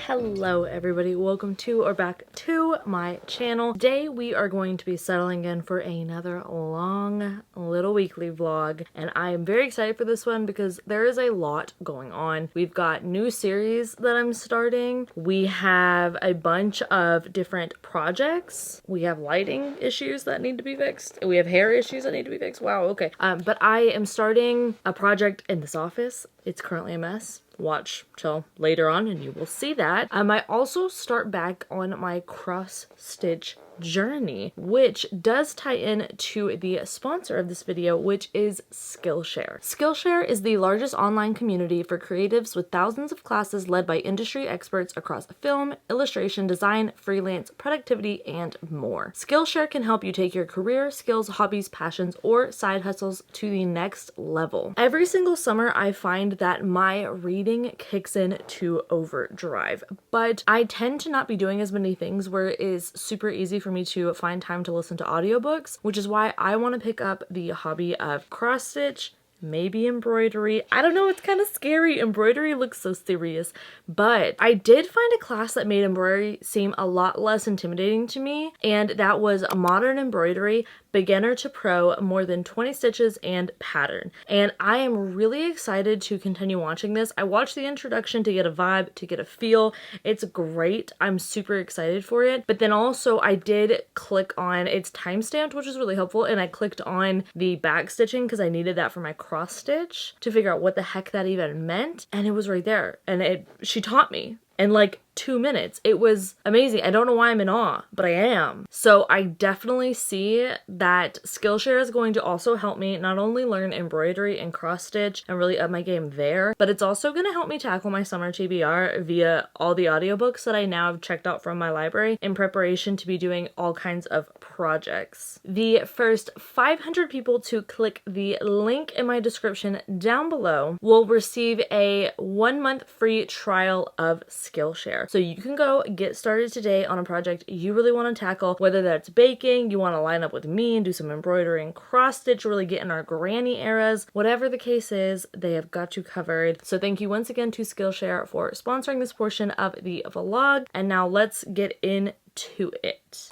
Hello everybody, welcome to or back to my channel. Today we are going to be settling in for another long little weekly vlog, and I am very excited for this one because there is a lot going on. We've got new series that I'm starting. We have a bunch of different projects. We have lighting issues that need to be fixed. We have hair issues that need to be fixed. Wow, okay. But I am starting a project in this office. It's currently a mess. Watch till later on and you will see that. I might also start back on my cross stitch journey, which does tie in to the sponsor of this video, which is Skillshare. Skillshare is the largest online community for creatives with thousands of classes led by industry experts across film, illustration, design, freelance, productivity, and more. Skillshare can help you take your career, skills, hobbies, passions, or side hustles to the next level. Every single summer, I find that my reading kicks in to overdrive, but I tend to not be doing as many things where it is super easy for me to find time to listen to audiobooks, which is why I want to pick up the hobby of cross stitch, maybe embroidery. I don't know, it's kind of scary. Embroidery looks so serious, but I did find a class that made embroidery seem a lot less intimidating to me, and that was modern embroidery, beginner to pro, more than 20 stitches and pattern. And I am really excited to continue watching this. I watched the introduction to get a vibe, to get a feel. It's great. I'm super excited for it. But then also I did click on, it's timestamped, which is really helpful, and I clicked on the back stitching because I needed that for my cross stitch to figure out what the heck that even meant, and it was right there, and she taught me in like 2 minutes. It was amazing. I don't know why I'm in awe, but I am. So I definitely see that Skillshare is going to also help me not only learn embroidery and cross stitch and really up my game there, but it's also going to help me tackle my summer TBR via all the audiobooks that I now have checked out from my library in preparation to be doing all kinds of projects. The first 500 people to click the link in my description down below will receive a 1-month free trial of Skillshare. So you can go get started today on a project you really want to tackle, whether that's baking, you want to line up with me and do some embroidery and cross stitch, really get in our granny eras, whatever the case is, they have got you covered. So thank you once again to Skillshare for sponsoring this portion of the vlog. And now let's get into it.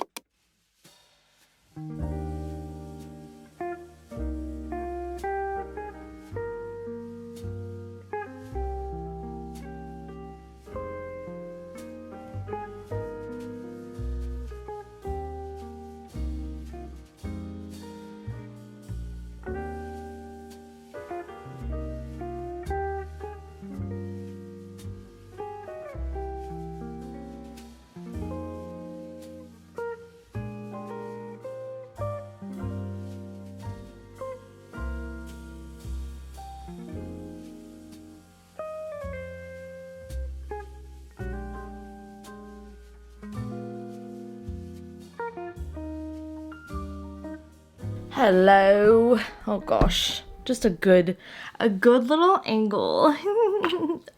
Hello. Oh gosh, just a good little angle.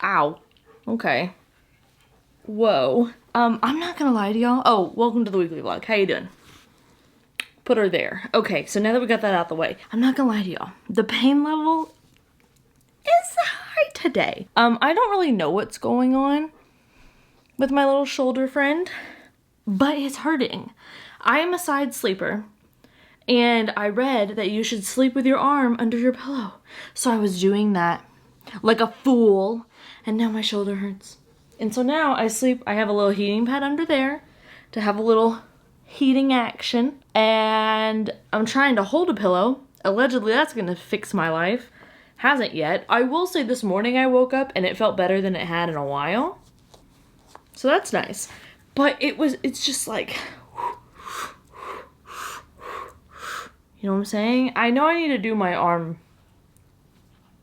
Ow. Okay. Whoa. I'm not gonna lie to y'all. Oh, welcome to the weekly vlog. How you doing? Put her there. Okay, so now that we got that out the way, I'm not gonna lie to y'all. The pain level is high today. I don't really know what's going on with my little shoulder friend, but it's hurting. I am a side sleeper. And I read that you should sleep with your arm under your pillow. So I was doing that like a fool, and now my shoulder hurts. And so now I have a little heating pad under there to have a little heating action. And I'm trying to hold a pillow. Allegedly that's gonna fix my life. Hasn't yet. I will say this morning I woke up and it felt better than it had in a while. So that's nice. But it's just like, you know what I'm saying? I know I need to do my arm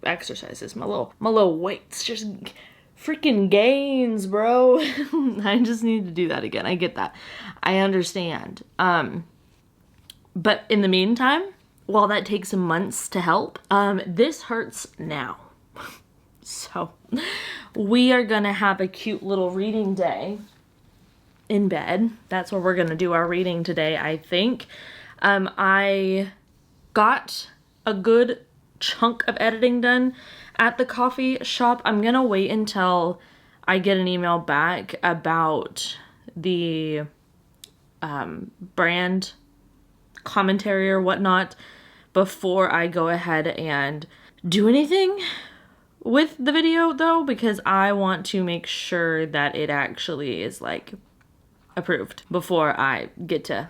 exercises, my little weights, just freaking gains, bro. I just need to do that again. I get that. I understand. But in the meantime, while that takes months to help, this hurts now. So we are gonna have a cute little reading day in bed. That's where we're gonna do our reading today, I think. I got a good chunk of editing done at the coffee shop. I'm gonna wait until I get an email back about the brand commentary or whatnot before I go ahead and do anything with the video though, because I want to make sure that it actually is like approved before I get to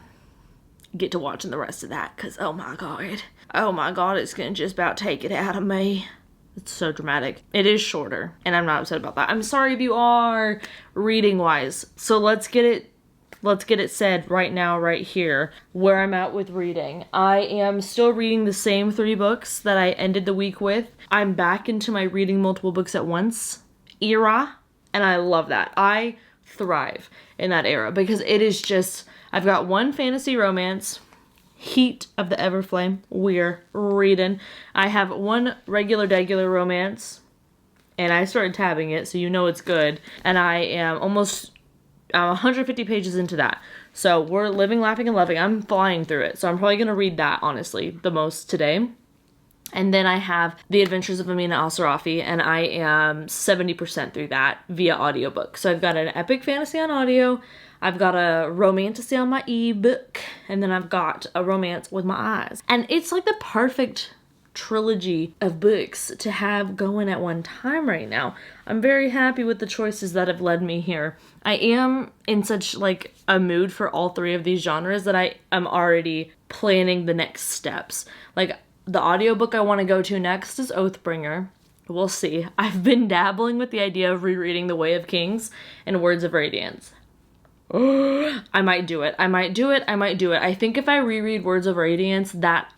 watching the rest of that, because oh my god, it's gonna just about take it out of me. It's so dramatic. It is shorter, and I'm not upset about that. I'm sorry if you are reading wise. So let's get it said right now, right here, where I'm at with reading. I am still reading the same 3 books that I ended the week with. I'm back into my reading multiple books at once era, and I love that. I thrive in that era because it is just, I've got 1 fantasy romance, Heat of the Everflame, we're reading. I have 1 regular romance, and I started tabbing it, so you know it's good. And I am almost 150 pages into that. So we're living, laughing, and loving. I'm flying through it, so I'm probably gonna read that, honestly, the most today. And then I have The Adventures of Amina Al-Sarafi, and I am 70% through that via audiobook. So I've got an epic fantasy on audio, I've got a romantasy on my ebook, and then I've got a romance with my eyes. And it's like the perfect trilogy of books to have going at one time right now. I'm very happy with the choices that have led me here. I am in such like a mood for all 3 of these genres that I am already planning the next steps. Like the audiobook I want to go to next is Oathbringer. We'll see. I've been dabbling with the idea of rereading The Way of Kings and Words of Radiance. I might do it. I think if I reread Words of Radiance, that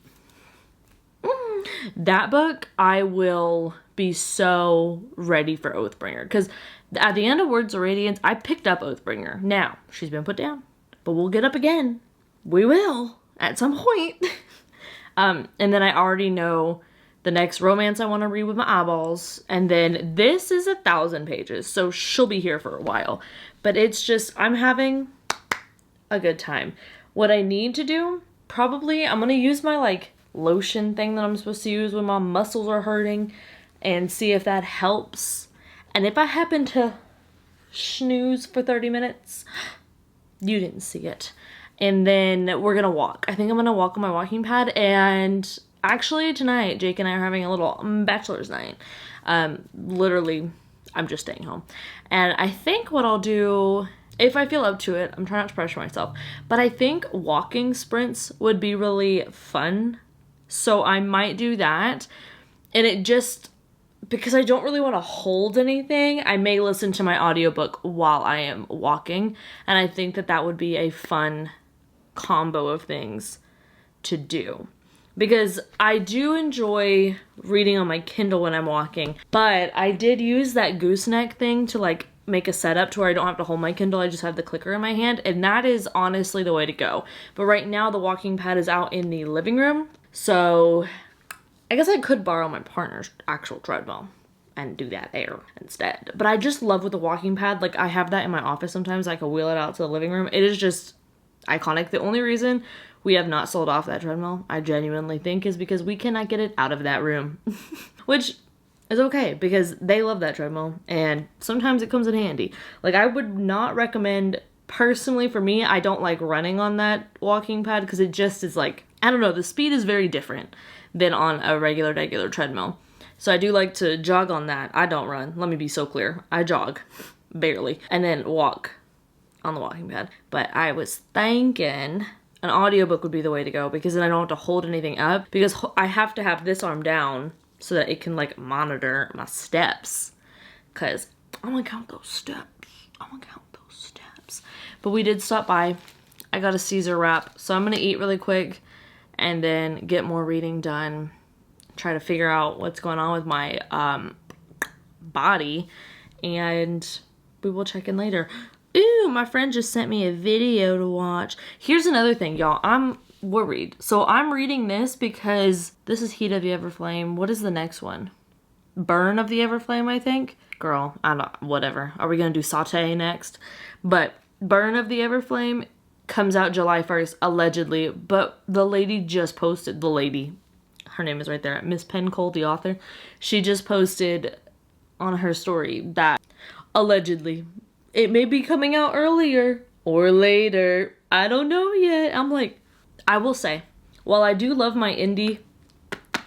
book, I will be so ready for Oathbringer. Because at the end of Words of Radiance, I picked up Oathbringer. Now, she's been put down. But we'll get up again. We will. At some point. And then I already know the next romance I want to read with my eyeballs. And then this is 1,000 pages. So she'll be here for a while. But it's just, I'm having a good time. What I need to do, probably, I'm going to use my like lotion thing that I'm supposed to use when my muscles are hurting and see if that helps. And if I happen to snooze for 30 minutes, you didn't see it. And then we're gonna walk. I think I'm gonna walk on my walking pad, and actually tonight Jake and I are having a little bachelor's night. Literally I'm just staying home, and I think what I'll do, if I feel up to it, I'm trying not to pressure myself, but I think walking sprints would be really fun. So I might do that. And it just, because I don't really want to hold anything, I may listen to my audiobook while I am walking. And I think that that would be a fun combo of things to do. Because I do enjoy reading on my Kindle when I'm walking. But I did use that gooseneck thing to like make a setup to where I don't have to hold my Kindle, I just have the clicker in my hand. And that is honestly the way to go. But right now the walking pad is out in the living room. So I guess I could borrow my partner's actual treadmill and do that there instead. But I just love with the walking pad. Like I have that in my office sometimes. I can wheel it out to the living room. It is just iconic. The only reason we have not sold off that treadmill, I genuinely think, is because we cannot get it out of that room. Which is okay because they love that treadmill and sometimes it comes in handy. Like I would not recommend, personally for me, I don't like running on that walking pad because it just is like, I don't know, the speed is very different than on a regular treadmill. So I do like to jog on that. I don't run. Let me be so clear. I jog. Barely. And then walk on the walking pad. But I was thinking an audiobook would be the way to go because then I don't have to hold anything up because I have to have this arm down so that it can like monitor my steps. Because I'm gonna count those steps. But we did stop by. I got a Caesar wrap. So I'm gonna eat really quick and then get more reading done. Try to figure out what's going on with my body, and we will check in later. Ooh, my friend just sent me a video to watch. Here's another thing, y'all. I'm worried. So I'm reading this because this is Heat of the Everflame. What is the next one? Burn of the Everflame, I think. Girl, I don't, whatever. Are we gonna do Saute next? But Burn of the Everflame comes out July 1st, allegedly. But the lady just posted, her name is right there, Miss Pencole, the author. She just posted on her story that Allegedly. It may be coming out earlier or later. I don't know yet. I'm like, I will say, while I do love mainly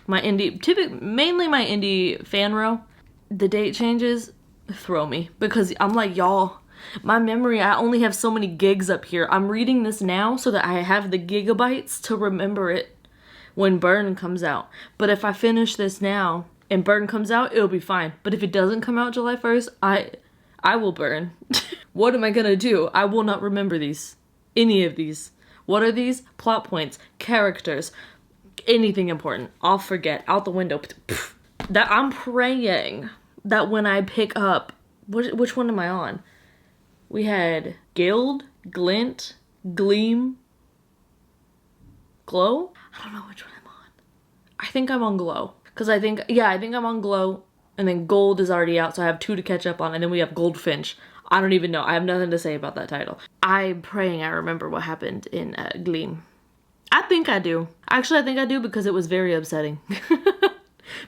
my indie fan row, the date changes throw me because I'm like, y'all, my memory, I only have so many gigs up here. I'm reading this now so that I have the gigabytes to remember it when Burn comes out. But if I finish this now and Burn comes out, it'll be fine. But if it doesn't come out July 1st, I will burn. What am I gonna do? I will not remember these. Any of these. What are these? Plot points, characters, anything important. I'll forget. Out the window. That I'm praying that when I pick up, which one am I on? We had Guild, Glint, Gleam, Glow? I don't know which one I'm on. I think I'm on Glow. Because I think I'm on Glow. And then Gold is already out, so I have 2 to catch up on. And then we have Goldfinch. I don't even know. I have nothing to say about that title. I'm praying I remember what happened in Gleam. I think I do. Actually, I think I do because it was very upsetting.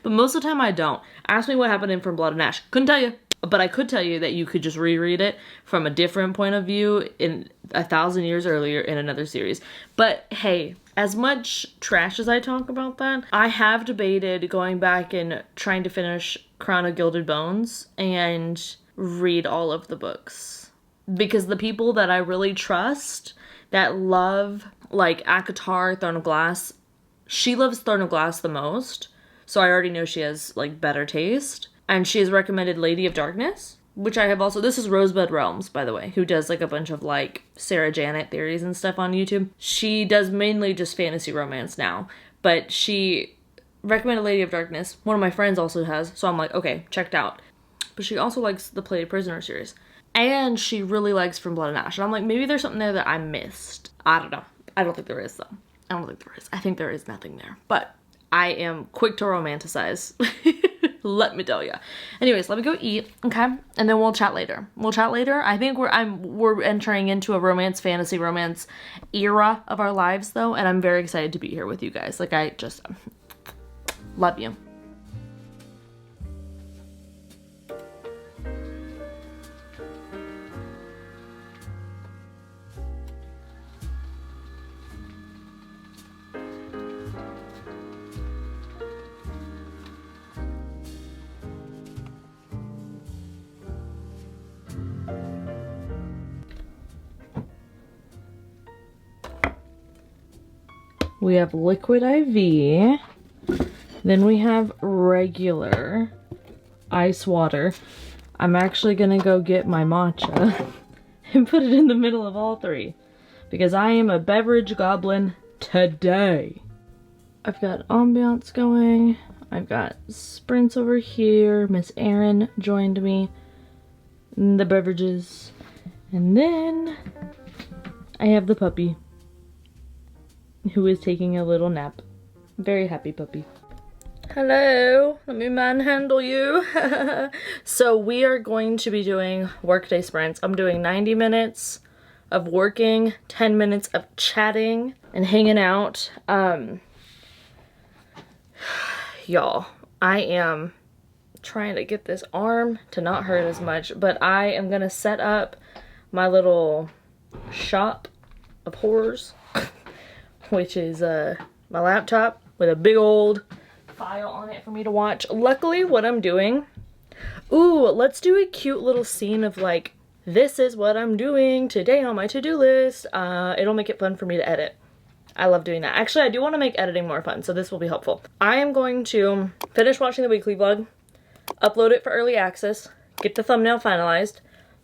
But most of the time I don't. Ask me what happened in From Blood and Ash. Couldn't tell you. But I could tell you that you could just reread it from a different point of view in 1,000 years earlier in another series. But hey, as much trash as I talk about that, I have debated going back and trying to finish Crown of Gilded Bones and read all of the books. Because the people that I really trust that love like ACOTAR, Throne of Glass, she loves Throne of Glass the most. So I already know she has like better taste. And she has recommended Lady of Darkness, which I have also. This is Rosebud Realms, by the way, who does like a bunch of like Sarah Janet theories and stuff on YouTube. She does mainly just fantasy romance now, but she recommended Lady of Darkness. One of my friends also has, so I'm like, okay, checked out. But she also likes the Played Prisoner series. And she really likes From Blood and Ash. And I'm like, maybe there's something there that I missed. I don't know. I don't think there is, though. I don't think there is. I think there is nothing there. But I am quick to romanticize. Let me tell you. Anyways, let me go eat, okay? And then we'll chat later. I think we're entering into a fantasy romance era of our lives, though. And I'm very excited to be here with you guys. Like, I just love you. We have liquid IV, then we have regular ice water. I'm actually gonna go get my matcha and put it in the middle of all 3 because I am a beverage goblin today. I've got ambiance going, I've got sprints over here, Miss Erin joined me, and the beverages, and then I have the puppy, who is taking a little nap. Very happy puppy. Hello, let me manhandle you. So we are going to be doing workday sprints. I'm doing 90 minutes of working, 10 minutes of chatting and hanging out. Y'all, I am trying to get this arm to not hurt as much, but I am gonna set up my little shop of horrors, which is my laptop with a big old file on it for me to watch. Luckily, what I'm doing, let's do a cute little scene of like, this is what I'm doing today on my to-do list. It'll make it fun for me to edit. I love doing that. Actually, I do want to make editing more fun, so this will be helpful. I am going to finish watching the weekly vlog, upload it for early access, get the thumbnail finalized,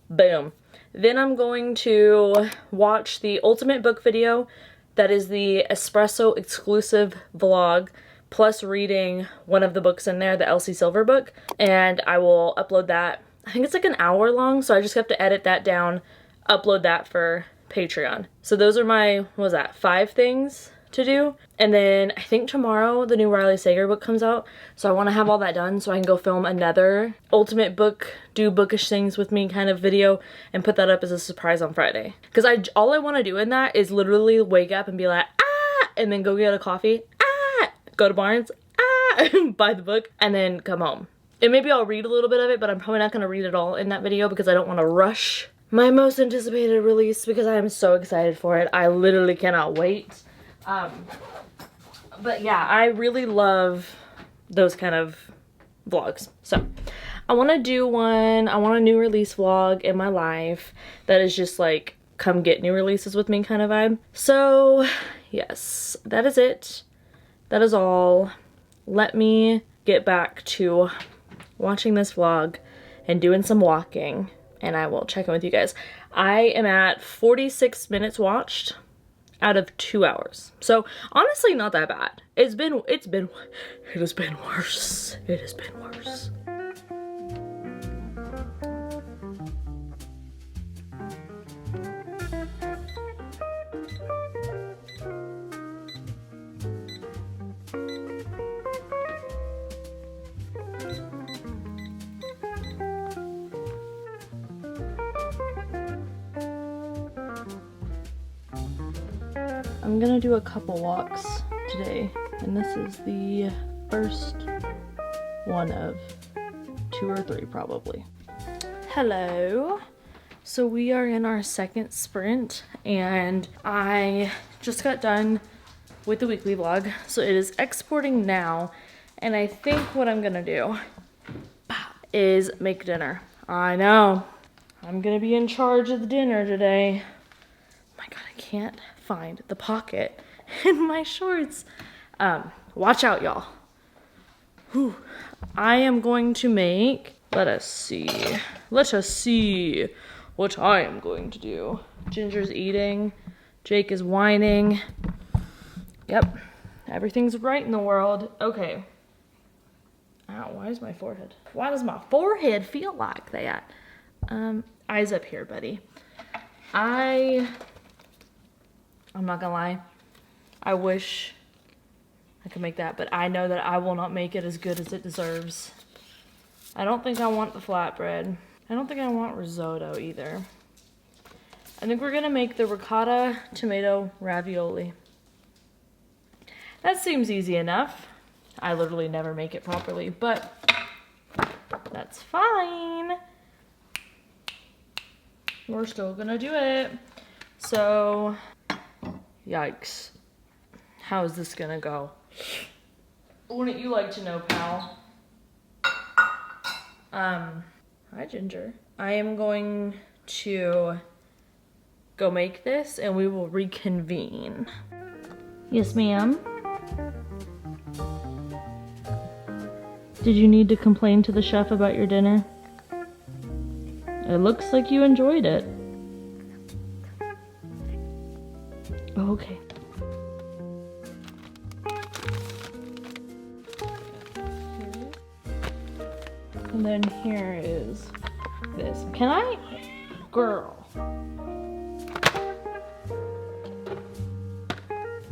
boom. Then I'm going to watch the ultimate book video. That is the Espresso exclusive vlog, plus reading one of the books in there, the Elsie Silver book. And I will upload that. I think it's like an hour long, so I just have to edit that down, upload that for Patreon. So those are my, what was that, 5 things to do. And then I think tomorrow the new Riley Sager book comes out. So I want to have all that done so I can go film another ultimate book, do bookish things with me kind of video and put that up as a surprise on Friday. Because all I want to do in that is literally wake up and be like, ah, and then go get a coffee, ah, go to Barnes, ah, buy the book, and then come home. And maybe I'll read a little bit of it, but I'm probably not going to read it all in that video because I don't want to rush my most anticipated release because I am so excited for it. I literally cannot wait. But yeah, I really love those kind of vlogs. So I want to do one. I want a new release vlog in my life that is just like come get new releases with me kind of vibe. So yes, that is it. That is all. Let me get back to watching this vlog and doing some walking, and I will check in with you guys. I am at 46 minutes watched out of 2 hours. So honestly, not that bad. It has been worse. It has been worse. I'm gonna do a couple walks today, and this is the first one of 2 or 3 probably. Hello. So we are in our second sprint, and I just got done with the weekly vlog, so it is exporting now, and I think what I'm gonna do is make dinner. I know, I'm gonna be in charge of the dinner today. Oh my god, I can't find the pocket in my shorts. Watch out, y'all. Whew. I am going to make, let us see what I am going to do. Ginger's eating, Jake is whining. Yep, everything's right in the world. Okay. Ow, why is my forehead? Why does my forehead feel like that? Eyes up here, buddy. I'm not gonna lie, I wish I could make that, but I know that I will not make it as good as it deserves. I don't think I want the flatbread. I don't think I want risotto either. I think we're gonna make the ricotta tomato ravioli. That seems easy enough. I literally never make it properly, but that's fine. We're still gonna do it. So, yikes. How is this gonna go? Wouldn't you like to know, pal? Hi, Ginger. I am going to go make this and we will reconvene. Yes, ma'am. Did you need to complain to the chef about your dinner? It looks like you enjoyed it. Okay. And then here is this. Can I? Girl.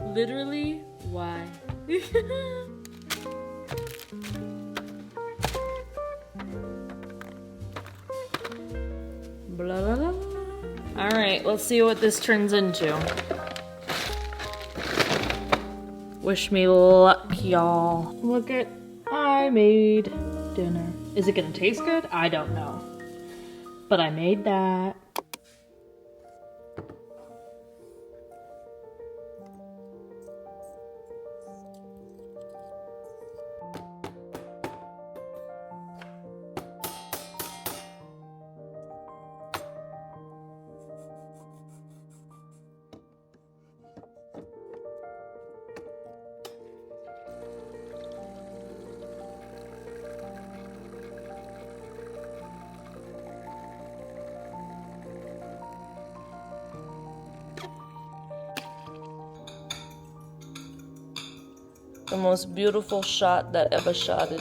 Literally, why? Blah, blah, blah. All right, let's see what this turns into. Wish me luck, y'all. Look at, I made dinner. Is it gonna taste good? I don't know. But I made that. The most beautiful shot that ever shotted.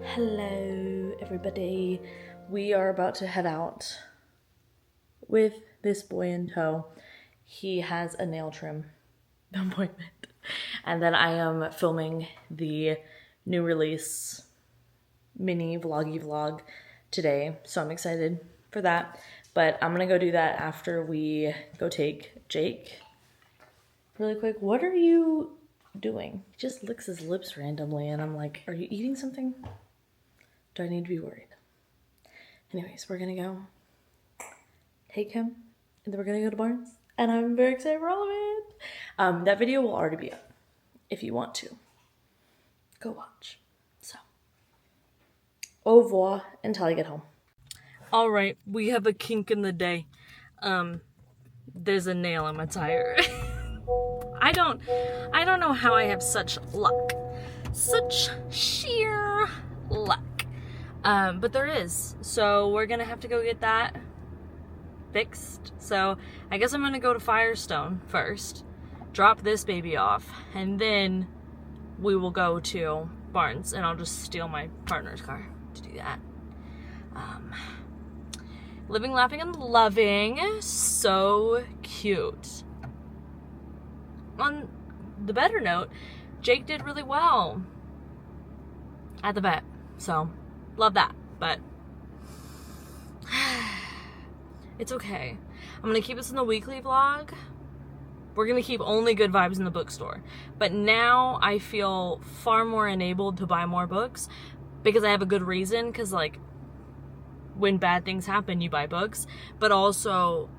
Hello, everybody. We are about to head out with this boy in tow. He has a nail trim appointment. And then I am filming the new release mini vloggy vlog today. So I'm excited for that. But I'm gonna go do that after we go take Jake really quick. What are you doing? He just licks his lips randomly and I'm like, are you eating something? Do I need to be worried? Anyways, we're gonna go take him and then we're gonna go to Barnes and I'm very excited for all of it. That video will already be up if you want to. Go watch. So, au revoir until I get home. All right, we have a kink in the day. There's a nail in my tire. I don't know how I have such luck. Such sheer luck. But there is. So we're gonna have to go get that fixed. So I guess I'm gonna go to Firestone first, drop this baby off, and then we will go to Barnes and I'll just steal my partner's car to do that. Living, laughing, and loving. So cute. On the better note, Jake did really well at the vet. So, love that. But it's okay. I'm going to keep this in the weekly vlog. We're going to keep only good vibes in the bookstore. But now I feel far more enabled to buy more books because I have a good reason. Because, like, when bad things happen, you buy books. But also,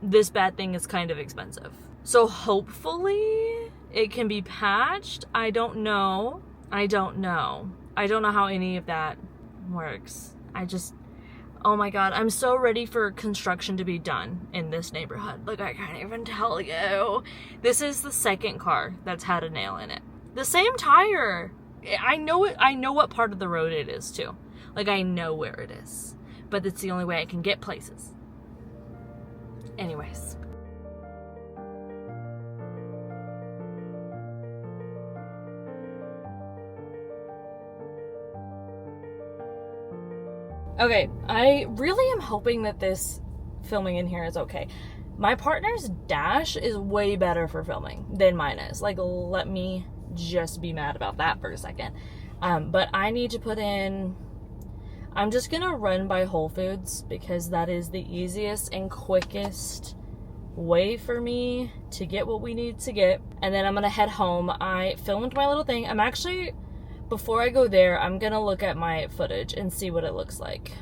this bad thing is kind of expensive. So hopefully it can be patched. I don't know how any of that works. Oh my god, I'm so ready for construction to be done in this neighborhood. Like, I can't even tell you. This is the second car that's had a nail in it. The same tire. I know it. I know what part of the road it is too. Like, I know where it is. But it's the only way I can get places. Anyways. Okay, I really am hoping that this filming in here is okay. My partner's dash is way better for filming than mine is. Like, let me just be mad about that for a second. But I need to put in... I'm just gonna run by Whole Foods because that is the easiest and quickest way for me to get what we need to get. And then I'm gonna head home. I filmed my little thing. I'm actually... Before I go there, I'm gonna look at my footage and see what it looks like.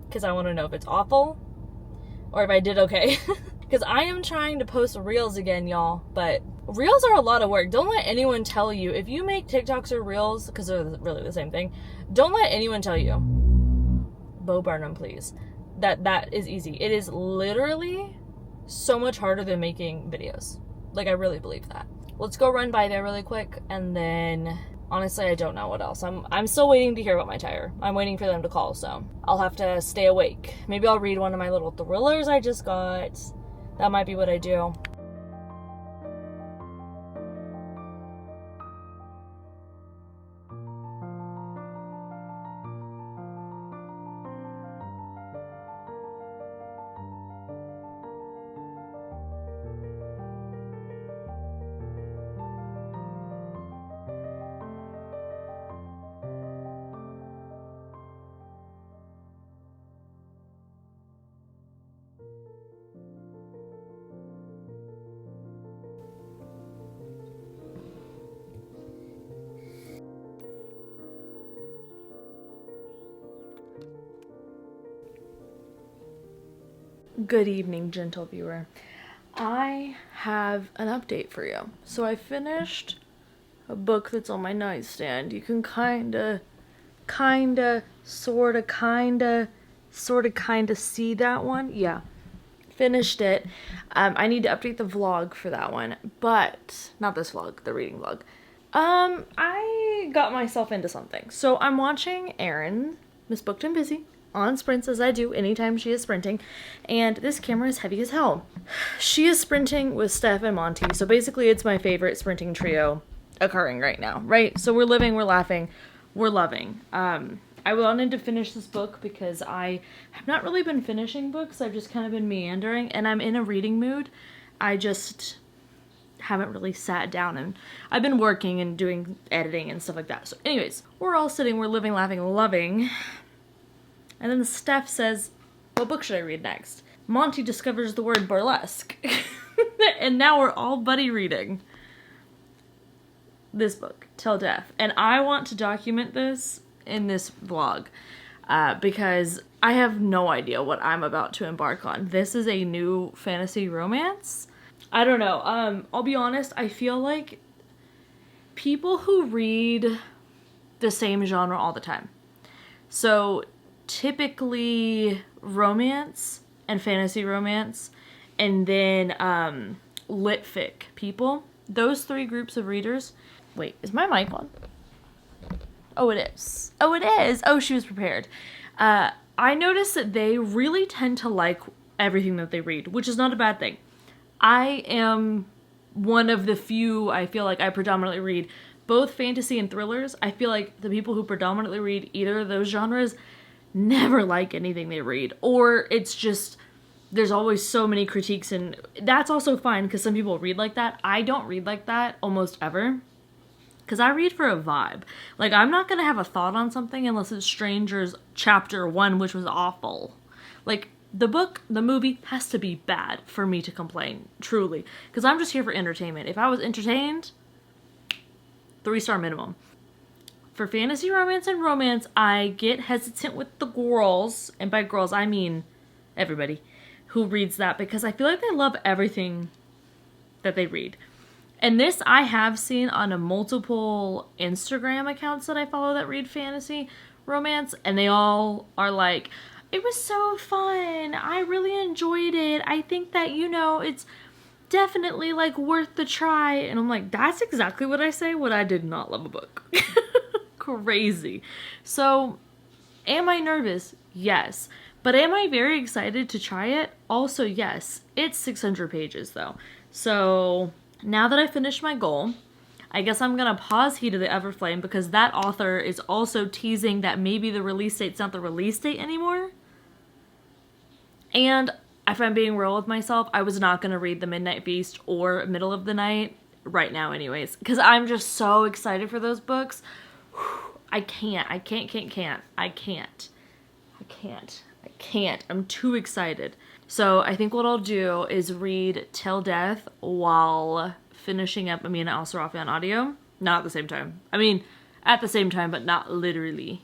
Because I want to know if it's awful or if I did okay. Because I am trying to post reels again, y'all. But reels are a lot of work. Don't let anyone tell you. If you make TikToks or reels, because they're really the same thing, don't let anyone tell you. Bo Burnham, please. That is easy. It is literally so much harder than making videos. Like, I really believe that. Let's go run by there really quick and then... Honestly, I don't know what else. I'm still waiting to hear about my tire. I'm waiting for them to call, so I'll have to stay awake. Maybe I'll read one of my little thrillers I just got. That might be what I do. Good evening, gentle viewer. I have an update for you. So I finished a book that's on my nightstand. You can sorta see that one. Yeah. Finished it. I need to update the vlog for that one, but not this vlog, the reading vlog. I got myself into something. So I'm watching Erin, Miss Booked and Busy, on sprints as I do anytime she is sprinting, and this camera is heavy as hell. She is sprinting with Steph and Monte, so basically it's my favorite sprinting trio occurring right now, right? So we're living, we're laughing, we're loving. I wanted to finish this book because I have not really been finishing books. I've just kind of been meandering, and I'm in a reading mood. I just haven't really sat down, and I've been working and doing editing and stuff like that. So anyways, we're all sitting, we're living, laughing, loving. And then Steph says, what book should I read next? Monte discovers the word burlesque. And now we're all buddy reading this book, Till Death. And I want to document this in this vlog because I have no idea what I'm about to embark on. This is a new fantasy romance. I don't know. I'll be honest, I feel like people who read the same genre all the time. So typically romance and fantasy romance, and then lit fic people. Those three groups of readers. Wait, is my mic on? Oh, it is. Oh, it is. Oh, she was prepared. I noticed that they really tend to like everything that they read, which is not a bad thing. I am one of the few, I feel like I predominantly read both fantasy and thrillers. I feel like the people who predominantly read either of those genres never like anything they read. Or it's just, there's always so many critiques, and that's also fine because some people read like that. I don't read like that almost ever. Because I read for a vibe. Like, I'm not going to have a thought on something unless it's Strangers Chapter 1, which was awful. Like, the book, the movie, has to be bad for me to complain, truly. Because I'm just here for entertainment. If I was entertained, 3-star minimum. For fantasy romance and romance, I get hesitant with the girls, and by girls I mean everybody who reads that, because I feel like they love everything that they read. And this I have seen on a multiple Instagram accounts that I follow that read fantasy romance, and they all are like, it was so fun, I really enjoyed it, I think that, you know, it's definitely like worth the try. And I'm like, that's exactly what I say when I did not love a book. Crazy. So am I nervous? Yes. But am I very excited to try it? Also yes. It's 600 pages though. So now that I finished my goal, I guess I'm gonna pause Heat of the Everflame because that author is also teasing that maybe the release date's not the release date anymore. And if I'm being real with myself, I was not gonna read The Midnight Feast or Middle of the Night right now anyways, because I'm just so excited for those books. I can't. I'm too excited. So I think what I'll do is read Till Death while finishing up Amina Al-Sarafi on audio. Not at the same time. I mean, at the same time, but not literally.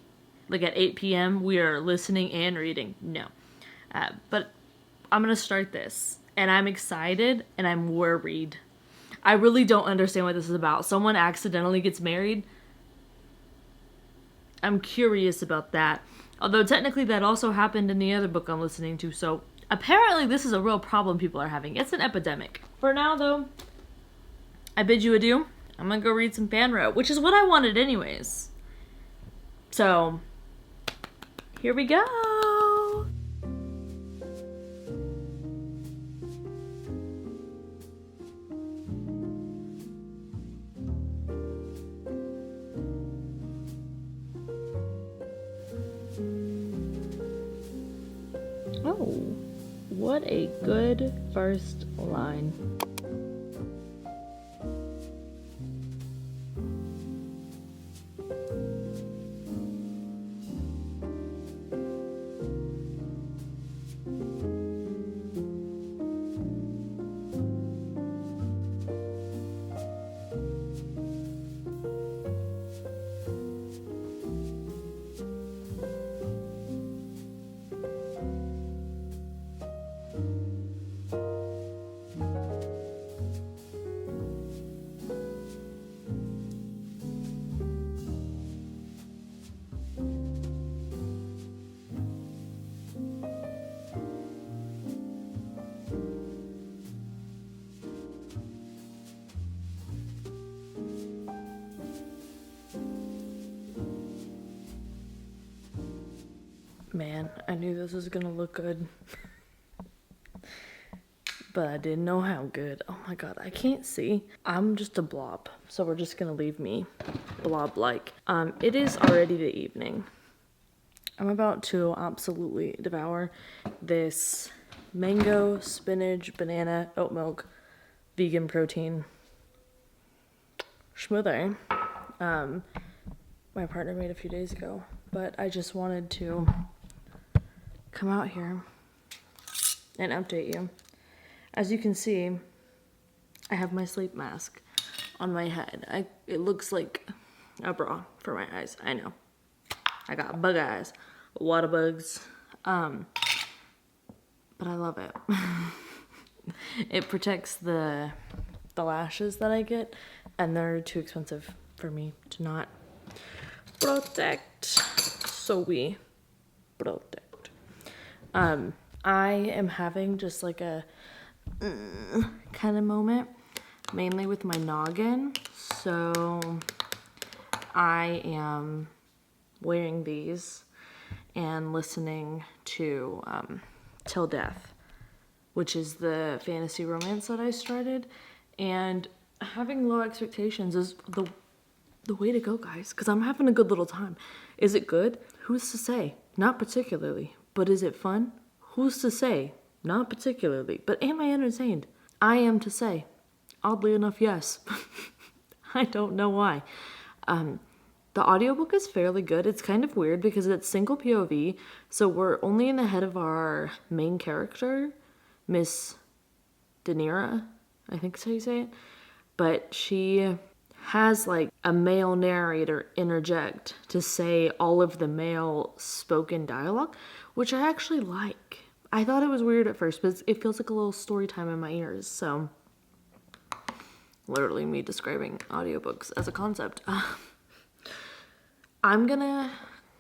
Like at 8 p.m. we are listening and reading. No. But I'm gonna start this. And I'm excited and I'm worried. I really don't understand what this is about. Someone accidentally gets married. I'm curious about that. Although technically that also happened in the other book I'm listening to, so apparently this is a real problem people are having. It's an epidemic. For now though, I bid you adieu. I'm gonna go read some fanro, which is what I wanted anyways. So, here we go! Oh, what a good first line. Man, I knew this was gonna look good. But I didn't know how good. Oh my god, I can't see. I'm just a blob, so we're just gonna leave me blob-like. It is already the evening. I'm about to absolutely devour this mango, spinach, banana, oat milk, vegan protein schmoothie. My partner made a few days ago, but I just wanted to come out here and update you. As you can see, I have my sleep mask on my head. It looks like a bra for my eyes. I know. I got bug eyes. Water bugs. But I love it. It protects the lashes that I get, and they're too expensive for me to not protect. So we protect. I am having just like a kind of moment, mainly with my noggin. So I am wearing these and listening to Till Death, which is the fantasy romance that I started. And having low expectations is the way to go, guys, because I'm having a good little time. Is it good? Who's to say? Not particularly. But is it fun? Who's to say? Not particularly. But am I entertained? I am to say. Oddly enough, yes. I don't know why. The audiobook is fairly good. It's kind of weird because it's single POV, so we're only in the head of our main character, Miss Danira, I think that's how you say it. But she has like a male narrator interject to say all of the male spoken dialogue, which I actually like. I thought it was weird at first, but it feels like a little story time in my ears, so literally me describing audiobooks as a concept. I'm gonna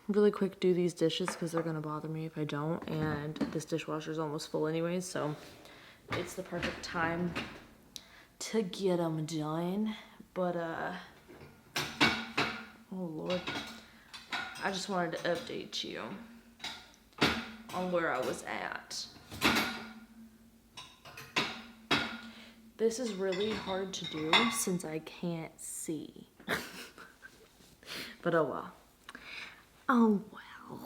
really quick do these dishes because they're gonna bother me if I don't, and this dishwasher's almost full anyways, so it's the perfect time to get them done. But oh Lord, I just wanted to update you on where I was at. This is really hard to do since I can't see. But oh well. Oh well.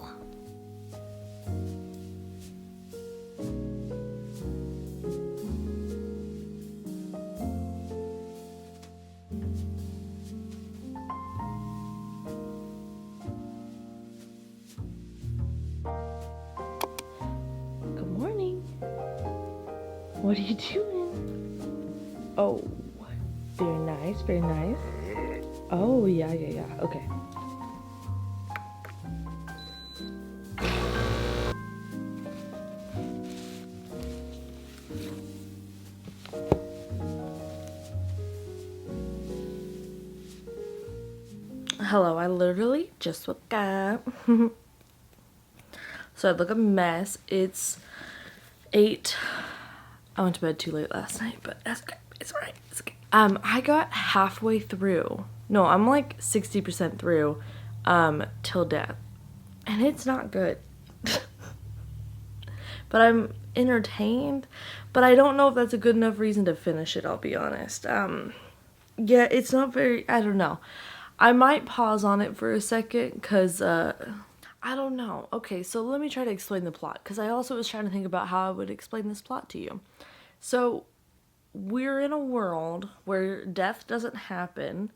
Good morning. What are you doing? Oh, very nice, very nice. Oh, yeah, okay. Hello, I literally just woke up. So I look a mess. It's 8. I went to bed too late last night, but that's okay. It's alright. It's okay. I got halfway through. No, I'm like 60% through Till Death. And it's not good. But I'm entertained. But I don't know if that's a good enough reason to finish it, I'll be honest. Yeah, it's not very, I don't know. I might pause on it for a second because, I don't know. Okay, so let me try to explain the plot because I also was trying to think about how I would explain this plot to you. So, we're in a world where death doesn't happen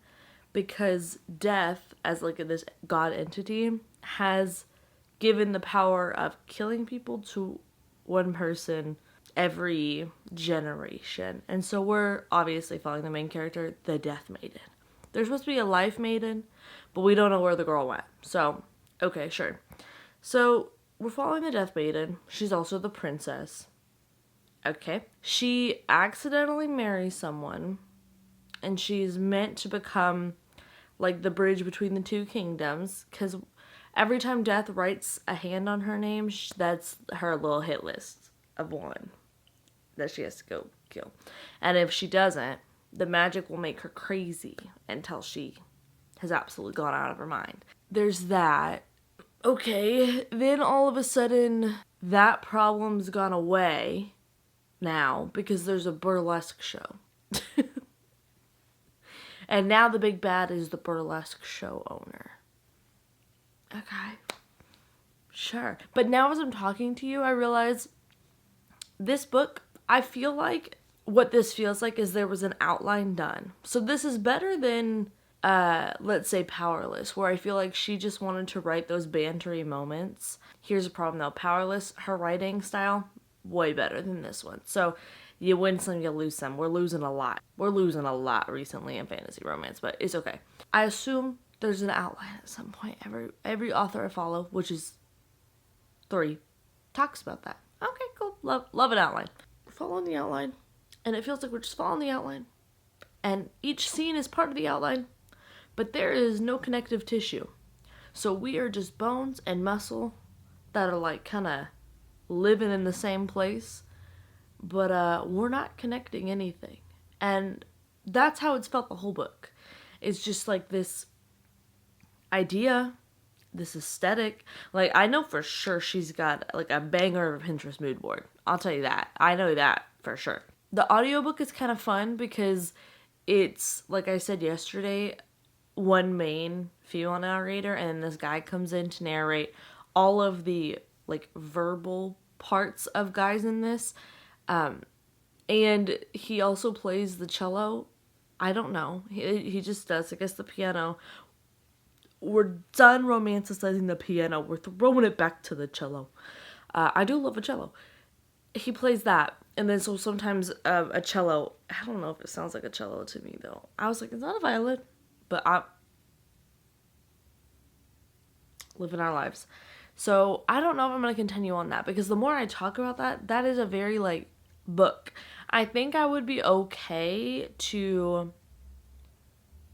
because death, as like this god entity, has given the power of killing people to one person every generation. And so we're obviously following the main character, the Death Maiden. There's supposed to be a Life Maiden, but we don't know where the girl went. So, okay, sure. So, we're following the Death Maiden. She's also the princess. Okay. She accidentally marries someone, and she's meant to become like the bridge between the two kingdoms, because every time Death writes a hand on her name, that's her little hit list of one that she has to go kill. And if she doesn't, the magic will make her crazy until she has absolutely gone out of her mind. There's that. Okay, then all of a sudden, that problem's gone away now because there's a burlesque show. And now the big bad is the burlesque show owner. Okay. Sure. But now as I'm talking to you, I realize this book, I feel like what this feels like is there was an outline done. So this is better than, let's say, Powerless, where I feel like she just wanted to write those bantery moments. Here's a problem though. Powerless, her writing style, way better than this one. So You win some, you lose some. We're losing a lot. We're losing a lot recently in fantasy romance, but it's okay. I assume there's an outline at some point. Every author I follow, which is 3, talks about that. Okay, cool. Love an outline. We're following the outline, and it feels like we're just following the outline. And each scene is part of the outline, but there is no connective tissue. So we are just bones and muscle that are like kind of living in the same place, but we're not connecting anything. And that's how it's felt the whole book. It's just like this idea, this aesthetic. Like, I know for sure she's got like a banger of a Pinterest mood board. I'll tell you that. I know that for sure. The audiobook is kind of fun because it's, like I said yesterday, one main female narrator, and then this guy comes in to narrate all of the like verbal parts of guys in this. And he also plays the cello. I don't know. He just does, I guess, the piano. We're done romanticizing the piano. We're throwing it back to the cello. I do love a cello. He plays that. And then so sometimes a cello, I don't know if it sounds like a cello to me though. I was like, it's not a violin. But I'm living our lives. So I don't know if I'm going to continue on that, because the more I talk about that, that is a very like book. I think I would be okay to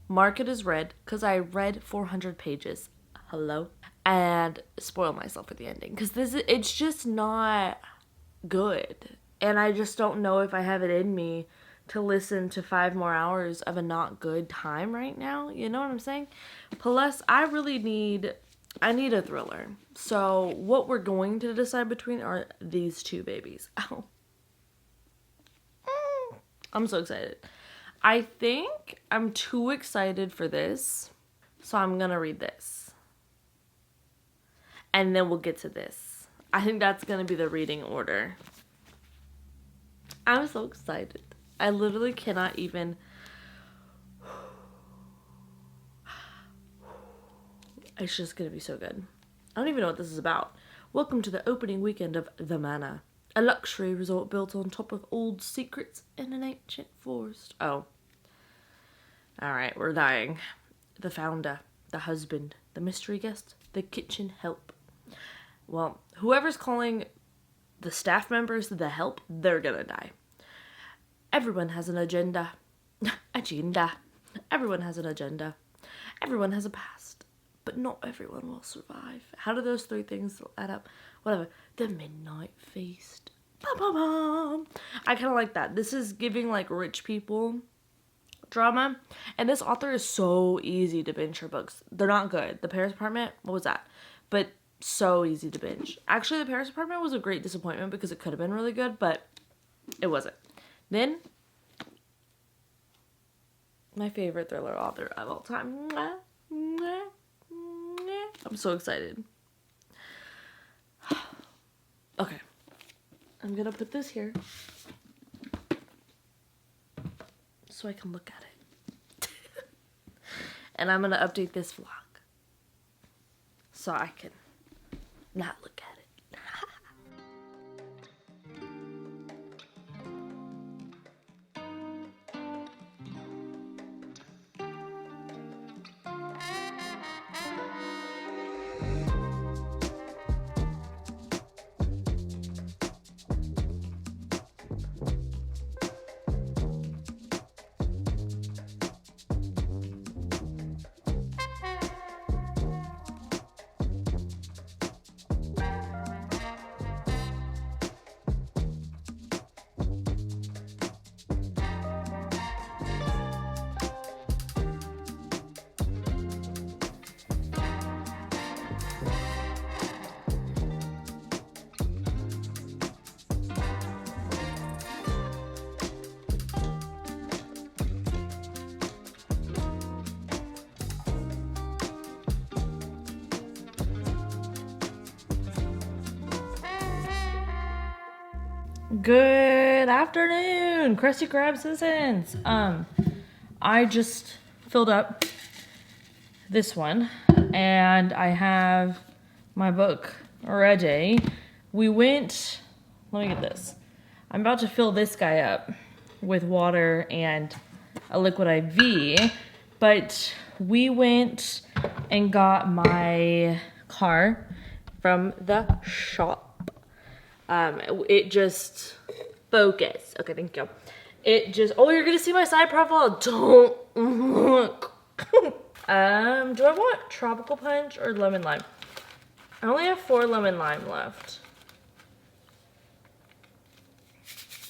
mark it as read, because I read 400 pages. Hello? And spoil myself with the ending, because it's just not good. And I just don't know if I have it in me to listen to 5 more hours of a not good time right now. You know what I'm saying? Plus, I need a thriller. So what we're going to decide between are these 2 babies. Oh. I'm so excited. I think I'm too excited for this, so I'm gonna read this. And then we'll get to this. I think that's gonna be the reading order. I'm so excited. I literally cannot even. It's just gonna be so good. I don't even know what this is about. Welcome to the opening weekend of The Manor, a luxury resort built on top of old secrets in an ancient forest. Oh. Alright, we're dying. The founder, the husband, the mystery guest, the kitchen help. Well, whoever's calling the staff members the help, they're gonna die. Everyone has an agenda. Agenda. Everyone has an agenda. Everyone has a past. But not everyone will survive. How do those 3 things add up? Whatever. The midnight feast. Ba-ba-ba. I kind of like that. This is giving like rich people drama. And this author is so easy to binge her books. They're not good. The Paris Apartment, what was that? But so easy to binge. Actually, The Paris Apartment was a great disappointment because it could have been really good, but it wasn't. Then, my favorite thriller author of all time. I'm so excited. Okay. I'm gonna put this here so I can look at it. And I'm gonna update this vlog so I can not look at it. Good afternoon, Krusty Krab citizens. I just filled up this one and I have my book ready. We went, let me get this. I'm about to fill this guy up with water and a liquid IV, but we went and got my car from the shop. It just focus. Okay, thank you. It just, oh, you're gonna see my side profile. Don't look. Do I want tropical punch or lemon lime? I only have 4 lemon lime left.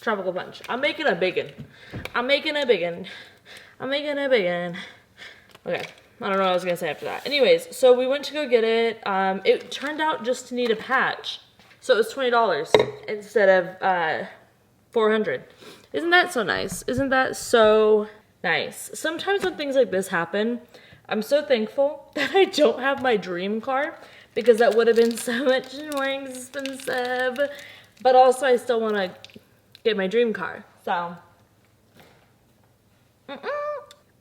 Tropical punch. I'm making a big one. I'm making a big one. I'm making a big one. Okay. I don't know what I was going to say after that. Anyways, so we went to go get it. It turned out just to need a patch. So it was $20 instead of $400. Isn't that so nice? Isn't that so nice? Sometimes when things like this happen, I'm so thankful that I don't have my dream car, because that would have been so much more expensive. But also I still want to get my dream car. So I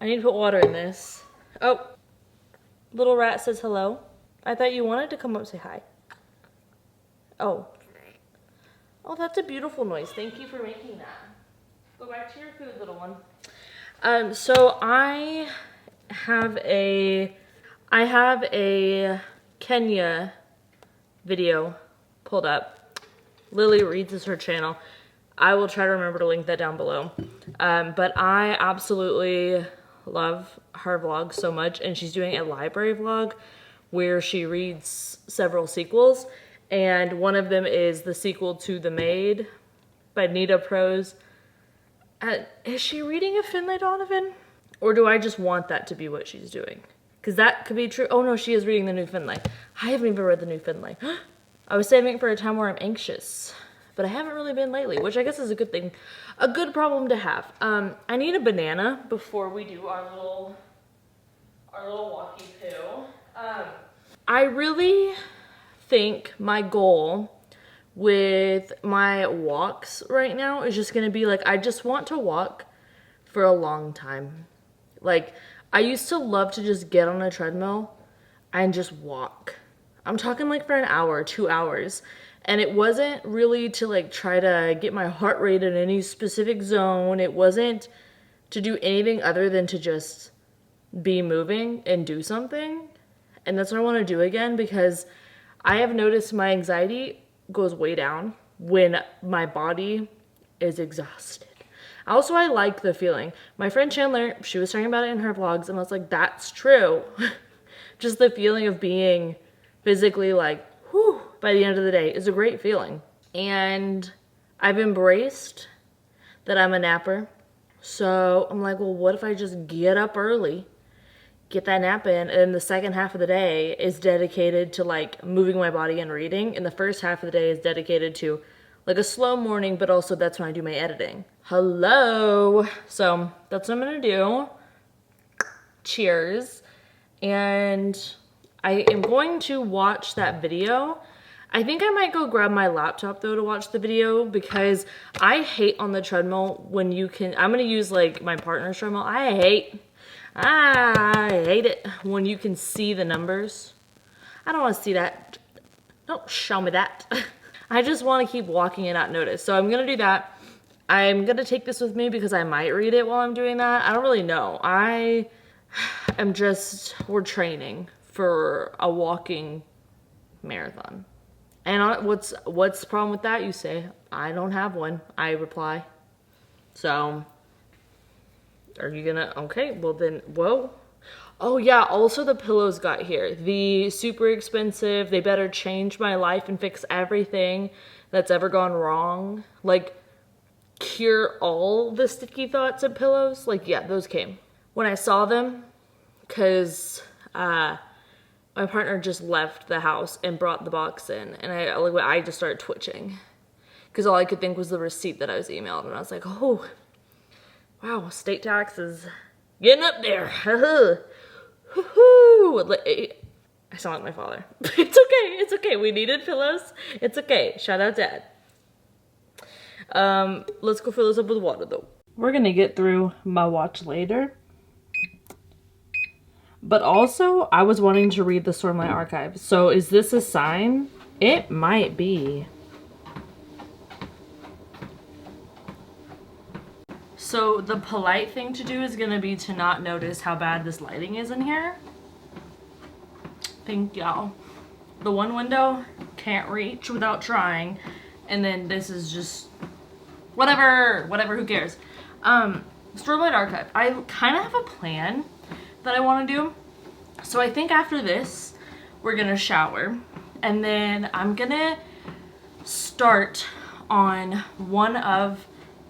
need to put water in this. Oh, little rat says hello. I thought you wanted to come up and say hi. Oh. Oh, that's a beautiful noise. Thank you for making that. Go back to your food, little one. So I have a Kenya video pulled up. Lily Reads is her channel. I will try to remember to link that down below. But I absolutely love her vlog so much, and she's doing a library vlog where she reads several sequels, and one of them is the sequel to The Maid by Nita Prose. Is she reading a Finlay Donovan? Or do I just want that to be what she's doing? Because that could be true. Oh no, she is reading the new Finlay. I haven't even read the new Finlay. I was saving it for a time where I'm anxious, but I haven't really been lately, which I guess is a good thing, a good problem to have. I need a banana before we do our little walkie poo. I really think my goal with my walks right now is just gonna be like, I just want to walk for a long time. Like, I used to love to just get on a treadmill and just walk. I'm talking like for an hour, 2 hours. And it wasn't really to like try to get my heart rate in any specific zone. It wasn't to do anything other than to just be moving and do something. And that's what I want to do again, because I have noticed my anxiety goes way down when my body is exhausted. Also, I like the feeling. My friend Chandler, she was talking about it in her vlogs, and I was like, that's true. Just the feeling of being physically like, whew, by the end of the day is a great feeling. And I've embraced that I'm a napper. So I'm like, well, what if I just get up early, get that nap in, and the second half of the day is dedicated to like moving my body and reading, and the first half of the day is dedicated to like a slow morning, but also that's when I do my editing. Hello. So that's what I'm gonna do. Cheers. And I am going to watch that video. I think I might go grab my laptop though to watch the video, because I hate on the treadmill when you can, I'm gonna use like my partner's treadmill. I hate it when you can see the numbers. I don't want to see that. Don't show me that. I just want to keep walking and not notice. So I'm going to do that. I'm going to take this with me because I might read it while I'm doing that. I don't really know. We're training for a walking marathon. And what's the problem with that, you say? I don't have one, I reply. So, are you gonna, okay, well then, whoa. Oh yeah, also the pillows got here. The super expensive, they better change my life and fix everything that's ever gone wrong. Like, cure all the sticky thoughts of pillows. Like, yeah, those came. When I saw them, because my partner just left the house and brought the box in, and I just started twitching. Because all I could think was the receipt that I was emailed, and I was like, oh, wow, state taxes getting up there. I sound like my father. It's okay. We needed pillows. It's okay. Shout out Dad. Let's go fill this up with water though. We're gonna get through my watch later. But also, I was wanting to read the Stormlight Archive. So is this a sign? It might be. So the polite thing to do is gonna be to not notice how bad this lighting is in here. Thank y'all. The one window, can't reach without trying. And then this is just whatever, who cares. Storyboard archive. I kind of have a plan that I want to do. So I think after this, we're gonna shower. And then I'm gonna start on one of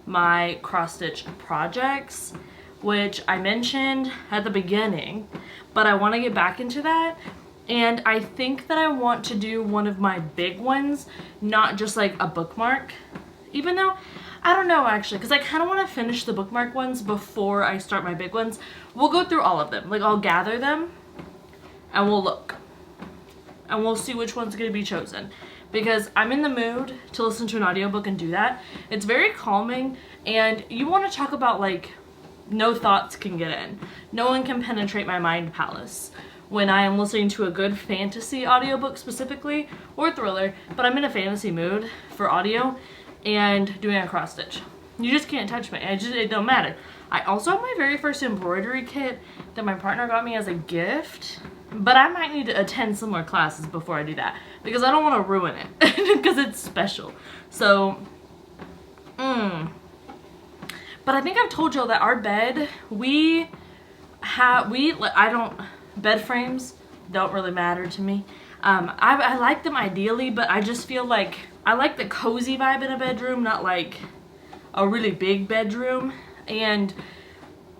my cross stitch projects, which I mentioned at the beginning, but I want to get back into that. And I think that I want to do one of my big ones, not just like a bookmark, even though I don't know actually, because I kind of want to finish the bookmark ones before I start my big ones. We'll go through all of them, like I'll gather them and we'll look and we'll see which one's going to be chosen, because I'm in the mood to listen to an audiobook and do that. It's very calming, and you want to talk about like no thoughts can get in. No one can penetrate my mind palace when I am listening to a good fantasy audiobook specifically, or thriller, but I'm in a fantasy mood for audio and doing a cross stitch. You just can't touch me. It don't matter. I also have my very first embroidery kit that my partner got me as a gift, but I might need to attend some more classes before I do that, because I don't want to ruin it because it's special. So, but I think I've told y'all that our bed, bed frames don't really matter to me. I like them ideally, but I just feel like I like the cozy vibe in a bedroom, not like a really big bedroom. And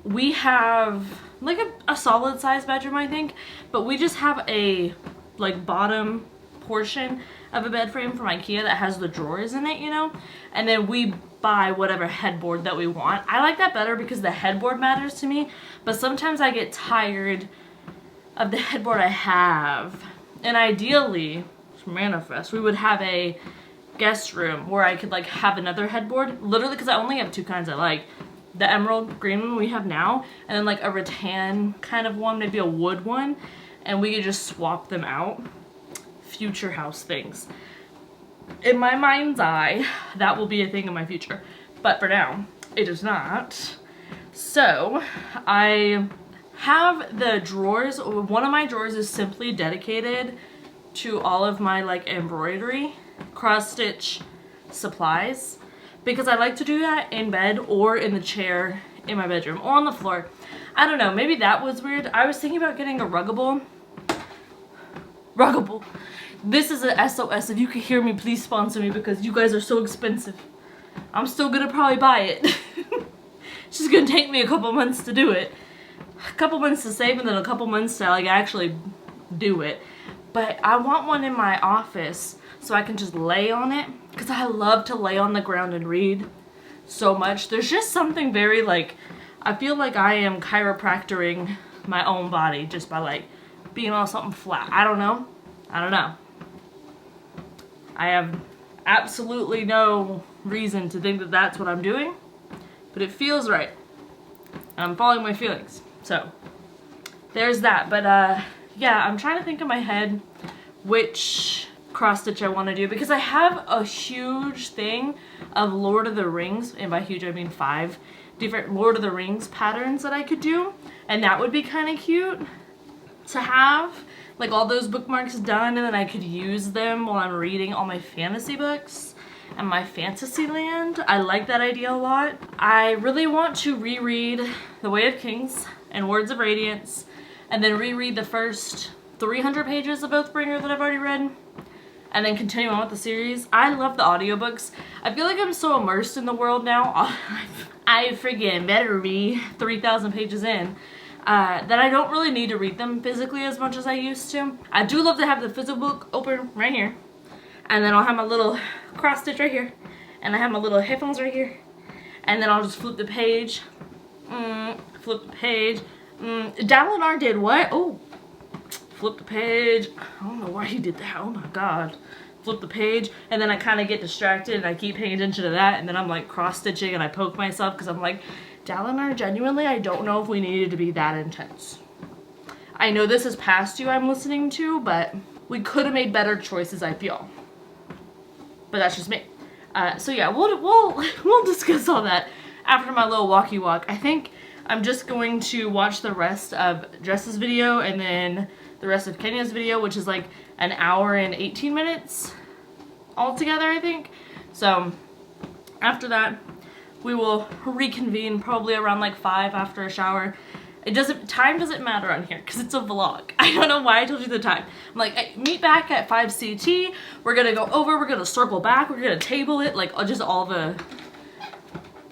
we have like a solid size bedroom, I think, but we just have a like bottom portion of a bed frame from Ikea that has the drawers in it, you know, and then we buy whatever headboard that we want. I like that better because the headboard matters to me, but sometimes I get tired of the headboard I have. And ideally, to manifest, we would have a guest room where I could like have another headboard, literally, because I only have two kinds I like. The emerald green one we have now, and then like a rattan kind of one, maybe a wood one, and we could just swap them out. Future house things. In my mind's eye, that will be a thing in my future, but for now, it is not. So, I have the drawers. One of my drawers is simply dedicated to all of my like embroidery, cross stitch supplies, because I like to do that in bed or in the chair in my bedroom or on the floor. I don't know, maybe that was weird. I was thinking about getting a ruggable. This is a SOS. If you could hear me, please sponsor me, because you guys are so expensive. I'm still gonna probably buy it. It's just gonna take me a couple months to do it. A couple months to save and then a couple months to like actually do it. But I want one in my office so I can just lay on it, because I love to lay on the ground and read so much. There's just something very like, I feel like I am chiropractoring my own body just by like being on something flat. I don't know. I have absolutely no reason to think that that's what I'm doing, but it feels right. And I'm following my feelings. So there's that. But yeah, I'm trying to think in my head which cross stitch I want to do, because I have a huge thing of Lord of the Rings, and by huge I mean 5 different Lord of the Rings patterns that I could do, and that would be kind of cute to have like all those bookmarks done, and then I could use them while I'm reading all my fantasy books and my fantasy land. I like that idea a lot. I really want to reread The Way of Kings and Words of Radiance, and then reread the first 300 pages of Oathbringer that I've already read, and then continue on with the series. I love the audiobooks. I feel like I'm so immersed in the world now. I freaking better be 3,000 pages in. That I don't really need to read them physically as much as I used to. I do love to have the physical book open right here, and then I'll have my little cross stitch right here, and I have my little headphones right here, and then I'll just flip the page, flip the page. Dalinar did what? Oh, flip the page. I don't know why he did that. Oh my god. Flip the page, and then I kind of get distracted and I keep paying attention to that, and then I'm like cross stitching and I poke myself because I'm like, Dalinar, genuinely, I don't know if we needed to be that intense. I know this is past you I'm listening to, but we could have made better choices, I feel. But that's just me. So yeah, we'll discuss all that after my little walkie walk, I think I'm just going to watch the rest of Jess's video and then the rest of Kenya's video, which is like an hour and 18 minutes altogether, I think. So after that, we will reconvene probably around like 5 after a shower. Time doesn't matter on here because it's a vlog. I don't know why I told you the time. I'm like, hey, meet back at 5 CT. We're gonna go over, we're gonna circle back, we're gonna table it, like just all the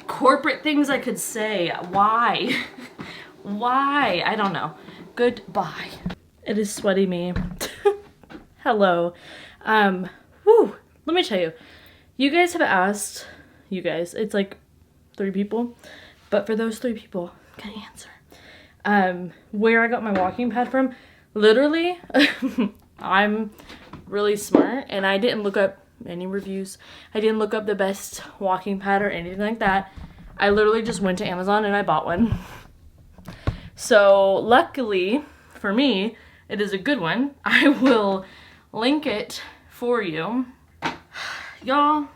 corporate things I could say. Why? Why? I don't know. Goodbye. It is sweaty me. Hello. Whew. Let me tell you. You guys have asked, it's like 3 people, but for those 3 people, I'm gonna answer. Where I got my walking pad from, literally, I'm really smart and I didn't look up any reviews. I didn't look up the best walking pad or anything like that. I literally just went to Amazon and I bought one. So luckily for me, it is a good one. I will link it for you. Y'all,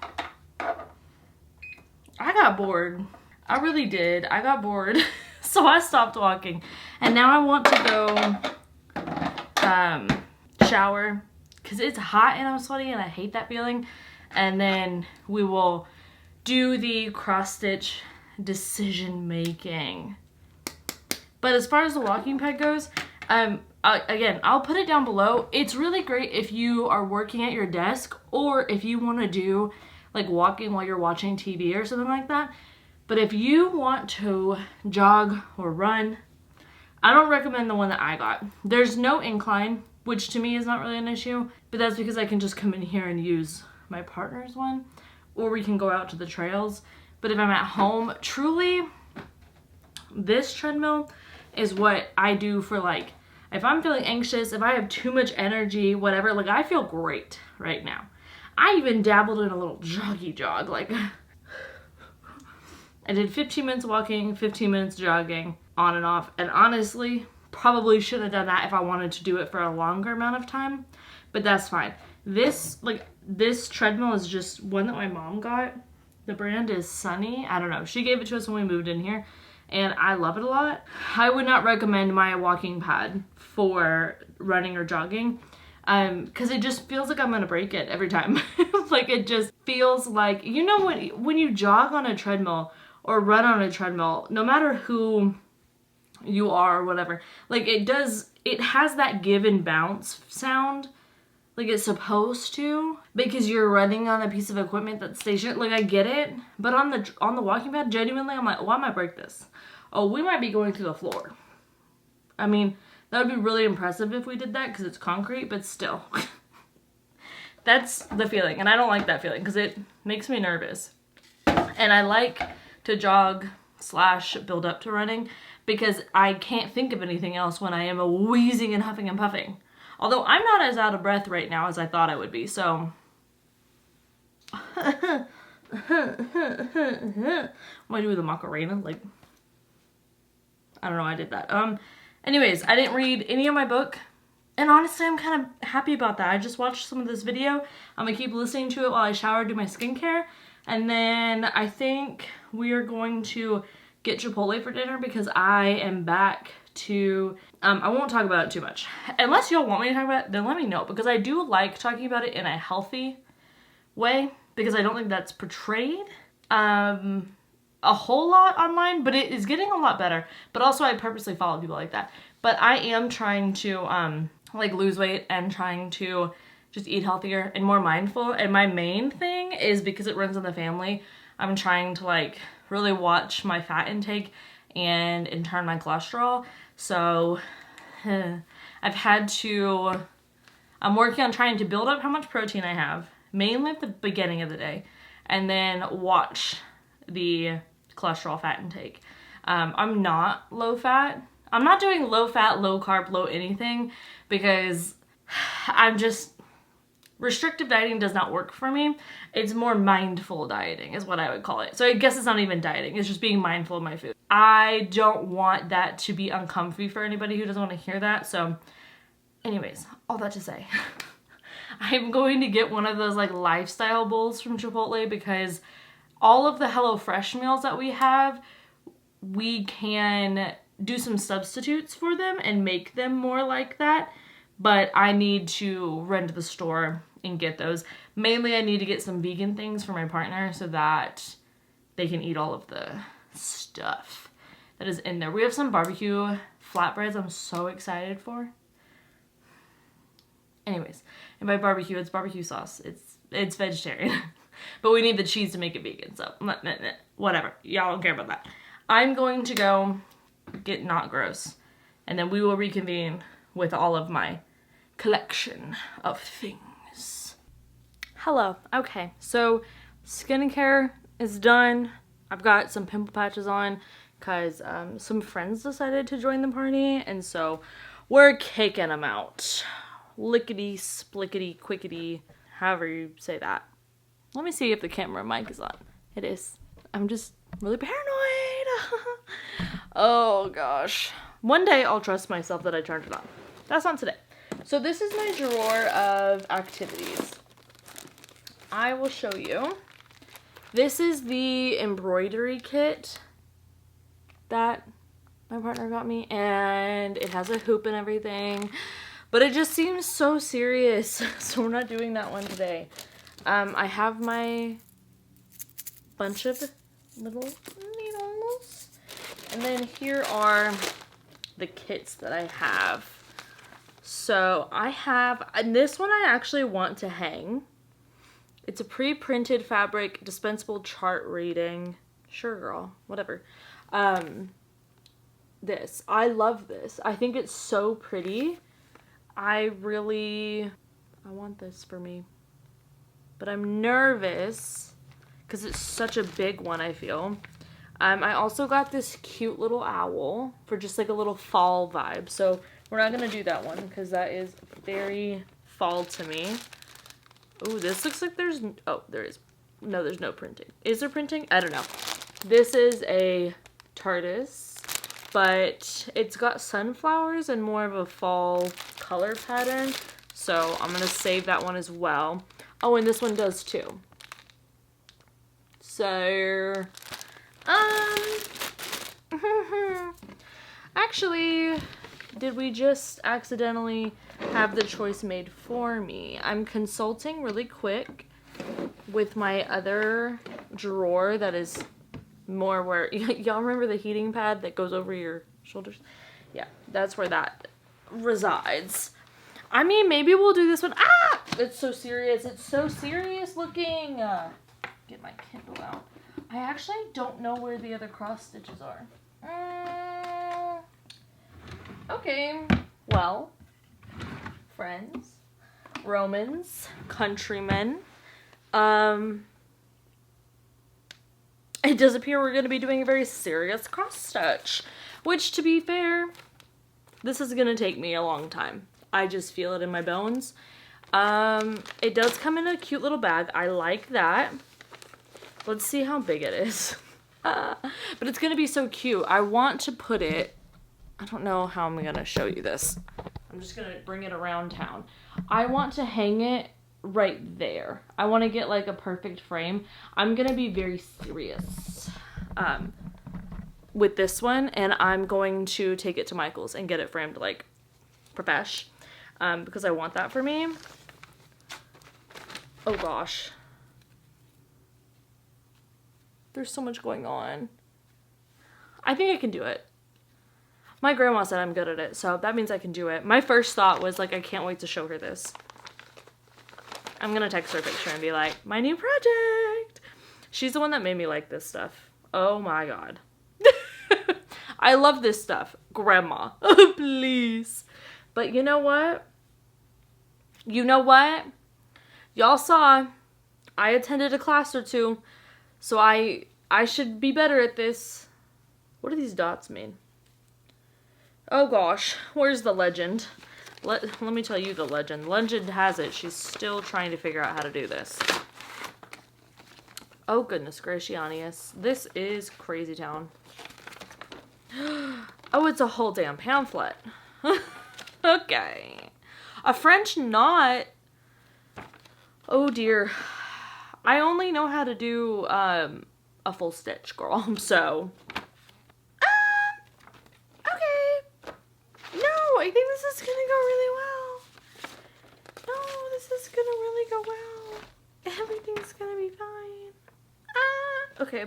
I got bored. I really did. I got bored. So I stopped walking. And now I want to go shower because it's hot and I'm sweaty and I hate that feeling. And then we will do the cross stitch decision making. But as far as the walking pad goes, again, I'll put it down below. It's really great if you are working at your desk or if you want to do like walking while you're watching TV or something like that. But if you want to jog or run, I don't recommend the one that I got. There's no incline, which to me is not really an issue, but that's because I can just come in here and use my partner's one, or we can go out to the trails. But if I'm at home, truly, this treadmill is what I do for like, if I'm feeling anxious, if I have too much energy, whatever, like I feel great right now. I even dabbled in a little joggy jog, like I did 15 minutes walking, 15 minutes jogging, on and off. And honestly, probably shouldn't have done that if I wanted to do it for a longer amount of time, but that's fine. This treadmill is just one that my mom got. The brand is Sunny. I don't know. She gave it to us when we moved in here, and I love it a lot. I would not recommend my walking pad for running or jogging, because it just feels like I'm gonna break it every time. Like it just feels like, you know, when you jog on a treadmill or run on a treadmill, no matter who you are or whatever, like it has that give and bounce sound, like it's supposed to, because you're running on a piece of equipment that's stationary. Like I get it, but on the walking pad, genuinely, I'm like, why might break this? Oh, we might be going through the floor. I mean, that would be really impressive if we did that because it's concrete, but still. That's the feeling, and I don't like that feeling because it makes me nervous. And I like to jog / build up to running because I can't think of anything else when I am wheezing and huffing and puffing. Although I'm not as out of breath right now as I thought I would be, so. What do I do with the Macarena? Like, I don't know, I did that. Anyways, I didn't read any of my book, and honestly, I'm kind of happy about that. I just watched some of this video. I'm gonna keep listening to it while I shower, do my skincare, and then I think we are going to get Chipotle for dinner because I am back to, I won't talk about it too much. Unless y'all want me to talk about it, then let me know, because I do like talking about it in a healthy way, because I don't think that's portrayed a whole lot online, but it is getting a lot better. But also I purposely follow people like that. But I am trying to like lose weight and trying to just eat healthier and more mindful. And my main thing is, because it runs in the family, I'm trying to like really watch my fat intake and in turn my cholesterol. So I've had to, I'm working on trying to build up how much protein I have, mainly at the beginning of the day, and then watch the cholesterol fat intake. I'm not low fat. I'm not doing low fat, low carb, low anything, because I'm just, restrictive dieting does not work for me. It's more mindful dieting is what I would call it. So I guess it's not even dieting. It's just being mindful of my food. I don't want that to be uncomfy for anybody who doesn't want to hear that. So anyways, all that to say, I'm going to get one of those like lifestyle bowls from Chipotle, because all of the HelloFresh meals that we have, we can do some substitutes for them and make them more like that. But I need to run to the store and get those. Mainly I need to get some vegan things for my partner so that they can eat all of the stuff that is in there. We have some barbecue flatbreads I'm so excited for. Anyways, and by barbecue, it's barbecue sauce. It's vegetarian. But we need the cheese to make it vegan, so whatever. Y'all don't care about that. I'm going to go get Not Gross, and then we will reconvene with all of my collection of things. Hello. Okay, so skincare is done. I've got some pimple patches on because some friends decided to join the party, and so we're caking them out. Lickety, splickety, quickety, however you say that. Let me see if the camera mic is on. It is. I'm just really paranoid. Oh gosh. One day I'll trust myself that I turned it on. That's not today. So this is my drawer of activities. I will show you. This is the embroidery kit that my partner got me, and it has a hoop and everything, but it just seems so serious, so we're not doing that one today. I have my bunch of little needles, and then here are the kits that I have. So I have, and this one I actually want to hang. It's a pre-printed fabric dispensable chart reading. Sure, girl, whatever. This, I love this. I think it's so pretty. I want this for me. But I'm nervous because it's such a big one, I feel. I also got this cute little owl for just like a little fall vibe. So we're not going to do that one because that is very fall to me. Oh, this looks like there's... Oh, there is. No, there's no printing. Is there printing? I don't know. This is a TARDIS, but it's got sunflowers and more of a fall color pattern. So I'm going to save that one as well. Oh, and this one does too. So, actually, did we just accidentally have the choice made for me? I'm consulting really quick with my other drawer that is more where, y'all remember the heating pad that goes over your shoulders? Yeah, that's where that resides. I mean, maybe we'll do this one. Ah! It's so serious. It's so serious looking. Get my Kindle out. I actually don't know where the other cross stitches are. Okay. Well, friends, Romans, countrymen, it does appear we're going to be doing a very serious cross stitch, which, to be fair, this is going to take me a long time. I just feel it in my bones. It does come in a cute little bag. I like that. Let's see how big it is. But it's going to be so cute. I want to put it... I don't know how I'm going to show you this. I'm just going to bring it around town. I want to hang it right there. I want to get like a perfect frame. I'm going to be very serious with this one. And I'm going to take it to Michael's and get it framed like profesh. Because I want that for me. Oh gosh. There's so much going on. I think I can do it. My grandma said I'm good at it, so that means I can do it. My first thought was like, I can't wait to show her this. I'm gonna text her a picture and be like, my new project. She's the one that made me like this stuff. Oh my god. I love this stuff. Grandma, please. But you know what? You know what? Y'all saw I attended a class or two, so I should be better at this. What do these dots mean? Oh gosh, where's the legend? Let me tell you the legend. Legend has it, she's still trying to figure out how to do this. Oh goodness gracious, this is crazy town. Oh, it's a whole damn pamphlet. Okay. A French knot. Oh dear. I only know how to do a full stitch, girl. So, okay. No, I think this is gonna go really well. No, this is gonna really go well. Everything's gonna be fine. Okay.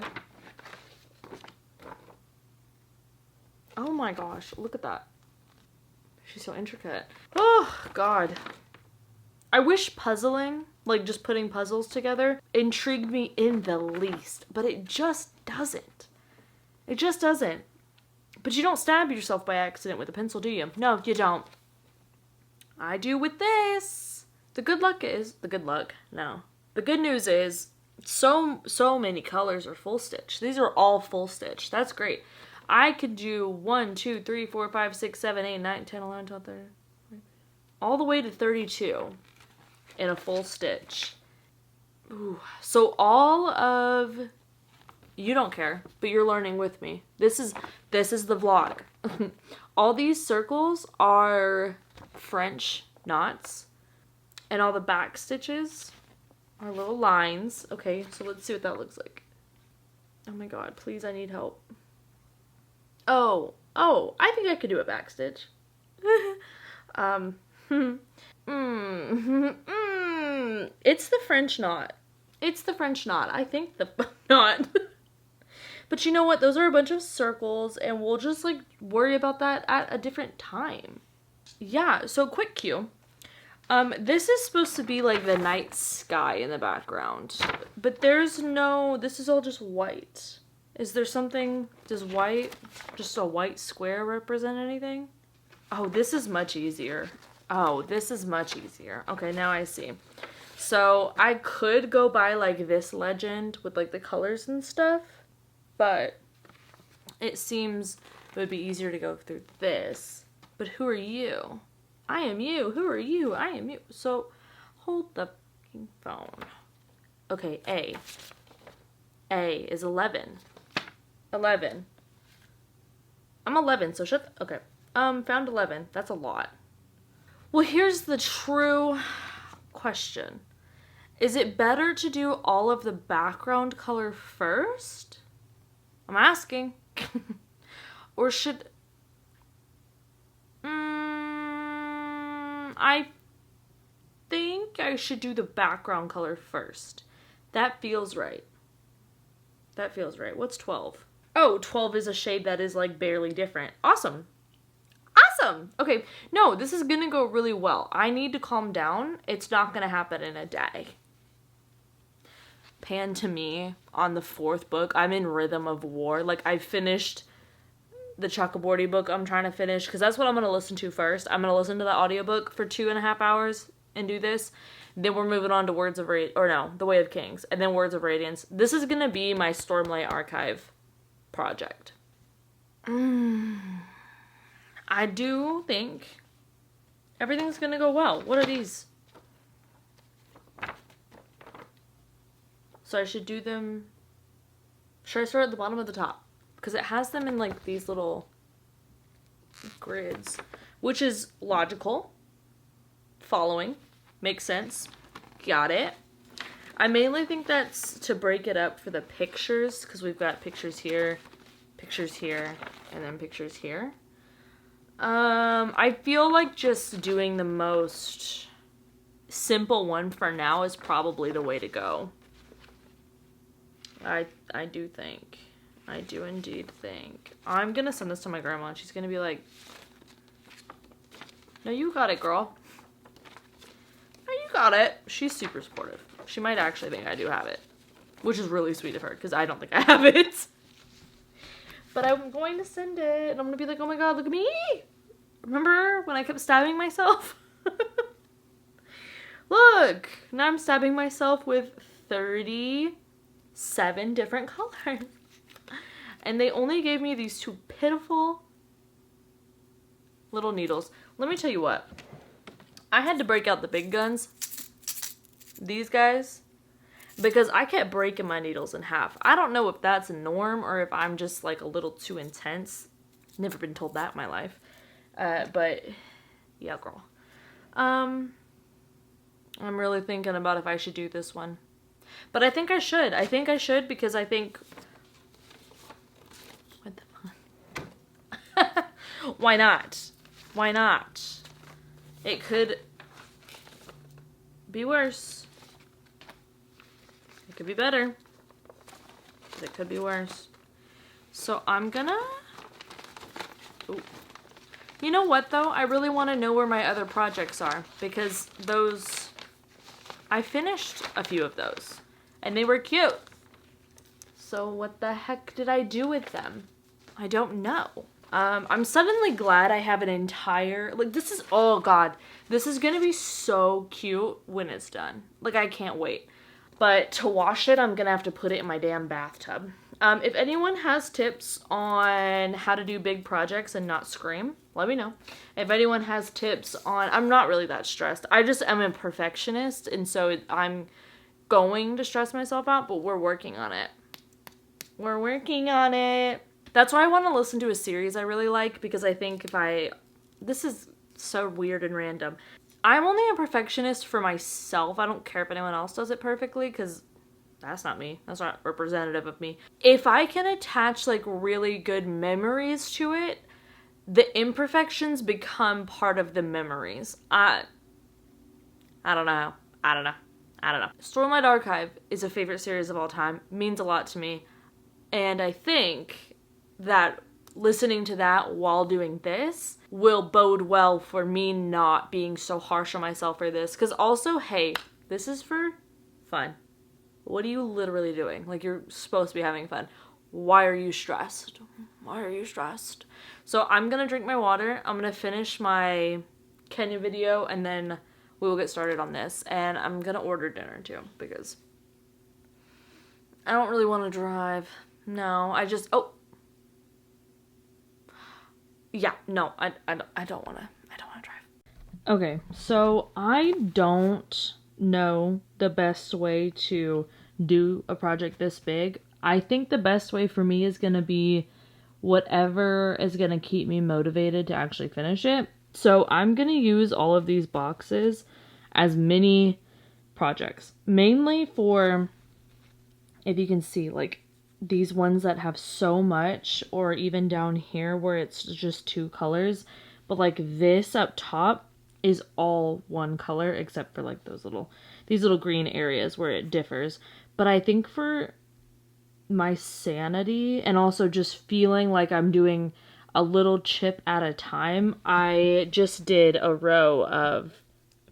Oh my gosh, look at that. She's so intricate. Oh, God. I wish puzzling, like just putting puzzles together, intrigued me in the least, but it just doesn't. It just doesn't. But you don't stab yourself by accident with a pencil, do you? No, you don't. I do with this. The good news is so many colors are full stitch. These are all full stitch. That's great. I could do 1, 2, 3, 4, 5, 6, 7, 8, 9, 10, 11, 12, 13, all the way to 32 in a full stitch. Ooh. So all of, you don't care, but you're learning with me. This is the vlog. All these circles are French knots, and all the back stitches are little lines. Okay, so let's see what that looks like. Oh my God, please, I need help. Oh, I think I could do a back stitch. It's the French knot. It's the French knot. I think the knot. But you know what? Those are a bunch of circles, and we'll just like worry about that at a different time. Yeah, so quick cue. This is supposed to be like the night sky in the background, but there's no, this is all just white. Is there something, does white, just a white square represent anything? Oh, this is much easier. Oh, this is much easier. Okay, now I see. So I could go by like this legend with like the colors and stuff, but it seems it would be easier to go through this. But who are you? I am you. Who are you? I am you. So hold the fucking phone. Okay, A. A is 11. 11. I'm 11, so shut the, okay. Found 11. That's a lot. Well, here's the true question. Is it better to do all of the background color first? I'm asking. Or should... I think I should do the background color first. That feels right. That feels right. What's 12? Oh, 12 is a shade that is like barely different. Awesome. Awesome. Okay. No, this is gonna go really well. I need to calm down. It's not gonna happen in a day. Pan to me on the 4th book. I'm in Rhythm of War. Like, I finished the Chakaborty book I'm trying to finish, because that's what I'm going to listen to first. I'm going to listen to the audiobook for 2.5 hours and do this. Then we're moving on to The Way of Kings, and then Words of Radiance. This is going to be my Stormlight Archive project. I do think everything's going to go well. What are these? So I should do them... Should I start at the bottom or the top? Because it has them in like these little grids, which is logical. Following. Makes sense. Got it. I mainly think that's to break it up for the pictures, because we've got pictures here, and then pictures here. I feel like just doing the most simple one for now is probably the way to go. I do think. I do indeed think. I'm gonna send this to my grandma and she's gonna be like, no, you got it, girl. No, you got it. She's super supportive. She might actually think I do have it, which is really sweet of her because I don't think I have it. But I'm going to send it and I'm gonna be like, oh my god, look at me. Remember when I kept stabbing myself? Look, now I'm stabbing myself with 37 different colors. And they only gave me these 2 pitiful little needles. Let me tell you what. I had to break out the big guns. These guys. Because I kept breaking my needles in half. I don't know if that's a norm or if I'm just like a little too intense. Never been told that in my life. But, yeah, girl. I'm really thinking about if I should do this one. But I think I should. I think I should because I think Why not? Why not? It could be worse. It could be better. But it could be worse. So I'm gonna... Ooh. You know what though? I really want to know where my other projects are. Because those... I finished a few of those. And they were cute. So what the heck did I do with them? I don't know. I'm suddenly glad I have an entire, like, this is, oh god, this is gonna be so cute when it's done. Like, I can't wait. But to wash it, I'm gonna have to put it in my damn bathtub. If anyone has tips on how to do big projects and not scream, let me know. If anyone has tips on, I'm not really that stressed. I just am a perfectionist, and so I'm going to stress myself out, but we're working on it. We're working on it. That's why I want to listen to a series I really like, because I think this is so weird and random. I'm only a perfectionist for myself. I don't care if anyone else does it perfectly, because that's not me. That's not representative of me. If I can attach like really good memories to it, the imperfections become part of the memories. I don't know. I don't know. Stormlight Archive is a favorite series of all time. Means a lot to me. And I think that listening to that while doing this will bode well for me not being so harsh on myself for this. Because also, hey, this is for fun. What are you literally doing? Like, you're supposed to be having fun. Why are you stressed? Why are you stressed? So I'm going to drink my water. I'm going to finish my Kenya video, and then we will get started on this. And I'm going to order dinner too, because I don't really want to drive. No, I just, oh. Yeah, no, I don't want to drive. Okay, so I don't know the best way to do a project this big. I think the best way for me is going to be whatever is going to keep me motivated to actually finish it. So I'm going to use all of these boxes as mini projects, mainly for, if you can see, like these ones that have so much, or even down here where it's just two colors, but like this up top is all one color except for like these little green areas where it differs. But I think for my sanity and also just feeling like I'm doing a little chip at a time, I just did a row of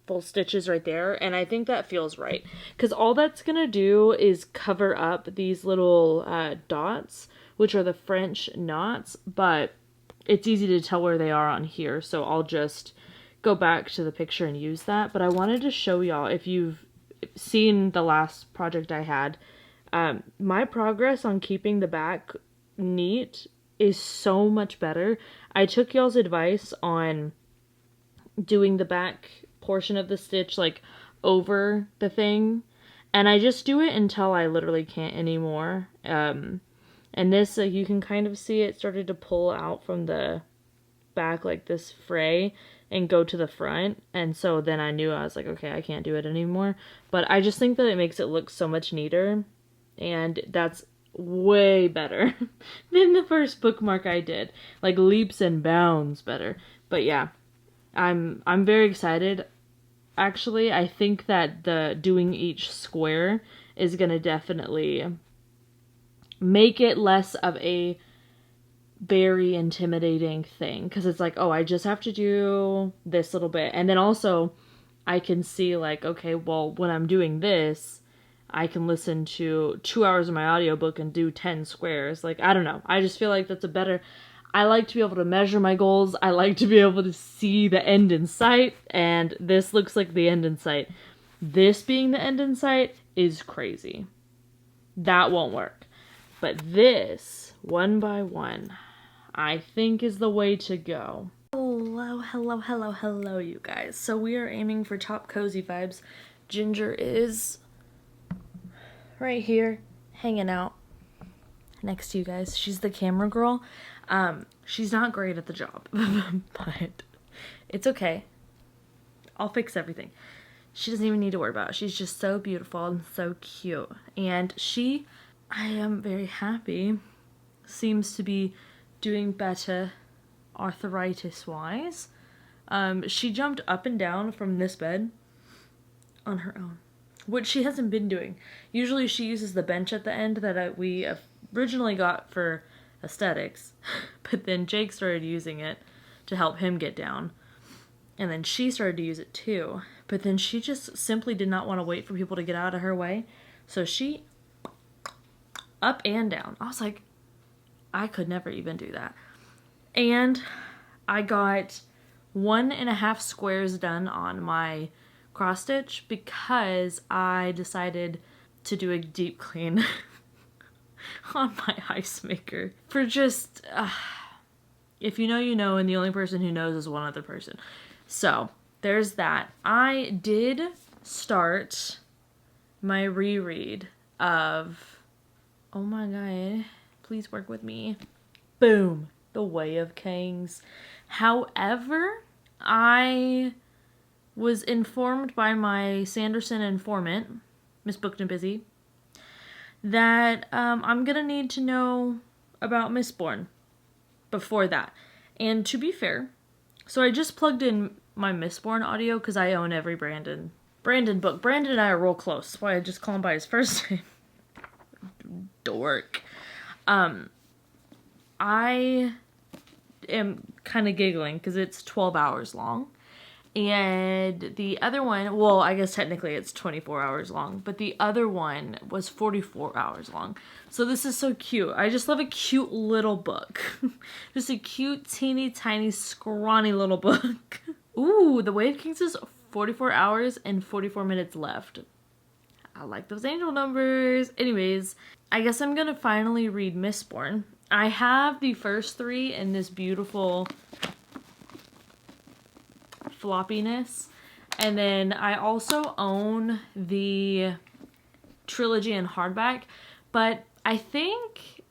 full stitches right there, and I think that feels right, because all that's gonna do is cover up these little dots, which are the French knots, but it's easy to tell where they are on here, so I'll just go back to the picture and use that. But I wanted to show y'all, if you've seen the last project I had, my progress on keeping the back neat is so much better. I took y'all's advice on doing the back portion of the stitch like over the thing, and I just do it until I literally can't anymore. And this, you can kind of see it started to pull out from the back like this fray and go to the front, and so then I knew, I was like, okay, I can't do it anymore. But I just think that it makes it look so much neater, and that's way better than the first bookmark I did, like leaps and bounds better. But yeah, I'm very excited. Actually, I think that the doing each square is gonna definitely make it less of a very intimidating thing, because it's like, oh, I just have to do this little bit, and then also I can see like, okay, well, when I'm doing this, I can listen to 2 hours of my audiobook and do 10 squares. Like, I don't know, I just feel like that's a better, I like to be able to measure my goals. I like to be able to see the end in sight, and this looks like the end in sight. This being the end in sight is crazy. That won't work. But this, one by one, I think is the way to go. Hello, you guys. So we are aiming for top cozy vibes. Ginger is right here, hanging out next to you guys. She's the camera girl. She's not great at the job, but it's okay. I'll fix everything. She doesn't even need to worry about it. She's just so beautiful and so cute. And she, I am very happy, seems to be doing better arthritis-wise. She jumped up and down from this bed on her own, which she hasn't been doing. Usually she uses the bench at the end that we originally got for aesthetics, but then Jake started using it to help him get down, and then she started to use it too, but then she just simply did not want to wait for people to get out of her way, so she up and down. I was like, I could never even do that. And I got 1.5 squares done on my cross stitch because I decided to do a deep clean on my ice maker for just if you know, you know, and the only person who knows is one other person. So there's that. I did start my reread of, oh my god, please work with me, boom, The Way of Kings. However, I was informed by my Sanderson informant, Miss Booked and Busy, that I'm gonna need to know about Mistborn before that. And to be fair, so I just plugged in my Mistborn audio because I own every Brandon book. Brandon and I are real close. That's why I just call him by his first name. Dork. I am kind of giggling because it's 12 hours long. And the other one, well, I guess technically it's 24 hours long, but the other one was 44 hours long. So this is so cute. I just love a cute little book. Just a cute, teeny, tiny, scrawny little book. Ooh, The Way of Kings is 44 hours and 44 minutes left. I like those angel numbers. Anyways, I guess I'm gonna finally read Mistborn. I have the first 3 in this beautiful floppiness, and then I also own the trilogy in hardback, but I think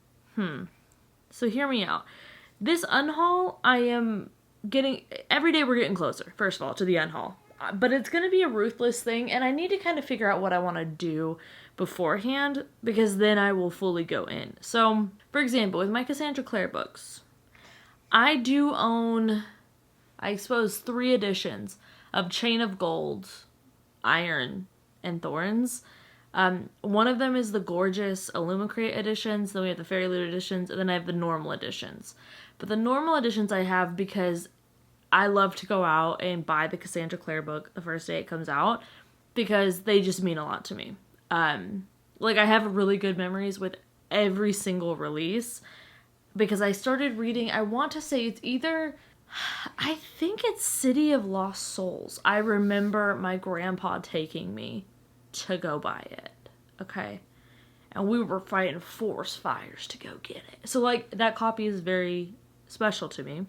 so hear me out. This unhaul, I am getting, every day we're getting closer, first of all, to the unhaul, but it's going to be a ruthless thing, and I need to kind of figure out what I want to do beforehand, because then I will fully go in. So for example, with my Cassandra Clare books, I do own, I suppose, 3 editions of Chain of Gold, Iron, and Thorns. One of them is the gorgeous Illumicrate editions, then we have the Fairy Loot editions, and then I have the normal editions. But the normal editions I have because I love to go out and buy the Cassandra Clare book the first day it comes out, because they just mean a lot to me. Like, I have really good memories with every single release, because I started reading, I want to say it's either, I think it's City of Lost Souls. I remember my grandpa taking me to go buy it, okay? And we were fighting forest fires to go get it. So, like, that copy is very special to me.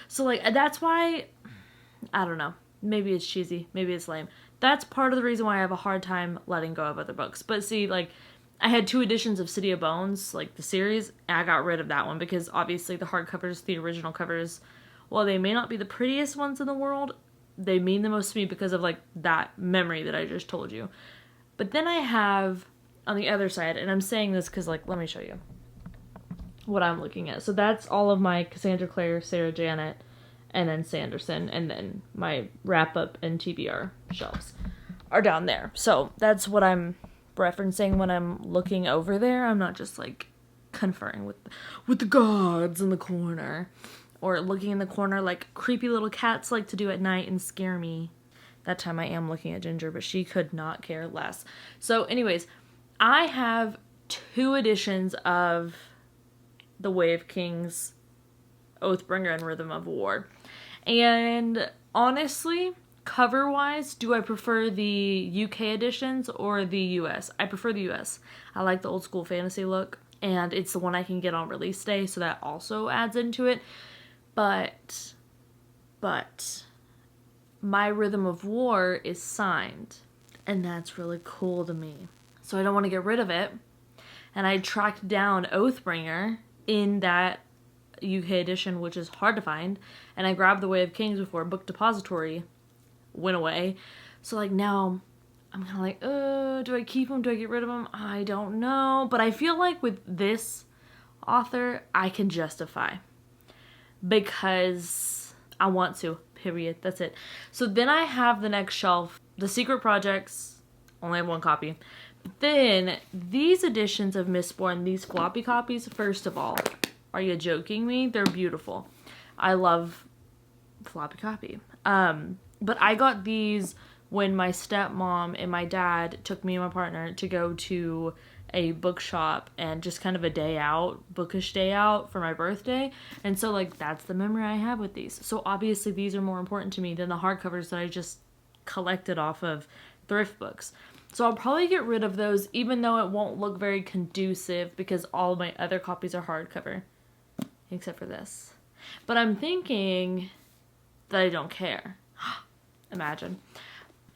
So, like, that's why, I don't know, maybe it's cheesy, maybe it's lame. That's part of the reason why I have a hard time letting go of other books. But see, like, I had 2 editions of City of Bones, like the series, and I got rid of that one because obviously the hardcovers, the original covers, while they may not be the prettiest ones in the world, they mean the most to me because of, like, that memory that I just told you. But then I have, on the other side, and I'm saying this because, like, let me show you what I'm looking at. So that's all of my Cassandra Clare, Sarah Janet, and then Sanderson, and then my wrap-up and TBR shelves are down there. So that's what I'm referencing when I'm looking over there. I'm not just, like, conferring with the gods in the corner, or looking in the corner like creepy little cats like to do at night and scare me. That time I am looking at Ginger, but she could not care less. So anyways, I have 2 editions of The Way of Kings, Oathbringer, and Rhythm of War. And honestly, cover-wise, do I prefer the UK editions or the US? I prefer the US. I like the old school fantasy look, and it's the one I can get on release day, so that also adds into it. But my Rhythm of War is signed, and that's really cool to me. So I don't want to get rid of it. And I tracked down Oathbringer in that UK edition, which is hard to find, and I grabbed The Way of Kings before Book Depository went away. So, like, now I'm kind of like, do I keep them? Do I get rid of them? I don't know. But I feel like with this author, I can justify because I want to, period. That's it. So then I have the next shelf, The Secret Projects, only have one copy. But then these editions of Mistborn, these floppy copies, first of all, are you joking me? They're beautiful. I love floppy copy. But I got these when my stepmom and my dad took me and my partner to go to a bookshop and just kind of a day out, bookish day out for my birthday. And so like that's the memory I have with these. So obviously these are more important to me than the hardcovers that I just collected off of thrift books. So I'll probably get rid of those, even though it won't look very conducive because all my other copies are hardcover, except for this. But I'm thinking that I don't care. Imagine.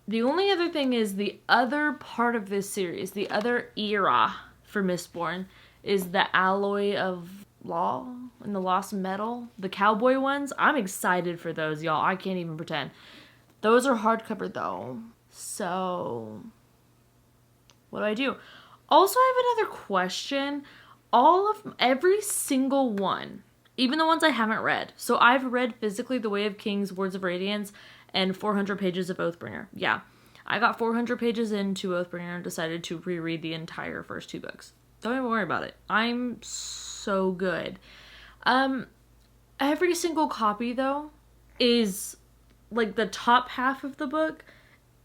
The only other thing is the other part of this series, the other era for Mistborn, is the Alloy of Law and the Lost Metal, the cowboy ones. I'm excited for those, y'all. I can't even pretend. Those are hardcover though. So what do? Also, I have another question. Every single one, even the ones I haven't read. So I've read physically The Way of Kings, Words of Radiance, and 400 pages of Oathbringer. Yeah, I got 400 pages into Oathbringer and decided to reread the entire first 2 books. Don't even worry about it. I'm so good. Every single copy, though, is like the top half of the book.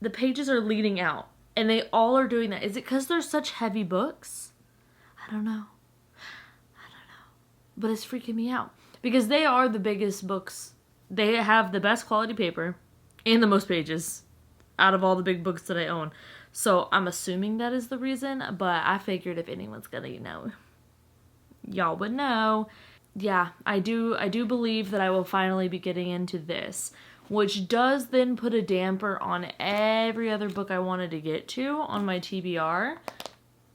The pages are leading out, and they all are doing that. Is it because they're such heavy books? I don't know. But it's freaking me out because they are the biggest books. They have the best quality paper and the most pages out of all the big books that I own. So I'm assuming that is the reason, but I figured if anyone's gonna, y'all would know. Yeah, I do believe that I will finally be getting into this, which does then put a damper on every other book I wanted to get to on my TBR.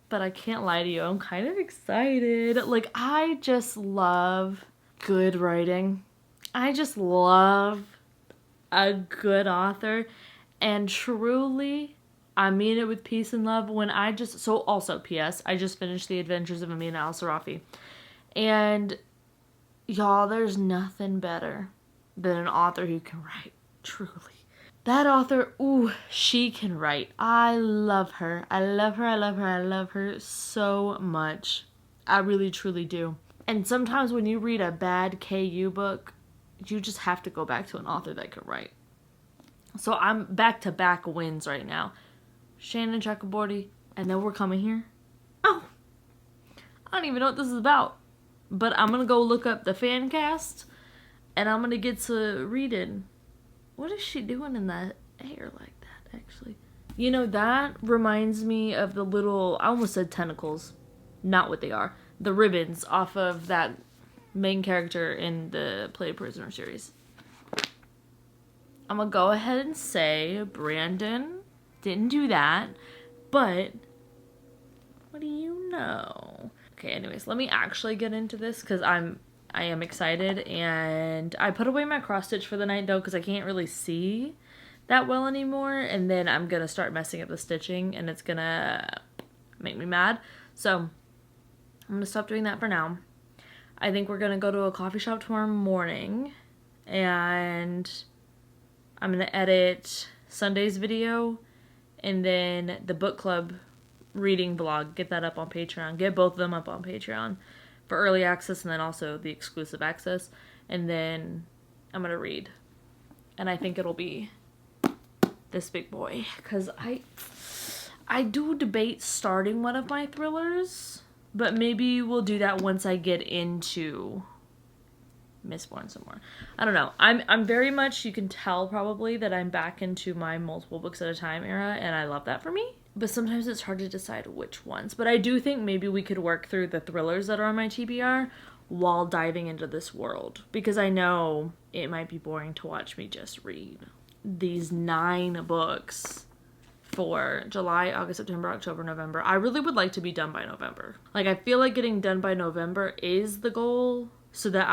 But I can't lie to you, I'm kind of excited. Like, I just love good writing. I just love a good author. And truly, I mean it with peace and love when so also, P.S., I just finished The Adventures of Amina al-Sarafi. And, y'all, there's nothing better than an author who can write, truly. That author, ooh, she can write. I love her. I love her, I love her, I love her so much. I really, truly do. And sometimes when you read a bad KU book, you just have to go back to an author that can write. So I'm back-to-back wins right now. Shannon Chakraborty, and then we're coming here. Oh, I don't even know what this is about. But I'm going to go look up the fan cast, and I'm going to get to reading. What is she doing in that hair like that, actually? You know, that reminds me of the little, I almost said tentacles. Not what they are. The ribbons off of that main character in the Play Prisoner series. I'm gonna go ahead and say Brandon didn't do that, but what do you know? Okay, anyways, let me actually get into this because I am excited, and I put away my cross stitch for the night though because I can't really see that well anymore, and then I'm gonna start messing up the stitching and it's gonna make me mad. So I'm gonna stop doing that for now. I think we're gonna go to a coffee shop tomorrow morning, and I'm gonna edit Sunday's video and then the book club reading vlog, get that up on Patreon, get both of them up on Patreon for early access and then also the exclusive access, and then I'm gonna read, and I think it'll be this big boy because I do debate starting one of my thrillers, but maybe we'll do that once I get into Mistborn some more. I don't know. I'm very much, you can tell probably that I'm back into my multiple books at a time era, and I love that for me. But sometimes it's hard to decide which ones. But I do think maybe we could work through the thrillers that are on my TBR while diving into this world, because I know it might be boring to watch me just read these 9 books for July, August, September, October, November. I really would like to be done by November. Like, I feel like getting done by November is the goal, so that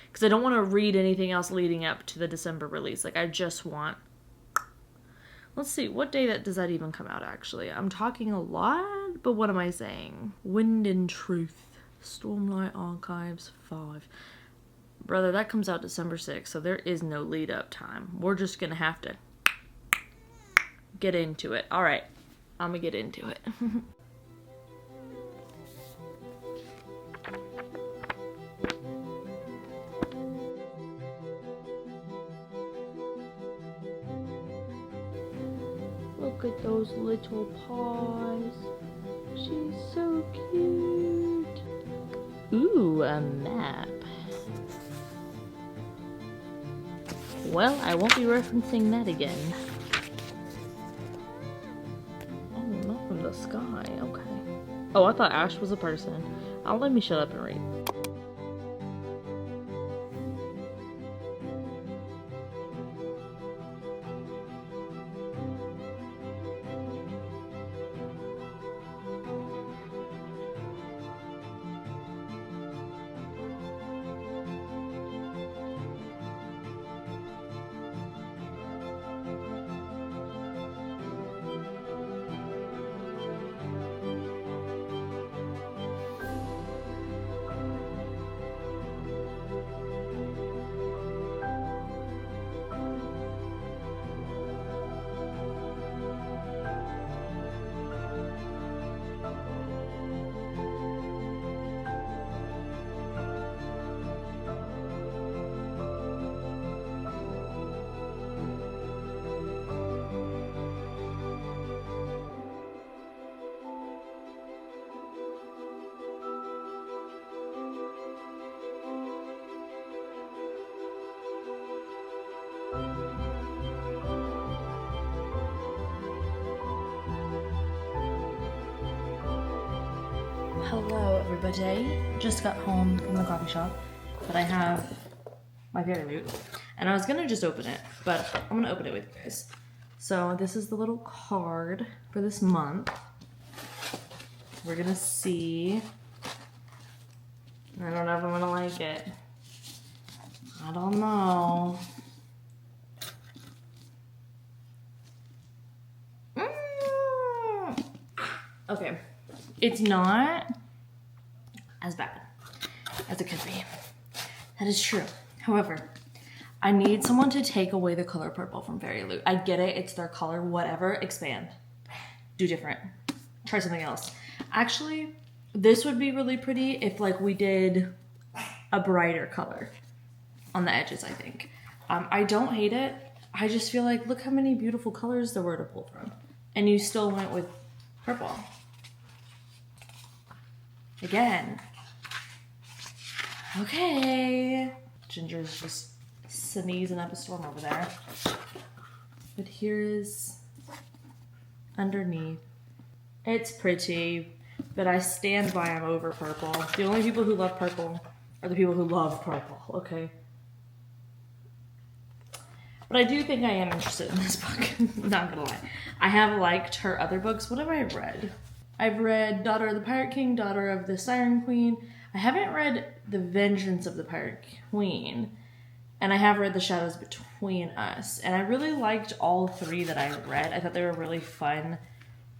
because I don't want to read anything else leading up to the December release. Like, I just want, let's see, what day does that even come out, actually? I'm talking a lot, but what am I saying? Wind and Truth, Stormlight Archives 5. Brother, that comes out December 6th, so there is no lead up time. We're just gonna have to get into it. All right, I'm gonna get into it. Look at those little paws. She's so cute. Ooh, a map. Well, I won't be referencing that again. Oh, not from the sky. Okay. Oh, I thought Ash was a person. Let me shut up and read. Hello everybody, just got home from the coffee shop, but I have my Very Loot, and I was gonna just open it, but I'm gonna open it with you guys. So this is the little card for this month. We're gonna see. I don't know if I'm gonna like it. I don't know. Okay, it's not as bad as it could be. That is true. However, I need someone to take away the color purple from Very Loot. I get it, it's their color, whatever, expand. Do different. Try something else. Actually, this would be really pretty if like we did a brighter color on the edges, I think. I don't hate it. I just feel like, look how many beautiful colors there were to pull from. And you still went with purple. Again. Okay. Ginger's just sneezing up a storm over there. But here's underneath. It's pretty, but I stand by I'm over purple. The only people who love purple are the people who love purple, okay? But I do think I am interested in this book, not gonna lie. I have liked her other books. What have I read? I've read Daughter of the Pirate King, Daughter of the Siren Queen. I haven't read The Vengeance of the Pirate Queen. And I have read The Shadows Between Us. And I really liked all three that I read. I thought they were really fun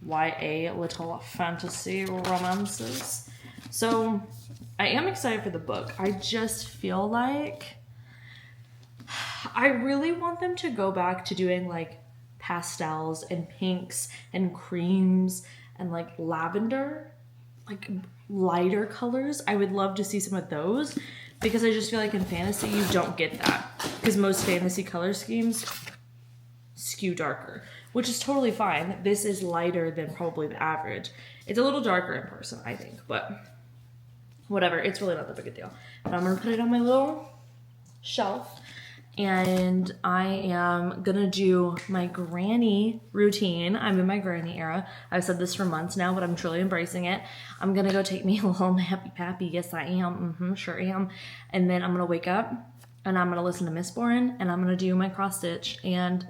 YA little fantasy romances. So I am excited for the book. I just feel like I really want them to go back to doing like pastels and pinks and creams and like lavender, like lighter colors. I would love to see some of those because I just feel like in fantasy you don't get that because most fantasy color schemes skew darker, which is totally fine. This is lighter than probably the average. It's a little darker in person, I think, but whatever. It's really not that big a deal. But I'm gonna put it on my little shelf. And I am gonna do my granny routine. I'm in my granny era. I've said this for months now, but I'm truly embracing it. I'm gonna go take me a little nappy pappy. Yes, I am. Sure am. And then I'm gonna wake up and I'm gonna listen to Miss Bourne and I'm gonna do my cross stitch. And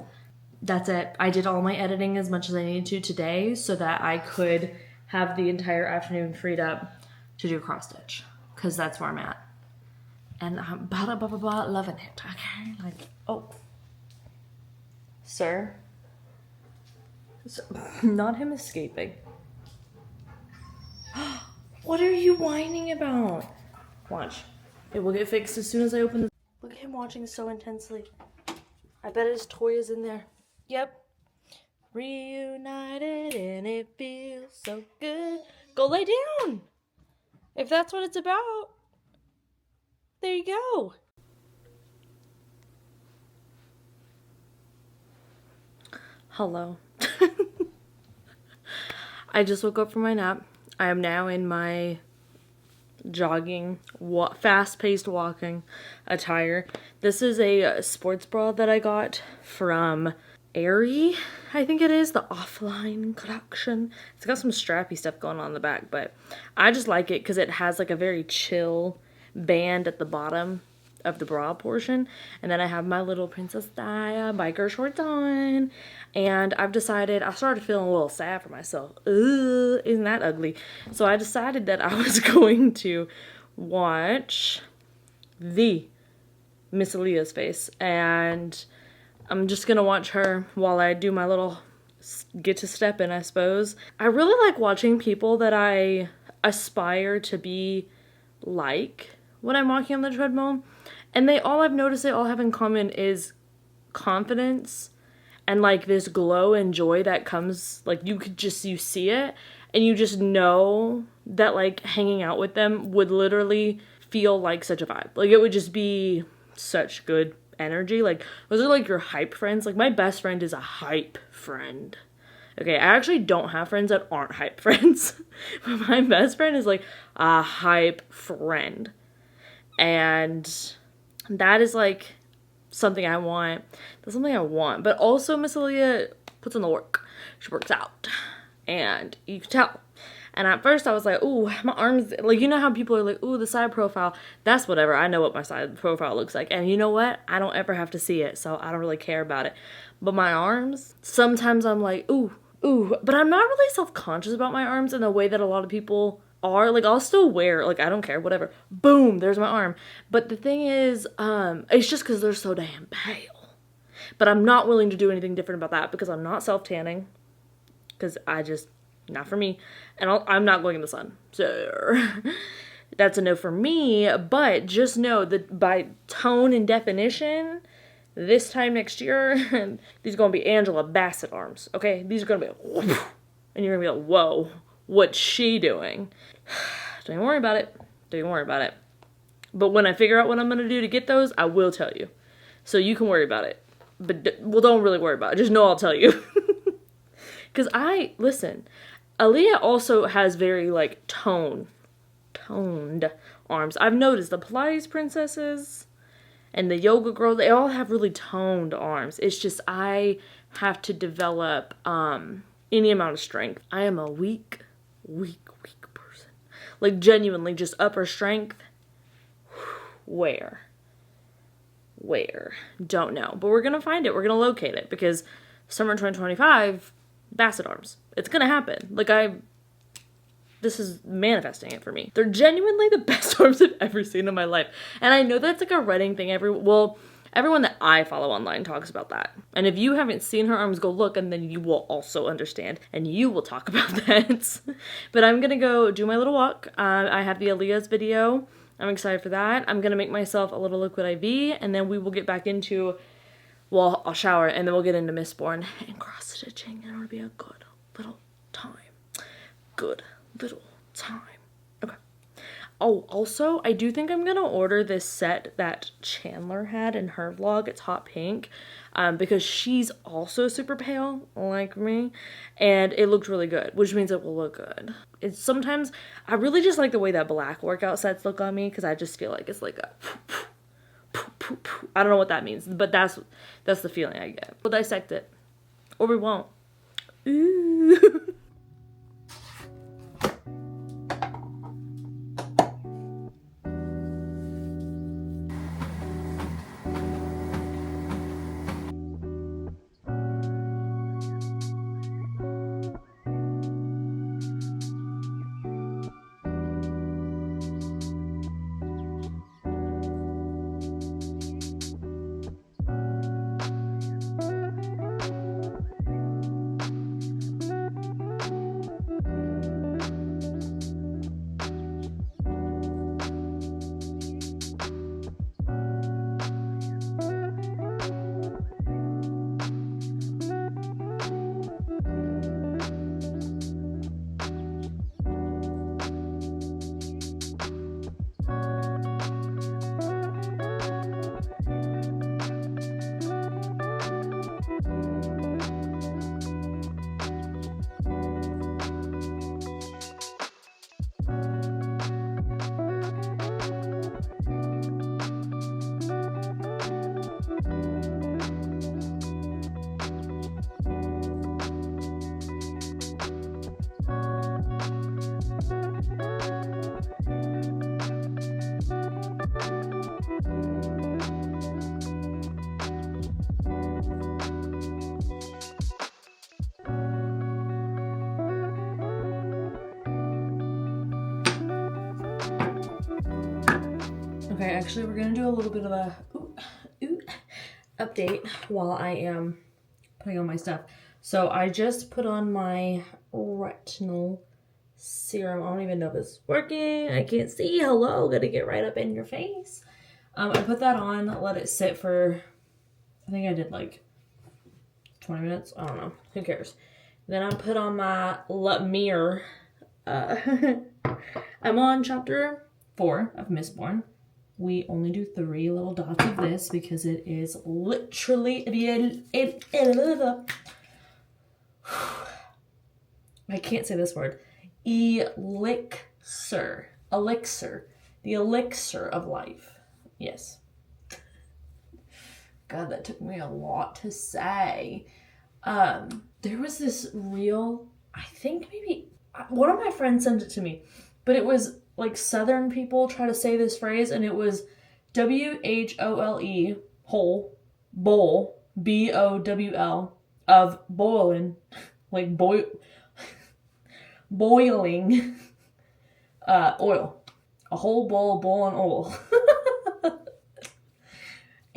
that's it. I did all my editing as much as I needed to today so that I could have the entire afternoon freed up to do cross stitch because that's where I'm at. And I'm loving it, okay? Like, oh. Sir? Not him escaping. What are you whining about? Watch. It will get fixed as soon as I open the... Look at him watching so intensely. I bet his toy is in there. Yep. Reunited and it feels so good. Go lay down. If that's what it's about. There you go. Hello. I just woke up from my nap. I am now in my jogging, fast-paced walking attire. This is a sports bra that I got from Aerie, I think it is, the offline collection. It's got some strappy stuff going on in the back, but I just like it because it has like a very chill band at the bottom of the bra portion, and then I have my little Princess Dia biker shorts on, and I've decided, I started feeling a little sad for myself. Ugh, isn't that ugly? So I decided that I was going to watch the Miss Alliyah's face, and I'm just gonna watch her while I do my little get to step in, I suppose. I really like watching people that I aspire to be like when I'm walking on the treadmill. And I've noticed they all have in common is confidence and like this glow and joy that comes, like you see it and you just know that like hanging out with them would literally feel like such a vibe. Like it would just be such good energy. Like those are like your hype friends. Like my best friend is a hype friend. Okay, I actually don't have friends that aren't hype friends. But my best friend is like a hype friend. And that is like something I want. That's something I want. But also Miss Alliyah puts in the work. She works out. And you can tell. And at first I was like, ooh, my arms, like, you know how people are like, ooh, the side profile. That's whatever. I know what my side profile looks like. And you know what? I don't ever have to see it. So I don't really care about it. But my arms, sometimes I'm like, ooh. But I'm not really self-conscious about my arms in the way that a lot of people are. Like, I'll still wear, like, I don't care, whatever. Boom, there's my arm. But the thing is, it's just because they're so damn pale. But I'm not willing to do anything different about that because I'm not self-tanning. Because not for me. And I'm not going in the sun. So that's a no for me. But just know that by tone and definition, this time next year, these are going to be Angela Bassett arms. Okay? These are going to be, and you're going to be like, whoa, what's she doing? Don't even worry about it. Don't even worry about it. But when I figure out what I'm going to do to get those, I will tell you. So you can worry about it. But, don't really worry about it. Just know I'll tell you. Because listen, Alliyah also has very, like, toned arms. I've noticed the Pilates princesses and the yoga girls, they all have really toned arms. It's just I have to develop any amount of strength. I am a weak person. Like, genuinely, just upper strength. Where? Don't know. But we're going to find it. We're going to locate it. Because summer 2025, Bassett arms. It's going to happen. Like, this is manifesting it for me. They're genuinely the best arms I've ever seen in my life. And I know that's like a Redding thing. Everyone that I follow online talks about that. And if you haven't seen her arms, go look, and then you will also understand. And you will talk about that. But I'm going to go do my little walk. I have the Alliyah's video. I'm excited for that. I'm going to make myself a little liquid IV. And then we will get back into, well, I'll shower. And then we'll get into Mistborn and cross-stitching. And it'll be a good little time. Okay. Oh, also, I do think I'm gonna order this set that Chandler had in her vlog. It's hot pink, because she's also super pale like me, and it looked really good, which means it will look good. It's sometimes I really just like the way that black workout sets look on me, because I just feel like it's like a I don't know what that means, but that's the feeling I get. We'll dissect it, or we won't. Ooh. Okay, actually we're gonna do a little bit of a update while I am putting on my stuff. So I just put on my retinol serum. I don't even know if it's working. I can't see. Hello, gotta get right up in your face. I put that on, let it sit for, I think I did like 20 minutes. I don't know. Who cares? Then I put on my mirror. I'm on chapter 4 of Mistborn. We only do 3 little dots of this because it is literally I can't say this word. Elixir. Elixir. The elixir of life. Yes. God, that took me a lot to say. There was this reel, I think maybe one of my friends sent it to me, but it was like Southern people try to say this phrase, and it was WHOLE, whole, bowl, BOWL, of boiling, like boiling, oil. A whole bowl of boiling oil.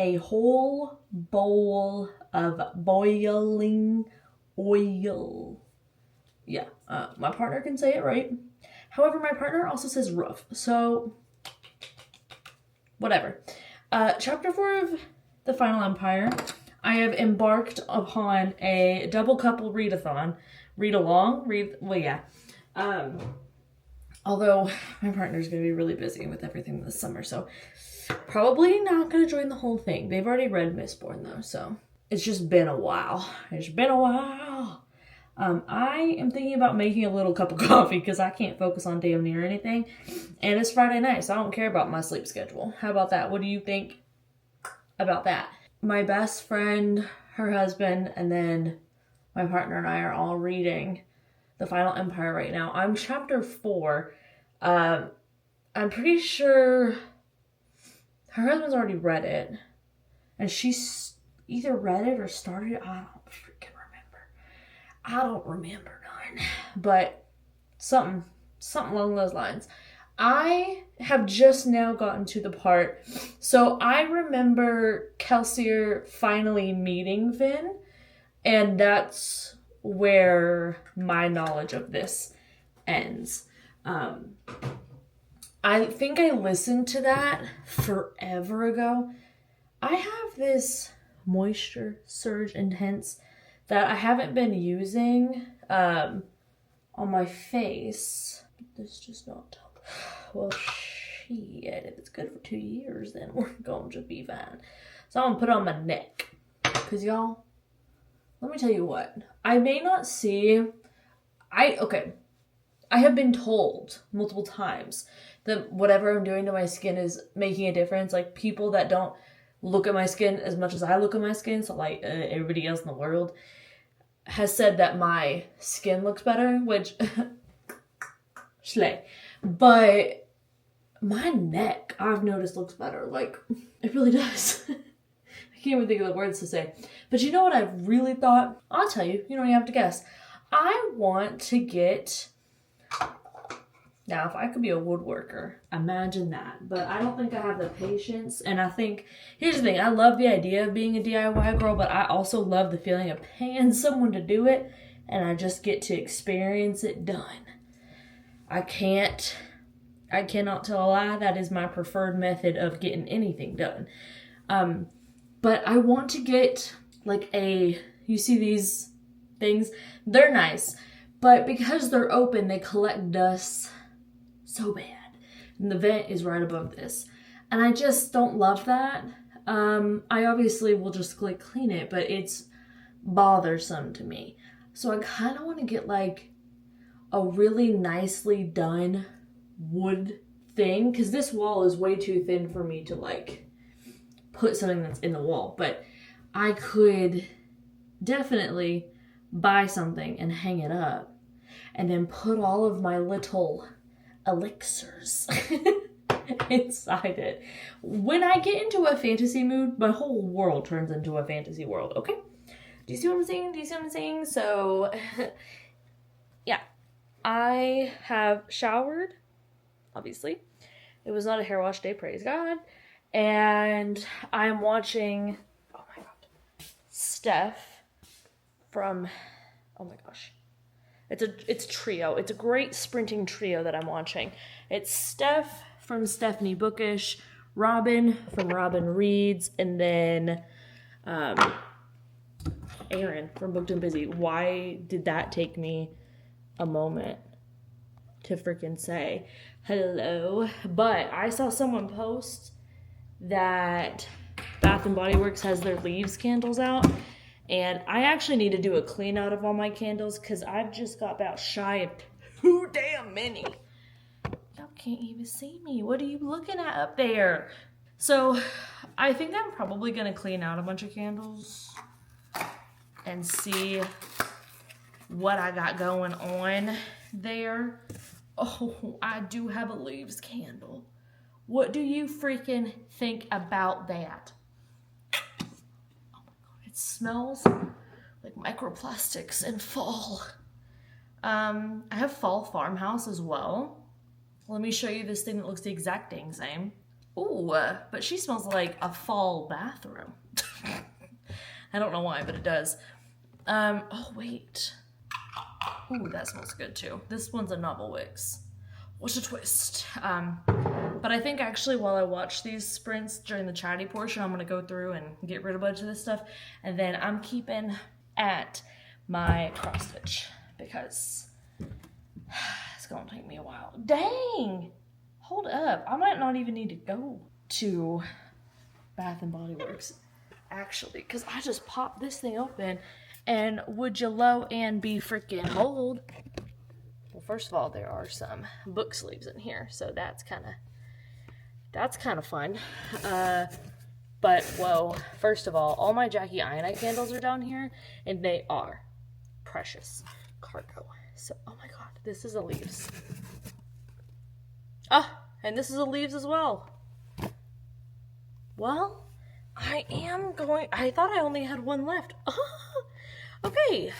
A whole bowl of boiling oil. Yeah, my partner can say it right. However, my partner also says roof, so whatever. Chapter 4 of The Final Empire, I have embarked upon a double couple readathon. Although my partner's going to be really busy with everything this summer, so probably not going to join the whole thing. They've already read Mistborn, though, so it's just been a while. It's been a while. I am thinking about making a little cup of coffee because I can't focus on damn near anything. And it's Friday night, so I don't care about my sleep schedule. How about that? What do you think about that? My best friend, her husband, and then my partner and I are all reading The Final Empire right now. I'm chapter 4. I'm pretty sure her husband's already read it. And she's either read it or started it. I don't freaking remember. I don't remember none. But something along those lines. I have just now gotten to the part. So I remember Kelsier finally meeting Finn. And that's where my knowledge of this ends. I think I listened to that forever ago. I have this Moisture Surge Intense that I haven't been using on my face. This just not help. Well, shit, if it's good for 2 years, then we're going to be fine. So I'm going to put it on my neck. Because y'all, let me tell you what. I may not see... I have been told multiple times that whatever I'm doing to my skin is making a difference. Like, people that don't look at my skin as much as I look at my skin, so like everybody else in the world, has said that my skin looks better, which... Slay. But my neck, I've noticed, looks better. Like, it really does. I can't even think of the words to say. But you know what I really thought? I'll tell you. You don't even have to guess. I want to get... Now, if I could be a woodworker, imagine that. But I don't think I have the patience. And I think... Here's the thing. I love the idea of being a DIY girl, but I also love the feeling of paying someone to do it. And I just get to experience it done. I cannot tell a lie. That is my preferred method of getting anything done. But I want to get like you see these things? They're nice, but because they're open, they collect dust so bad. And the vent is right above this. And I just don't love that. I obviously will just like clean it, but it's bothersome to me. So I kind of want to get like a really nicely done wood thing, because this wall is way too thin for me to like put something that's in the wall, but I could definitely buy something and hang it up and then put all of my little elixirs inside it. When I get into a fantasy mood, my whole world turns into a fantasy world, okay? Do you see what I'm saying? So yeah, I have showered, obviously. It was not a hair wash day, praise God. And I'm watching, oh my God, Steph from, oh my gosh. It's a trio. It's a great sprinting trio that I'm watching. It's Steph from Stephanie Bookish, Robin from Robin Reads, and then Aaron from Booked and Busy. Why did that take me a moment to freaking say hello? But I saw someone post that Bath and Body Works has their leaves candles out. And I actually need to do a clean out of all my candles because I've just got about shy of too damn many. Y'all can't even see me. What are you looking at up there? So I think I'm probably going to clean out a bunch of candles and see what I got going on there. Oh, I do have a leaves candle. What do you freaking think about that? Smells like microplastics in fall. I have fall farmhouse as well. Let me show you this thing that looks the exact dang same. Ooh, but she smells like a fall bathroom. I don't know why, but it does. Oh wait. Ooh, that smells good too. This one's a novel Wicks. What a twist. But I think actually while I watch these sprints during the chatty portion, I'm going to go through and get rid of a bunch of this stuff. And then I'm keeping at my cross stitch because it's going to take me a while. Dang! Hold up. I might not even need to go to Bath and Body Works actually because I just popped this thing open and would you lo and be freaking hold. Well, first of all, there are some book sleeves in here, so that's kind of fun. But whoa, first of all my Jackie Ionite candles are down here, and they are precious cargo. So, oh my God, this is a leaves. Ah, and this is a leaves as well. Well, I thought I only had one left. Okay,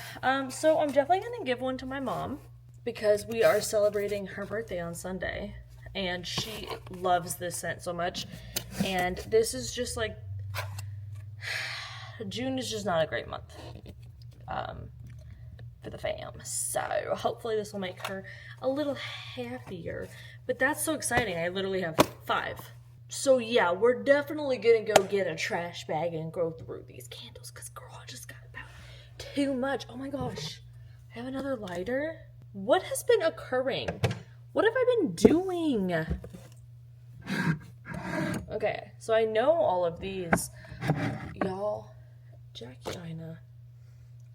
so I'm definitely gonna give one to my mom because we are celebrating her birthday on Sunday. And she loves this scent so much. And this is just like, June is just not a great month for the fam. So hopefully this will make her a little happier. But that's so exciting. I literally have 5. So yeah, we're definitely going to go get a trash bag and go through these candles. Because girl, I just got about too much. Oh my gosh. I have another lighter. What has been occurring? What have I been doing? Okay, so I know all of these. Y'all, Jackie Ina.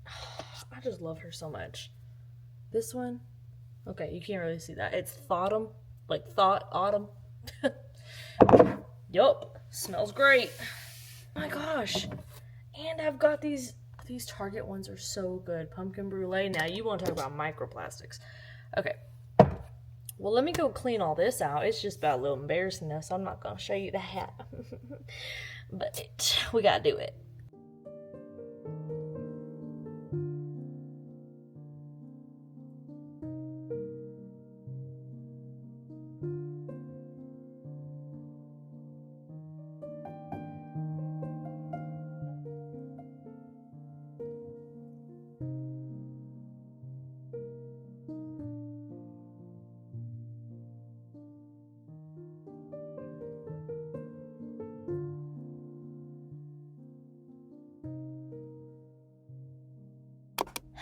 I just love her so much. This one, okay, you can't really see that. It's Thautum, like Thought Autumn. Yup, smells great. Oh my gosh. And I've got these Target ones are so good. Pumpkin brulee. Now you want to talk about microplastics. Okay. Well, let me go clean all this out. It's just about a little embarrassing though, so I'm not going to show you that. But we got to do it.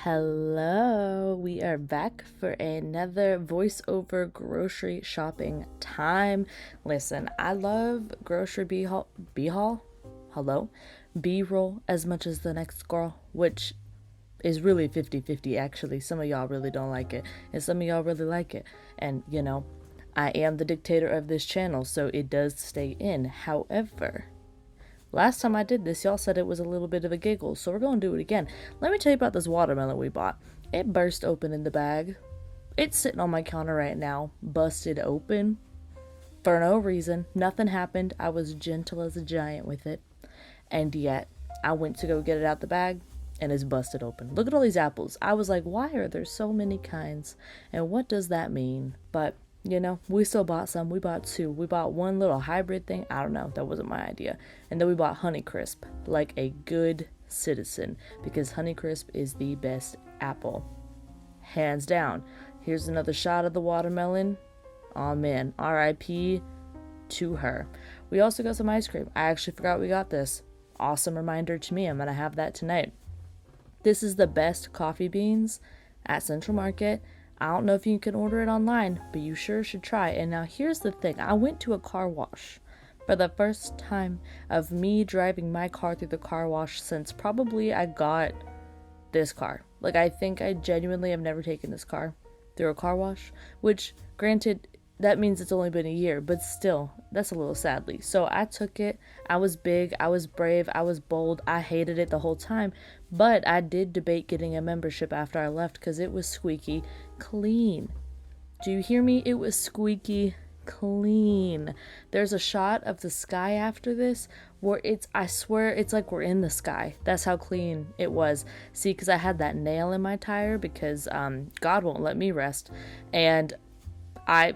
Hello, we are back for another voiceover grocery shopping time. Listen, I love grocery B-haul, B-roll as much as the next girl, which is really 50-50 actually. Some of y'all really don't like it, and some of y'all really like it. And, you know, I am the dictator of this channel, so it does stay in. However, last time I did this, y'all said it was a little bit of a giggle, so we're going to do it again. Let me tell you about this watermelon we bought. It burst open in the bag. It's sitting on my counter right now, busted open. For no reason. Nothing happened. I was gentle as a giant with it. And yet, I went to go get it out the bag, and it's busted open. Look at all these apples. I was like, why are there so many kinds? And what does that mean? But You know, we still bought some. We bought two. We bought one little hybrid thing. I don't know. That wasn't my idea. And then we bought Honeycrisp, like a good citizen, because Honeycrisp is the best apple. Hands down. Here's another shot of the watermelon. Oh man, R.I.P. to her. We also got some ice cream. I actually forgot we got this. Awesome reminder to me. I'm going to have that tonight. This is the best coffee beans at Central Market. I don't know if you can order it online, but you sure should try. And now here's the thing. I went to a car wash for the first time of me driving my car through the car wash since probably I got this car. Like, I think I genuinely have never taken this car through a car wash, which granted, that means it's only been a year, but still, that's a little sadly. So I took it. I was big, I was brave, I was bold. I hated it the whole time, but I did debate getting a membership after I left because it was squeaky clean. Do you hear me? It was squeaky clean. There's a shot of the sky after this where I swear it's like we're in the sky. That's how clean it was. See, because I had that nail in my tire because God won't let me rest. And I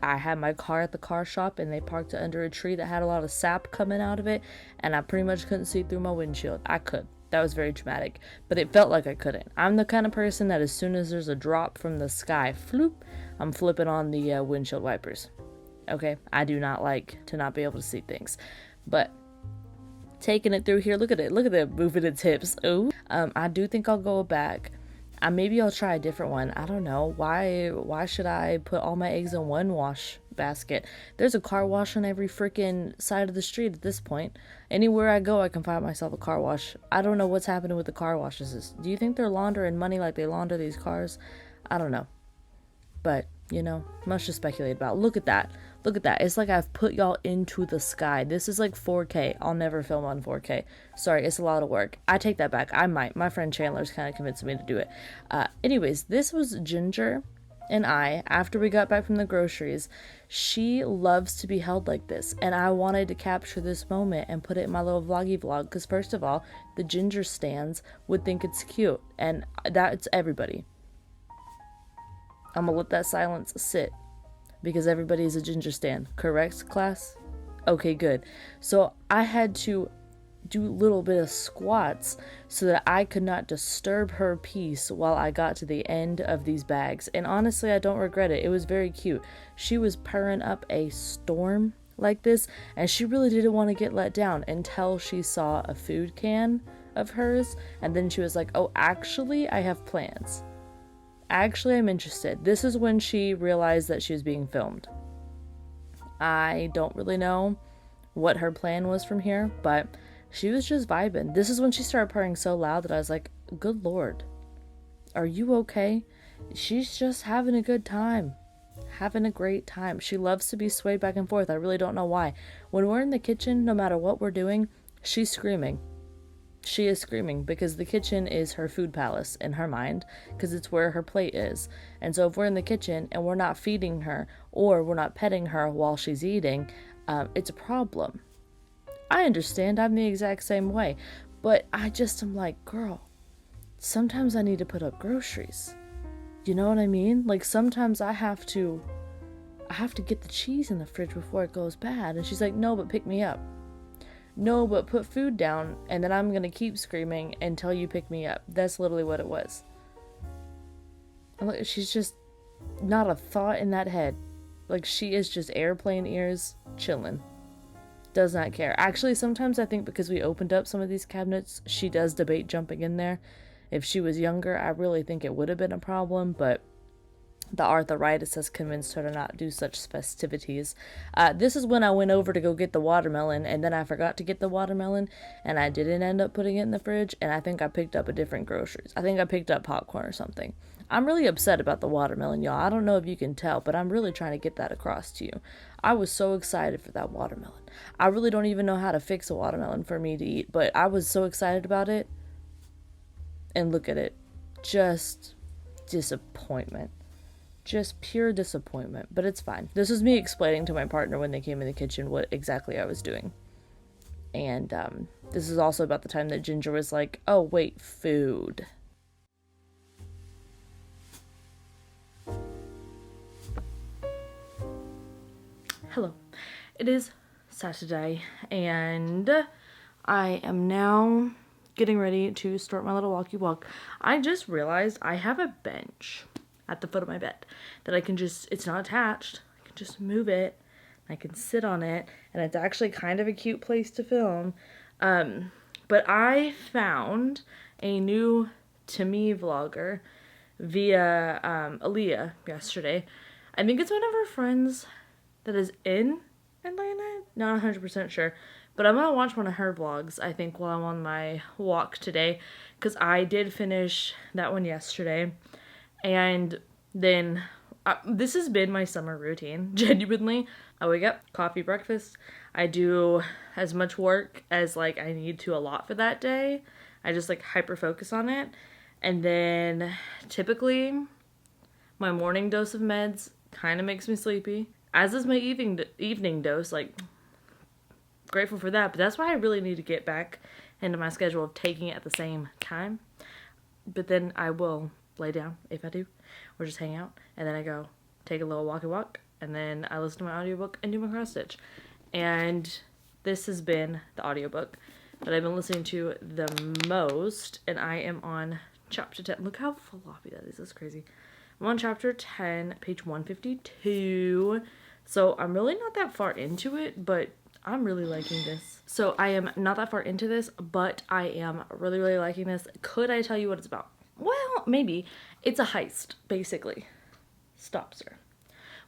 had my car at the car shop and they parked it under a tree that had a lot of sap coming out of it, and I pretty much couldn't see through my windshield. I could. That was very dramatic, but it felt like I couldn't. I'm the kind of person that as soon as there's a drop from the sky, floop, I'm flipping on the windshield wipers. Okay? I do not like to not be able to see things. But taking it through here, look at it. Look at it moving its hips. Ooh. I do think I'll go back. Maybe I'll try a different one. I don't know. Why should I put all my eggs in one wash basket? There's a car wash on every freaking side of the street at this point. Anywhere I go, I can find myself a car wash. I don't know what's happening with the car washes. Do you think they're laundering money like they launder these cars? I don't know. But, much to speculate about. Look at that. Look at that. It's like I've put y'all into the sky. This is like 4K. I'll never film on 4K. Sorry, it's a lot of work. I take that back. I might. My friend Chandler's kind of convincing me to do it. Anyways, this was Ginger and I, after we got back from the groceries. She loves to be held like this, and I wanted to capture this moment and put it in my little vloggy vlog, because first of all, the Ginger stans would think it's cute, and that's everybody. I'm gonna let that silence sit, because everybody is a Ginger stan. Correct, class? Okay, good. So I had to do a little bit of squats so that I could not disturb her peace while I got to the end of these bags. And honestly, I don't regret it. It was very cute. She was purring up a storm like this, and she really didn't want to get let down until she saw a food can of hers. And then she was like, oh, actually, I have plans. Actually, I'm interested. This is when she realized that she was being filmed. I don't really know what her plan was from here, but she was just vibing. This is when she started purring so loud that I was like, good Lord, are you okay? She's just having a good time. Having a great time. She loves to be swayed back and forth. I really don't know why. When we're in the kitchen, no matter what we're doing, she's screaming. She is screaming because the kitchen is her food palace in her mind, because it's where her plate is. And so if we're in the kitchen and we're not feeding her or we're not petting her while she's eating, it's a problem. I understand. I'm the exact same way. But I just am like, girl, sometimes I need to put up groceries. You know what I mean? Like, sometimes I have to get the cheese in the fridge before it goes bad. And she's like, no, but pick me up. No, but put food down, and then I'm gonna keep screaming until you pick me up. That's literally what it was. She's just not a thought in that head. Like, she is just airplane ears, chilling. Does not care. Actually, sometimes I think because we opened up some of these cabinets, she does debate jumping in there. If she was younger, I really think it would have been a problem, but the arthritis has convinced her to not do such festivities. This is when I went over to go get the watermelon, and then I forgot to get the watermelon, and I didn't end up putting it in the fridge, and I think I picked up a different groceries. I think I picked up popcorn or something. I'm really upset about the watermelon, y'all. I don't know if you can tell, but I'm really trying to get that across to you. I was so excited for that watermelon. I really don't even know how to fix a watermelon for me to eat, but I was so excited about it. And look at it. Just disappointment. Just pure disappointment, but it's fine. This was me explaining to my partner when they came in the kitchen what exactly I was doing. And this is also about the time that Ginger was like, oh wait, food. Hello. It is Saturday and I am now getting ready to start my little walkie walk. I just realized I have a bench at the foot of my bed that I can just, it's not attached, I can just move it, I can sit on it, and it's actually kind of a cute place to film. But I found a new to me vlogger via Alliyah yesterday. I think it's one of her friends that is in Atlanta, not 100% sure, but I'm gonna watch one of her vlogs, I think, while I'm on my walk today, because I did finish that one yesterday. And then this has been my summer routine, genuinely. I wake up, coffee, breakfast. I do as much work as like I need to allot for that day. I just like hyper focus on it. And then typically my morning dose of meds kind of makes me sleepy, as is my evening dose. Like, grateful for that, but that's why I really need to get back into my schedule of taking it at the same time. But then I will lay down if I do, or just hang out, and then I go take a little walk, and then I listen to my audiobook and do my cross stitch. And this has been the audiobook that I've been listening to the most, and I am on chapter 10. Look how floppy that is. That's crazy. I'm on chapter 10, page 152. So I'm really not that far into it, but I'm really liking this. So I am not that far into this, but I am really, really liking this. Could I tell you what it's about? Well, maybe. It's a heist, basically. Stop, sir.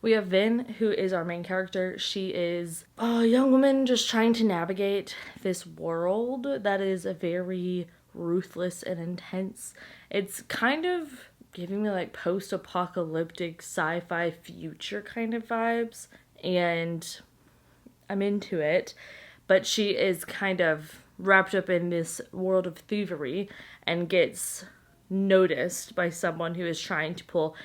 We have Vin, who is our main character. She is a young woman just trying to navigate this world that is very ruthless and intense. It's kind of giving me like post-apocalyptic sci-fi future kind of vibes, and I'm into it. But she is kind of wrapped up in this world of thievery and gets noticed by someone who is trying to pull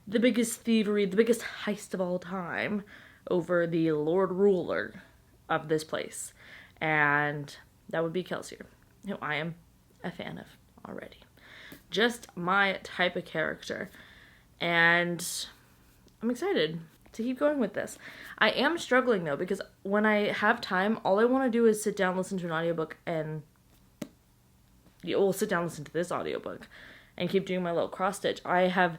the biggest thievery, the biggest heist of all time over the Lord Ruler of this place. And that would be Kelsey, who I am a fan of already. Just my type of character. And I'm excited to keep going with this. I am struggling though, because when I have time, all I want to do is sit down, listen to an audiobook, and sit down, listen to this audiobook, and keep doing my little cross stitch. I have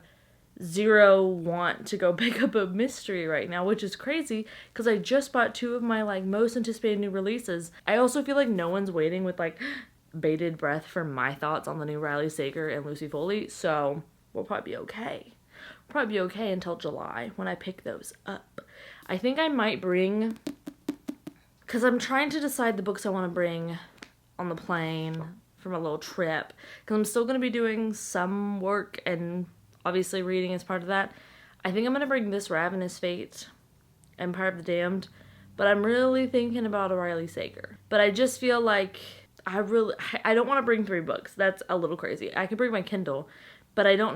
zero want to go pick up a mystery right now, which is crazy because I just bought two of my like most anticipated new releases. I also feel like no one's waiting with like bated breath for my thoughts on the new Riley Sager and Lucy Foley, so we'll probably be okay. Probably be okay until July when I pick those up. I think I might bring, because I'm trying to decide the books I want to bring on the plane from a little trip, because I'm still going to be doing some work and obviously reading is part of that. I think I'm going to bring this Ravenous Fate, Empire of the Damned, but I'm really thinking about a Riley Sager. But I just feel like I don't want to bring 3 books. That's a little crazy. I could bring my Kindle, but I don't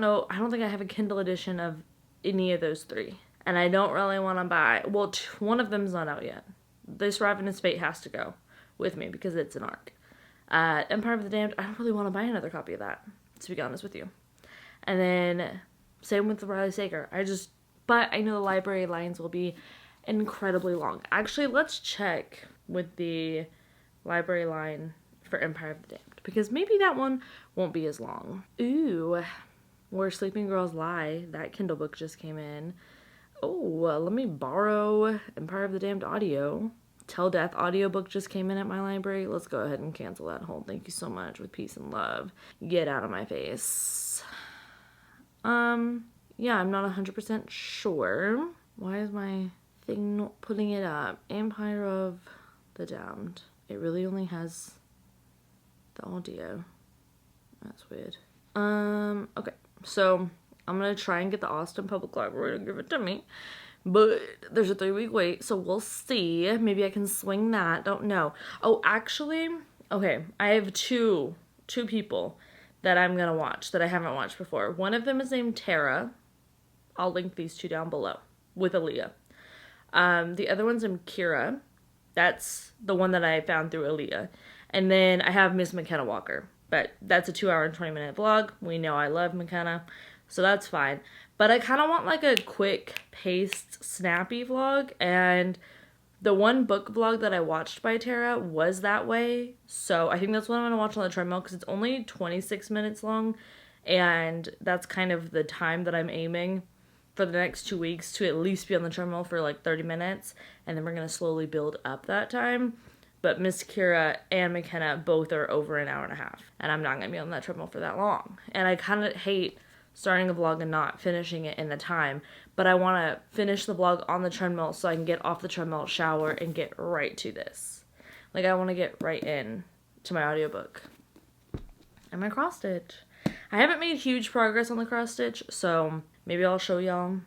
think I have a Kindle edition of any of those 3. And I don't really want to buy, well, one of them's not out yet. This Ravenous Fate has to go with me because it's an arc. Empire of the Damned, I don't really want to buy another copy of that, to be honest with you. And then same with the Riley Sager. But I know the library lines will be incredibly long. Actually, let's check with the library line for Empire of the Damned, because maybe that one won't be as long. Ooh, Where Sleeping Girls Lie, that Kindle book just came in. Oh, let me borrow Empire of the Damned audio. Till Death audiobook just came in at my library. Let's go ahead and cancel that hold. Thank you so much, with peace and love. Get out of my face. Yeah, I'm not 100% sure. Why is my thing not putting it up? Empire of the Damned. It really only has the audio. That's weird. Okay. So, I'm gonna try and get the Austin Public Library to give it to me. But there's a 3-week wait, so we'll see. Maybe I can swing that. Don't know. Oh, actually, okay. I have two people that I'm gonna watch that I haven't watched before. One of them is named Tara. I'll link these 2 down below with Alliyah. The other one's named Kirah. That's the one that I found through Alliyah. And then I have Miss McKenna Walker. But that's a 2-hour and 20-minute vlog. We know I love McKenna, so that's fine. But I kind of want like a quick paced, snappy vlog. And The one book vlog that I watched by Tara was that way. So I think that's what I'm going to watch on the treadmill because it's only 26 minutes long. And that's kind of the time that I'm aiming for the next 2 weeks, to at least be on the treadmill for like 30 minutes. And then we're going to slowly build up that time. But Miss Kirah and McKenna both are over an hour and a half. And I'm not going to be on that treadmill for that long. And I kind of hate starting a vlog and not finishing it in the time. But I want to finish the vlog on the treadmill so I can get off the treadmill, shower, and get right to this. Like, I want to get right in to my audiobook. And my cross stitch. I haven't made huge progress on the cross stitch, so maybe I'll show y'all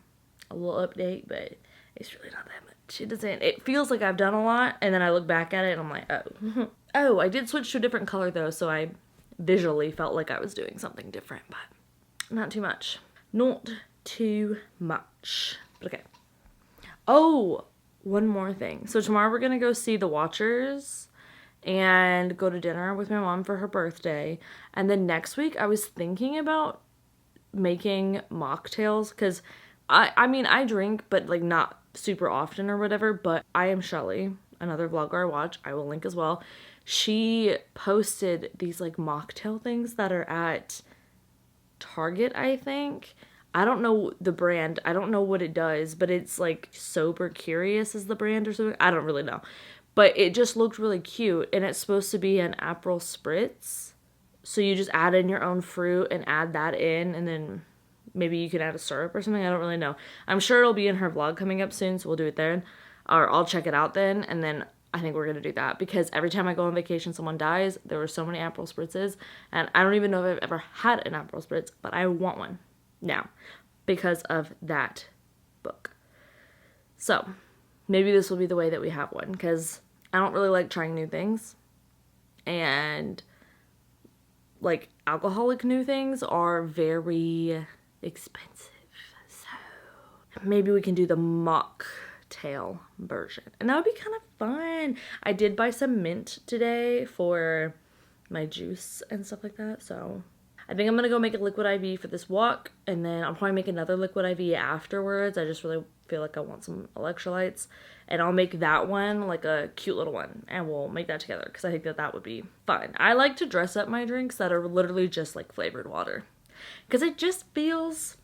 a little update, but it's really not that much. It feels like I've done a lot, and then I look back at it and I'm like, oh. Oh, I did switch to a different color though, so I visually felt like I was doing something different, but not too much. Not too much. But okay. Oh, one more thing. So tomorrow we're gonna go see The Watchers and go to dinner with my mom for her birthday. And then next week I was thinking about making mocktails, because I mean I drink, but like not super often or whatever. But I am Shelly, another vlogger I watch, I will link as well. She posted these like mocktail things that are at Target, I think. I don't know the brand. I don't know what it does, but it's like Sober Curious is the brand or something. I don't really know. But it just looked really cute, and it's supposed to be an Aperol Spritz. So you just add in your own fruit and add that in, and then maybe you can add a syrup or something. I don't really know. I'm sure it'll be in her vlog coming up soon, so we'll do it then. Or I'll check it out then, and then I think we're going to do that. Because every time I go on vacation, someone dies. There were so many Aperol Spritzes, and I don't even know if I've ever had an Aperol Spritz, but I want one now because of that book. So maybe this will be the way that we have one, because I don't really like trying new things, and like alcoholic new things are very expensive. So maybe we can do the mocktail version, and that would be kind of fun. I did buy some mint today for my juice and stuff like that, so I think I'm gonna go make a liquid IV for this walk, and then I'll probably make another liquid IV afterwards. I just really feel like I want some electrolytes, and I'll make that one like a cute little one, and we'll make that together because I think that that would be fun. I like to dress up my drinks that are literally just like flavored water, because it just feels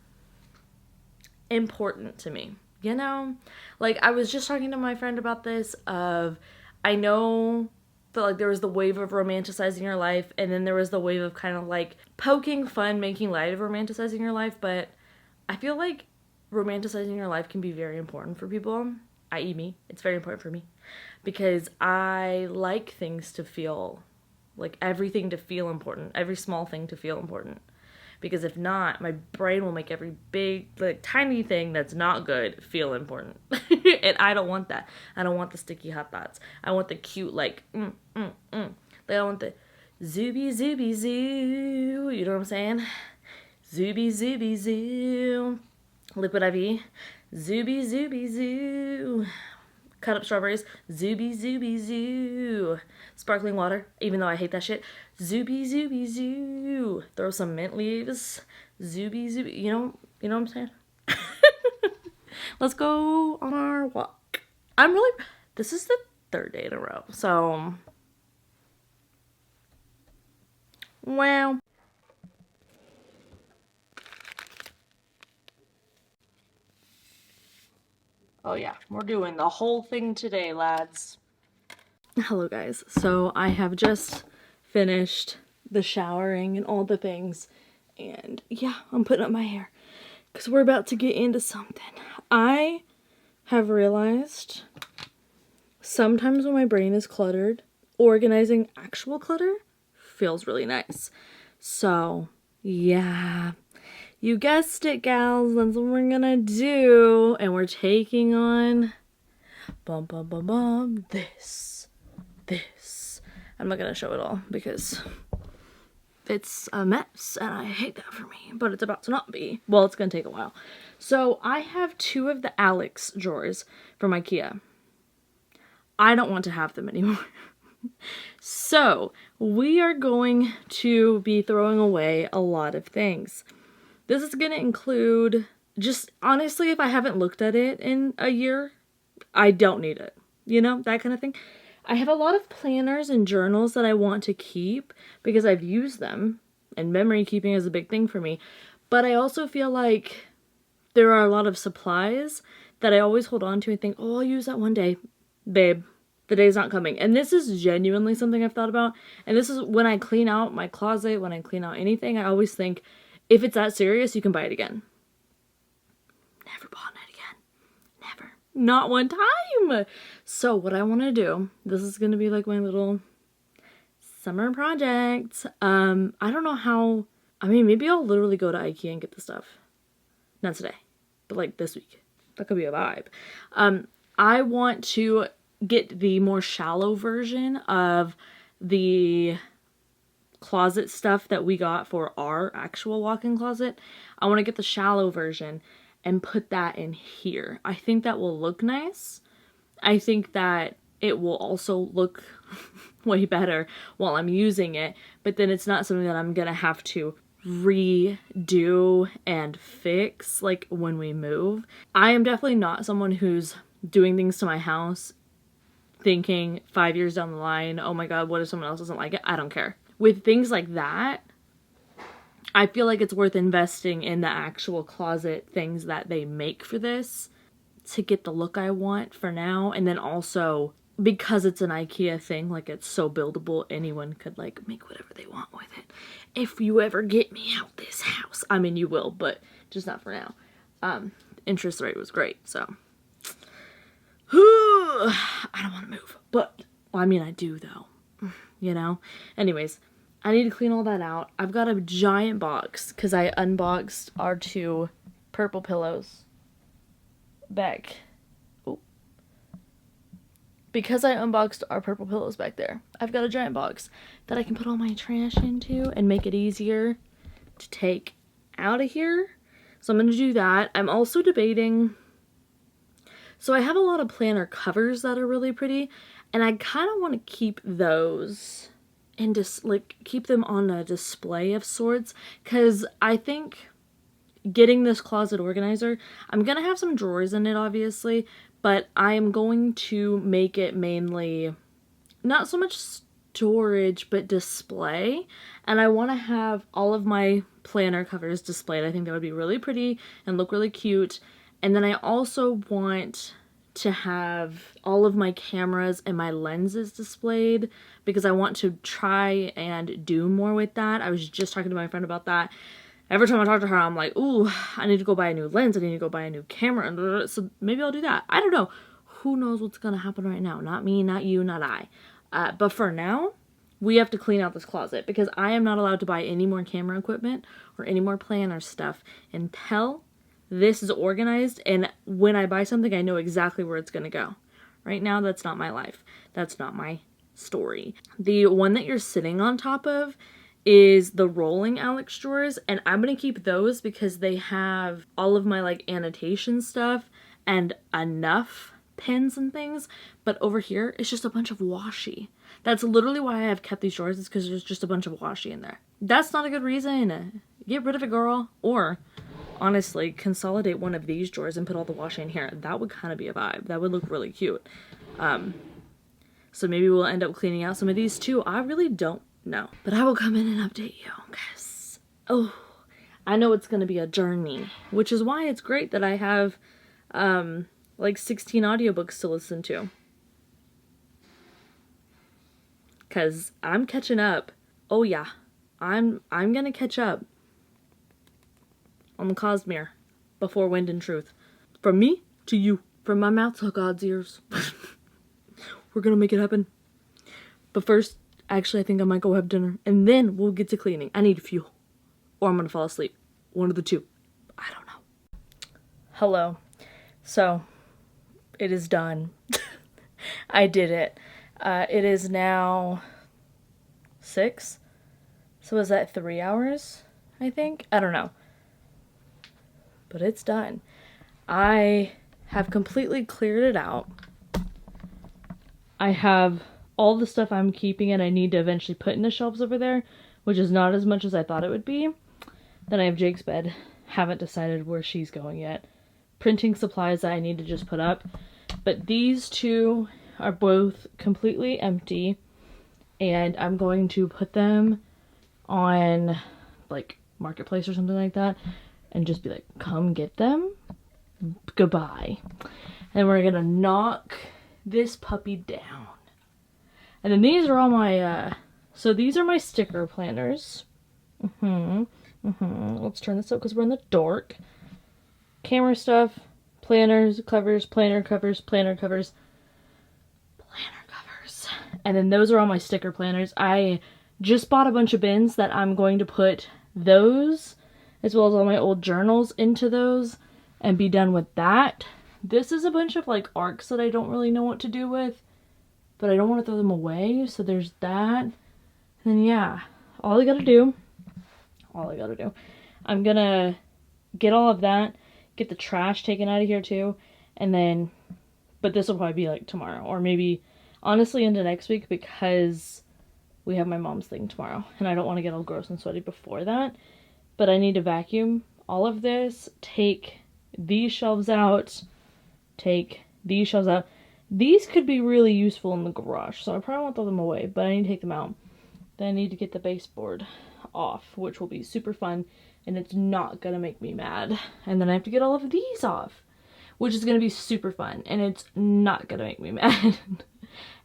important to me, you know? Like, I was just talking to my friend about this of, I know that like there was the wave of romanticizing your life, and then there was the wave of kind of like poking fun, making light of romanticizing your life, but I feel like romanticizing your life can be very important for people, i.e. me. It's very important for me because I like things to feel, like everything to feel important, every small thing to feel important, because if not, my brain will make every big, like tiny thing that's not good feel important. And I don't want that. I don't want the sticky hot thoughts. I want the cute, like, Like, I want the zooby zooby zoo, you know what I'm saying? Zooby zooby zoo. Liquid IV, zooby zooby zoo. Cut up strawberries, zooby zooby zoo. Sparkling water, even though I hate that shit, zooby zooby zoo. Throw some mint leaves, zooby zooby. You know what I'm saying? Let's go on our walk. This is the third day in a row, so wow. Oh yeah, we're doing the whole thing today, lads. Hello guys, so I have just finished the showering and all the things, and yeah, I'm putting up my hair because we're about to get into something. I have realized sometimes when my brain is cluttered, organizing actual clutter feels really nice. So yeah, you guessed it, gals, that's what we're gonna do. And we're taking on this. I'm not gonna show it all because it's a mess and I hate that for me, but it's about to not be. Well, it's gonna take a while. So I have 2 of the Alex drawers from IKEA. I don't want to have them anymore. So we are going to be throwing away a lot of things. This is going to include, just honestly, if I haven't looked at it in a year, I don't need it. you know, that kind of thing. I have a lot of planners and journals that I want to keep because I've used them, and memory keeping is a big thing for me. But I also feel like there are a lot of supplies that I always hold on to and think, oh, I'll use that one day. Babe, the day's not coming. And this is genuinely something I've thought about. And this is when I clean out my closet, when I clean out anything, I always think, if it's that serious, you can buy it again. Never bought it again. Never. Not one time. So what I want to do, this is going to be like my little summer project. I don't know how, I mean, maybe I'll literally go to IKEA and get the stuff. Not today, but like this week. That could be a vibe. I want to get the more shallow version of the closet stuff that we got for our actual walk-in closet. I want to get the shallow version and put that in here. I think that will look nice. I think that it will also look way better while I'm using it, but then it's not something that I'm gonna have to redo and fix like when we move. I am definitely not someone who's doing things to my house thinking 5 years down the line, oh my god, what if someone else doesn't like it? I don't care. With things like that, I feel like it's worth investing in the actual closet things that they make for this to get the look I want for now. And then also, because it's an IKEA thing, like it's so buildable, anyone could like make whatever they want with it. If you ever get me out this house. I mean, you will, but just not for now. Interest rate was great, so. I don't want to move, but, well, I mean, I do though, you know? Anyways, I need to clean all that out. I've got a giant box, because I unboxed our 2 purple pillows back. Oh. Because I unboxed our purple pillows back there, I've got a giant box that I can put all my trash into and make it easier to take out of here. So I'm going to do that. I'm also debating, so I have a lot of planner covers that are really pretty, and I kind of want to keep those and just like keep them on a display of sorts, because I think getting this closet organizer, I'm gonna have some drawers in it obviously, but I am going to make it mainly not so much storage but display, and I want to have all of my planner covers displayed. I think that would be really pretty and look really cute. And then I also want to have all of my cameras and my lenses displayed because I want to try and do more with that. I was just talking to my friend about that. Every time I talk to her, I'm like, ooh, I need to go buy a new lens. I need to go buy a new camera. So maybe I'll do that. I don't know. Who knows what's going to happen right now? Not me, not you, not I. But for now, we have to clean out this closet because I am not allowed to buy any more camera equipment or any more planner stuff until this is organized, and when I buy something, I know exactly where it's going to go. Right now, that's not my life. That's not my story. The one that you're sitting on top of is the rolling Alex drawers, and I'm going to keep those because they have all of my like annotation stuff and enough pens and things, but over here, it's just a bunch of washi. That's literally why I have kept these drawers, is because there's just a bunch of washi in there. That's not a good reason. Get rid of it, girl. Or honestly, consolidate one of these drawers and put all the washi in here. That would kind of be a vibe. That would look really cute. So maybe we'll end up cleaning out some of these too. I really don't know. But I will come in and update you, because, oh, I know it's going to be a journey, which is why it's great that I have, like 16 audiobooks to listen to. Because I'm catching up. Oh yeah, I'm going to catch up on the Cosmere before Wind and Truth. From me to you. From my mouth to God's ears. We're gonna make it happen. But first, actually, I think I might go have dinner. And then we'll get to cleaning. I need fuel. Or I'm gonna fall asleep. One of the two. I don't know. Hello. So, it is done. I did it. It is now 6. So is that 3 hours? I think? I don't know. But it's done. I have completely cleared it out. I have all the stuff I'm keeping and I need to eventually put in the shelves over there, which is not as much as I thought it would be. Then I have Jake's bed. Haven't decided where she's going yet. Printing supplies that I need to just put up. But these two are both completely empty, and I'm going to put them on like Marketplace or something like that and just be like, come get them, goodbye. And we're gonna knock this puppy down. And then these are all my so these are my sticker planners. Let's turn this up because we're in the dark. Camera stuff, planners, covers, planner covers, planner covers, planner covers. And then those are all my sticker planners. I just bought a bunch of bins that I'm going to put those, as well as all my old journals, into those and be done with that. This is a bunch of like ARCs that I don't really know what to do with, but I don't want to throw them away, so there's that. And then yeah, all I gotta do, I'm gonna get all of that, get the trash taken out of here too, and then, but this will probably be like tomorrow, or maybe honestly into next week, because we have my mom's thing tomorrow, and I don't want to get all gross and sweaty before that. But I need to vacuum all of this, take these shelves out, take these shelves out. These could be really useful in the garage, so I probably won't throw them away, but I need to take them out. Then I need to get the baseboard off, which will be super fun, and it's not gonna make me mad. And then I have to get all of these off, which is gonna be super fun, and it's not gonna make me mad.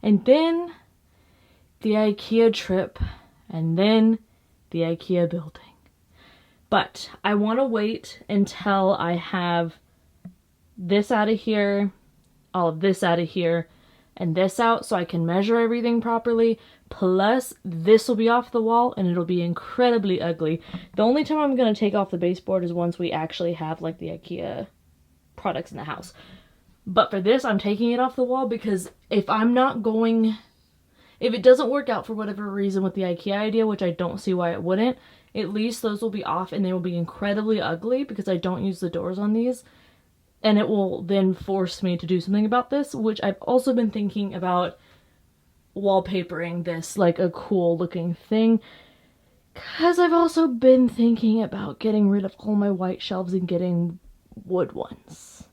And then the IKEA trip, and then the IKEA building. But I want to wait until I have this out of here, all of this out of here, and this out, so I can measure everything properly. Plus, this will be off the wall, and it'll be incredibly ugly. The only time I'm going to take off the baseboard is once we actually have, like, the IKEA products in the house. But for this, I'm taking it off the wall, because if it doesn't work out for whatever reason with the IKEA idea, which I don't see why it wouldn't, at least those will be off, and they will be incredibly ugly because I don't use the doors on these. And it will then force me to do something about this, which I've also been thinking about wallpapering this like a cool looking thing. Because I've also been thinking about getting rid of all my white shelves and getting wood ones.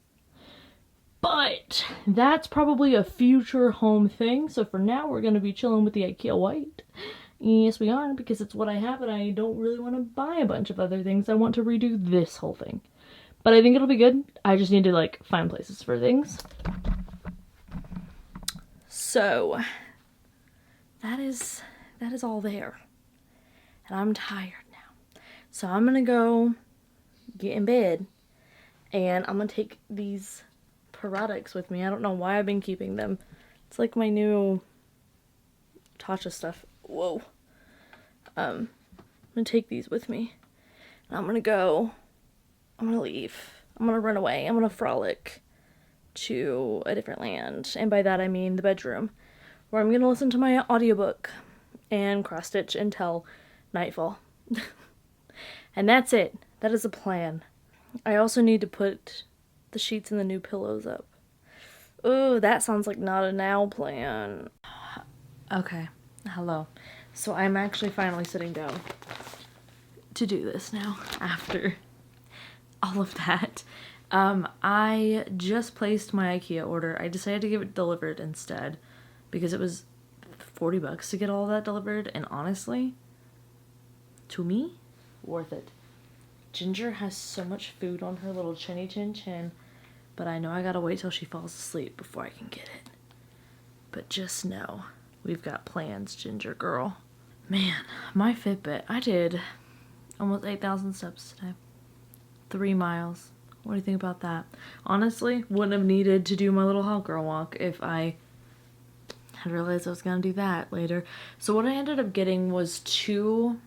But that's probably a future home thing. So for now, we're going to be chilling with the IKEA white. Yes, we are, because it's what I have, and I don't really want to buy a bunch of other things. I want to redo this whole thing. But I think it'll be good. I just need to, like, find places for things. So, that is all there. And I'm tired now. So I'm gonna go get in bed, and I'm gonna take these products with me. I don't know why I've been keeping them. It's like my new Tasha stuff. Whoa. I'm gonna take these with me. And I'm gonna leave. I'm gonna run away. I'm gonna frolic to a different land. And by that I mean the bedroom, where I'm gonna listen to my audiobook and cross stitch until nightfall. And that's it. That is the plan. I also need to put the sheets and the new pillows up. Oh, that sounds like not a now plan. Okay, hello. So I'm actually finally sitting down to do this now after all of that. I just placed my IKEA order. I decided to get it delivered instead because it was $40 to get all that delivered, and honestly, to me, worth it. Ginger has so much food on her little chinny chin chin, but I know I gotta wait till she falls asleep before I can get it. But just know, we've got plans, Ginger girl. Man, my Fitbit, I did almost 8,000 steps today. 3 miles. What do you think about that? Honestly, wouldn't have needed to do my little hot girl walk if I had realized I was gonna do that later. So what I ended up getting was 2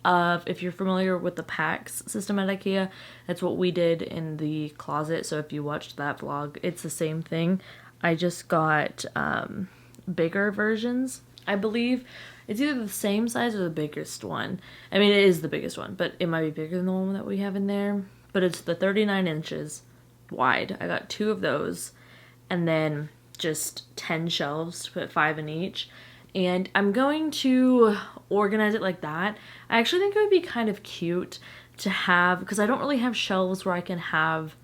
of, if you're familiar with the packs system at IKEA, that's what we did in the closet. So if you watched that vlog, it's the same thing. I just got bigger versions. I believe it's either the same size or the biggest one. I mean, it is the biggest one, but it might be bigger than the one that we have in there. But it's the 39 inches wide. I got 2 of those, and then just 10 shelves to put 5 in each. And I'm going to organize it like that. I actually think it would be kind of cute to have, because I don't really have shelves where I can have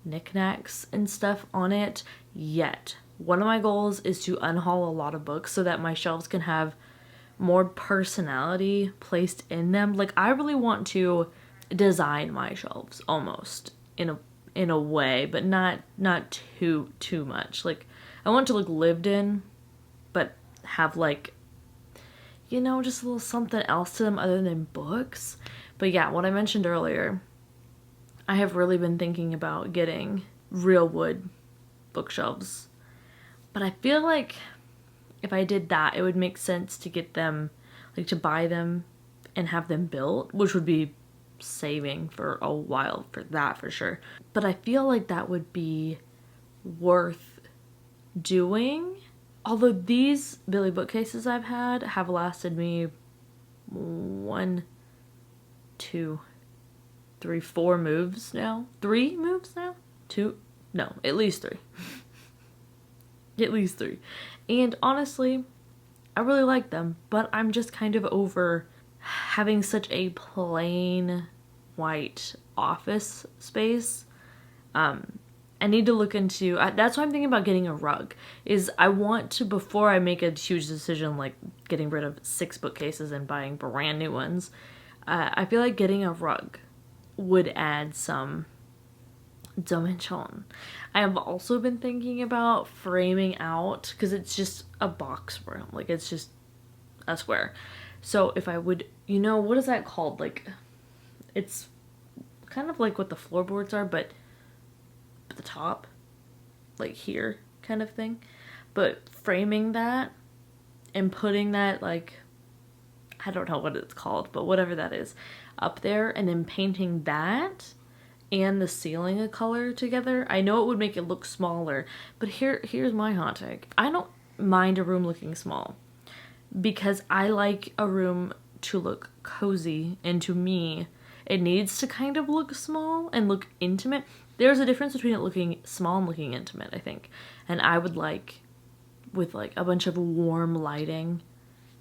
knickknacks and stuff on it yet. one of my goals is to unhaul a lot of books so that my shelves can have more personality placed in them. Like, I really want to design my shelves almost in a way, but not too much. Like, I want to look lived in, but have, like, you know, just a little something else to them other than books. But yeah, what I mentioned earlier, I have really been thinking about getting real wood bookshelves. But I feel like if I did that, it would make sense to get them, like, to buy them and have them built, which would be saving for a while for that for sure. But I feel like that would be worth doing. Although these Billy bookcases I've had have lasted me 1, 2, 3, 4 moves now. 3 moves now? 2? No, at least 3. At least 3. And honestly, I really like them, but I'm just kind of over having such a plain white office space. I need to look into, that's why I'm thinking about getting a rug, is I want to, before I make a huge decision like getting rid of 6 bookcases and buying brand new ones, I feel like getting a rug would add some dimension. I have also been thinking about framing out, because it's just a box room, like it's just a square. So if I would, you know, what is that called? Like, it's kind of like what the floorboards are, but the top, like here kind of thing. But framing that and putting that, like, I don't know what it's called, but whatever that is, up there, and then painting that and the ceiling a color together. I know it would make it look smaller, but here's my hot take. I don't mind a room looking small, because I like a room to look cozy, and to me, it needs to kind of look small and look intimate. There's a difference between it looking small and looking intimate, I think. And I would like, with like a bunch of warm lighting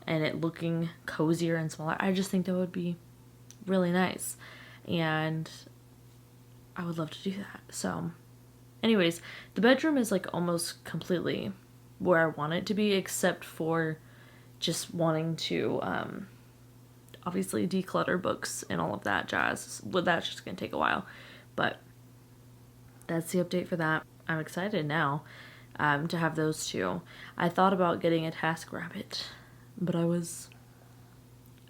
and it looking cozier and smaller, I just think that would be really nice. And I would love to do that. So anyways, the bedroom is like almost completely where I want it to be, except for just wanting to obviously declutter books and all of that jazz. Well, that's just gonna take a while, but that's the update for that. I'm excited now to have those 2. I thought about getting a TaskRabbit, but I was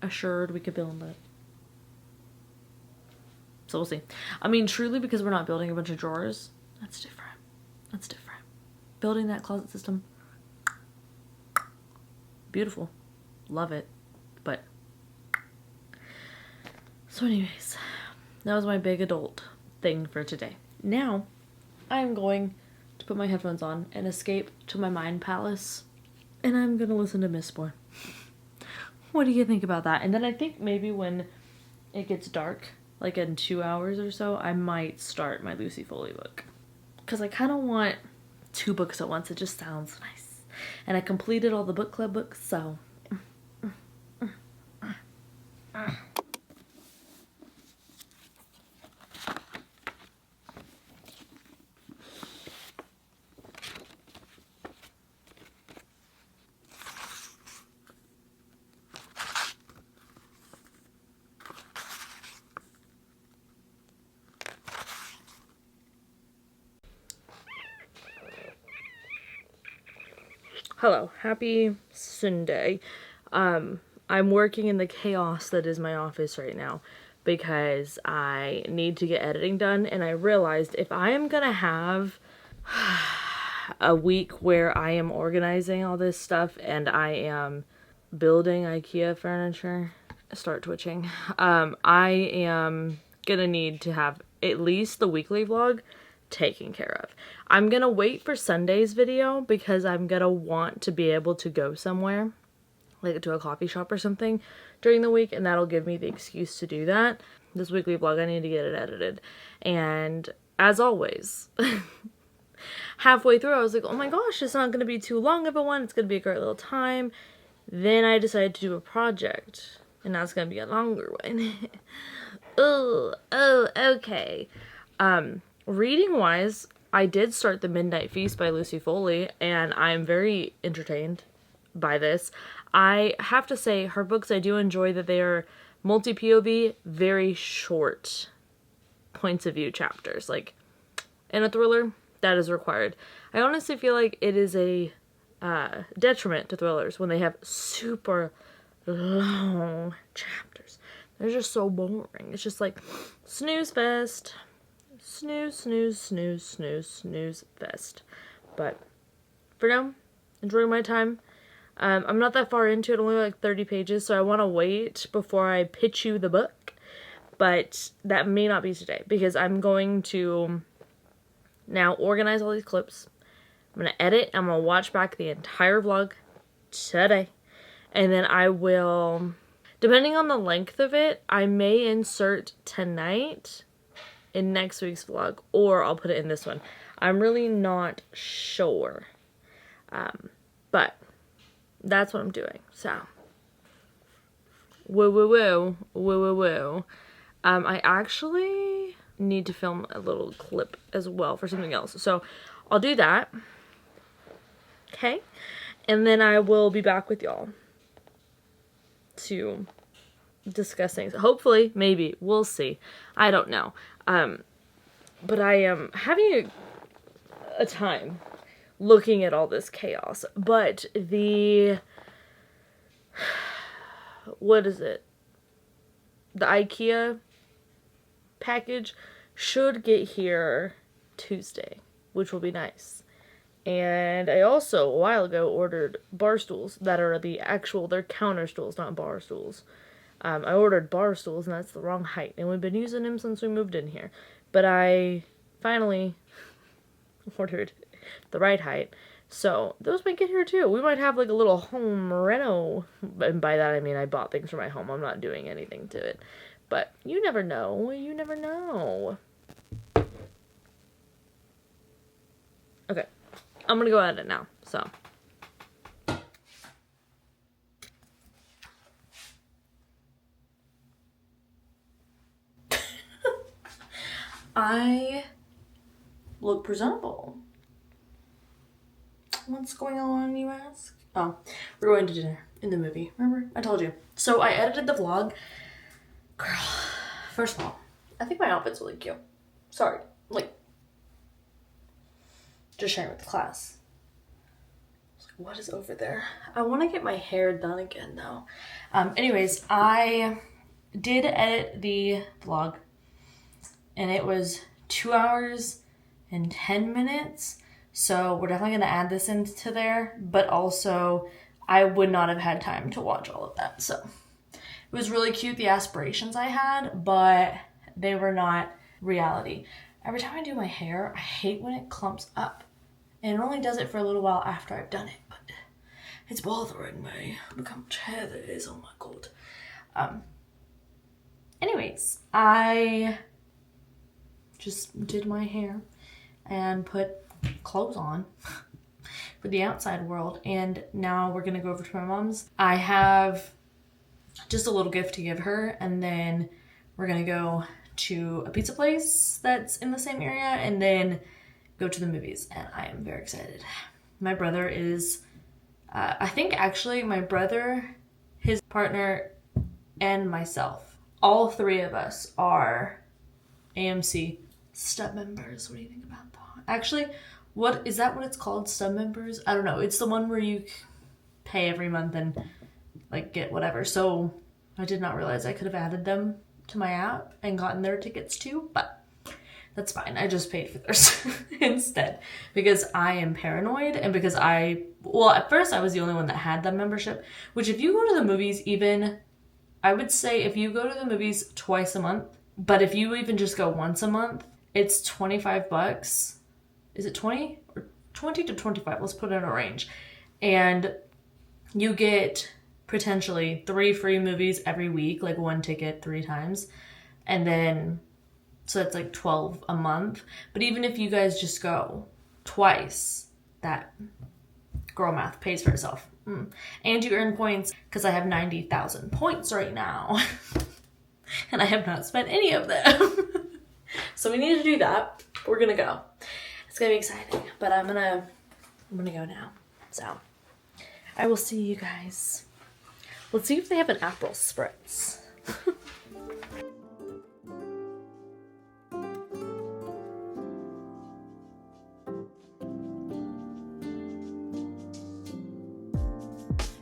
assured we could build it. So we'll see. I mean, truly, because we're not building a bunch of drawers, that's different. That's different. Building that closet system, beautiful. Love it. But, so anyways, that was my big adult thing for today. Now, I'm going to put my headphones on and escape to my mind palace, and I'm going to listen to Mistborn. What do you think about that? And then I think maybe when it gets dark, like in 2 hours or so, I might start my Lucy Foley book. Because I kind of want 2 books at once. It just sounds nice. And I completed all the book club books, so... Hello, happy Sunday. I'm working in the chaos that is my office right now because I need to get editing done, and I realized if I am gonna have a week where I am organizing all this stuff and I am building IKEA furniture, start twitching, I am gonna need to have at least the weekly vlog taken care of. I'm gonna wait for Sunday's video because I'm gonna want to be able to go somewhere, like to a coffee shop or something during the week, and that'll give me the excuse to do that. This weekly vlog, I need to get it edited. And as always, halfway through I was like, oh my gosh, it's not gonna be too long of a one, it's gonna be a great little time. Then I decided to do a project, and now it's gonna be a longer one. Oh, okay. Reading wise, I did start The Midnight Feast by Lucy Foley, and I'm very entertained by this. I have to say, her books, I do enjoy that they are multi-POV, very short points of view chapters. Like, in a thriller, that is required. I honestly feel like it is a detriment to thrillers when they have super long chapters. They're just so boring. It's just like, snooze fest. Snooze, snooze, snooze, snooze, snooze fest. But for now, enjoying my time. I'm not that far into it, only like 30 pages, so I want to wait before I pitch you the book. But that may not be today, because I'm going to now organize all these clips. I'm going to edit, I'm going to watch back the entire vlog today. And then I will, depending on the length of it, I may insert tonight in next week's vlog, or I'll put it in this one. I'm really not sure. But that's what I'm doing. So, woo woo woo, woo woo woo. I actually need to film a little clip as well for something else. So, I'll do that. Okay? And then I will be back with y'all to discuss things. Hopefully, maybe. We'll see. I don't know. But I am having a time looking at all this chaos. But what is it? The IKEA package should get here Tuesday, which will be nice. And I also, a while ago, ordered bar stools that are they're counter stools, not bar stools. I ordered bar stools, and that's the wrong height. And we've been using them since we moved in here. But I finally ordered the right height. So, those might get here too. We might have like a little home reno. And by that I mean I bought things for my home. I'm not doing anything to it. But you never know. You never know. Okay. I'm gonna go at it now. So. I look presentable. What's going on, you ask? Oh, we're going to dinner in the movie. Remember? I told you. So I edited the vlog. Girl, first of all, I think my outfit's really cute. Sorry. Like, just sharing with the class. I was like, what is over there? I want to get my hair done again, though. Anyways, I did edit the vlog. And it was 2 hours and 10 minutes. So we're definitely going to add this into there. But also, I would not have had time to watch all of that. So it was really cute, the aspirations I had. But they were not reality. Every time I do my hair, I hate when it clumps up. And it only does it for a little while after I've done it. But it's bothering me. Look how much hair there is. Oh my god. Anyways, I just did my hair and put clothes on for the outside world, and now we're gonna go over to my mom's. I have just a little gift to give her, and then we're gonna go to a pizza place that's in the same area, and then go to the movies, and I am very excited. My brother is I think actually my brother, his partner, and myself, all three of us are AMC stub members. What do you think about that? Actually, what is that what it's called? Stub members? I don't know. It's the one where you pay every month and like get whatever. So I did not realize I could have added them to my app and gotten their tickets too, but that's fine. I just paid for theirs instead because I am paranoid, and because well, at first I was the only one that had the membership, which if you go to the movies, even I would say if you go to the movies twice a month, but if you even just go once a month, it's $25. Is it 20 or 20 to 25? Let's put it in a range. And you get potentially 3 free movies every week, like 1 ticket 3 times. And then, so that's like 12 a month. But even if you guys just go twice, that girl math pays for itself. And you earn points because I have 90,000 points right now. And I have not spent any of them. So we need to do that. We're gonna go. It's gonna be exciting, but I'm gonna go now. So I will see you guys. Let's see if they have an Aperol spritz.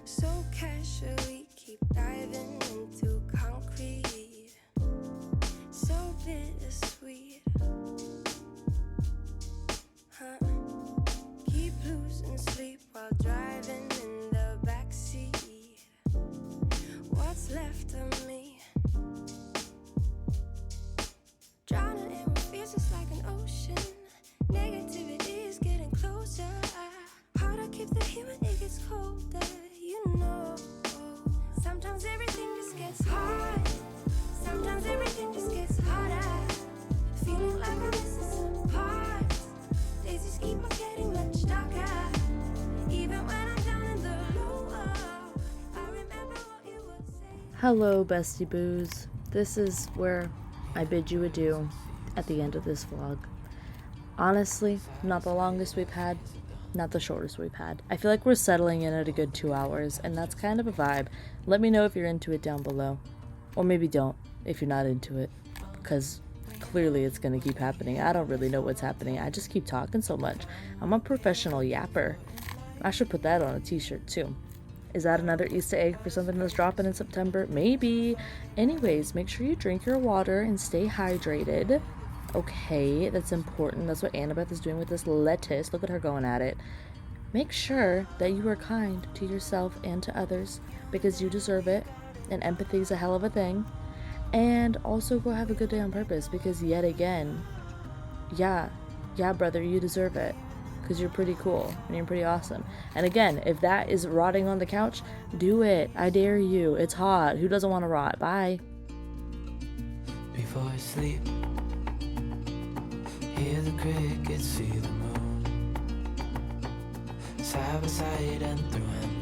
So casually keep diving into concrete. So bittersweet. Huh? Keep losing sleep while driving in the backseat. What's left of me? Drowning in what feels just like an ocean. Negativity is getting closer. Hard to keep the heat when it gets colder. You know, sometimes everything just gets hard. Sometimes everything just gets harder. Feeling like I'm missing some parts. Days just keep on getting much darker. Even when I'm down in the low, I remember what you would say. Hello, bestie boos. This is where I bid you adieu at the end of this vlog. Honestly, not the longest we've had, not the shortest we've had. I feel like we're settling in at a good 2 hours, and that's kind of a vibe. Let me know if you're into it down below. Or maybe don't, if you're not into it. Because clearly it's gonna keep happening. I don't really know what's happening. I just keep talking so much. I'm a professional yapper. I should put that on a t-shirt too. Is that another Easter egg for something that's dropping in September? Maybe. Anyways, make sure you drink your water and stay hydrated. Okay, that's important. That's what Annabeth is doing with this lettuce. Look at her going at it. Make sure that you are kind to yourself and to others because you deserve it. And empathy is a hell of a thing. And also go have a good day on purpose because yet again, yeah, brother, you deserve it. Because you're pretty cool and you're pretty awesome. And again, if that is rotting on the couch, do it. I dare you. It's hot. Who doesn't want to rot? Bye. Before I sleep, hear the crickets, see the moon, side by side and through and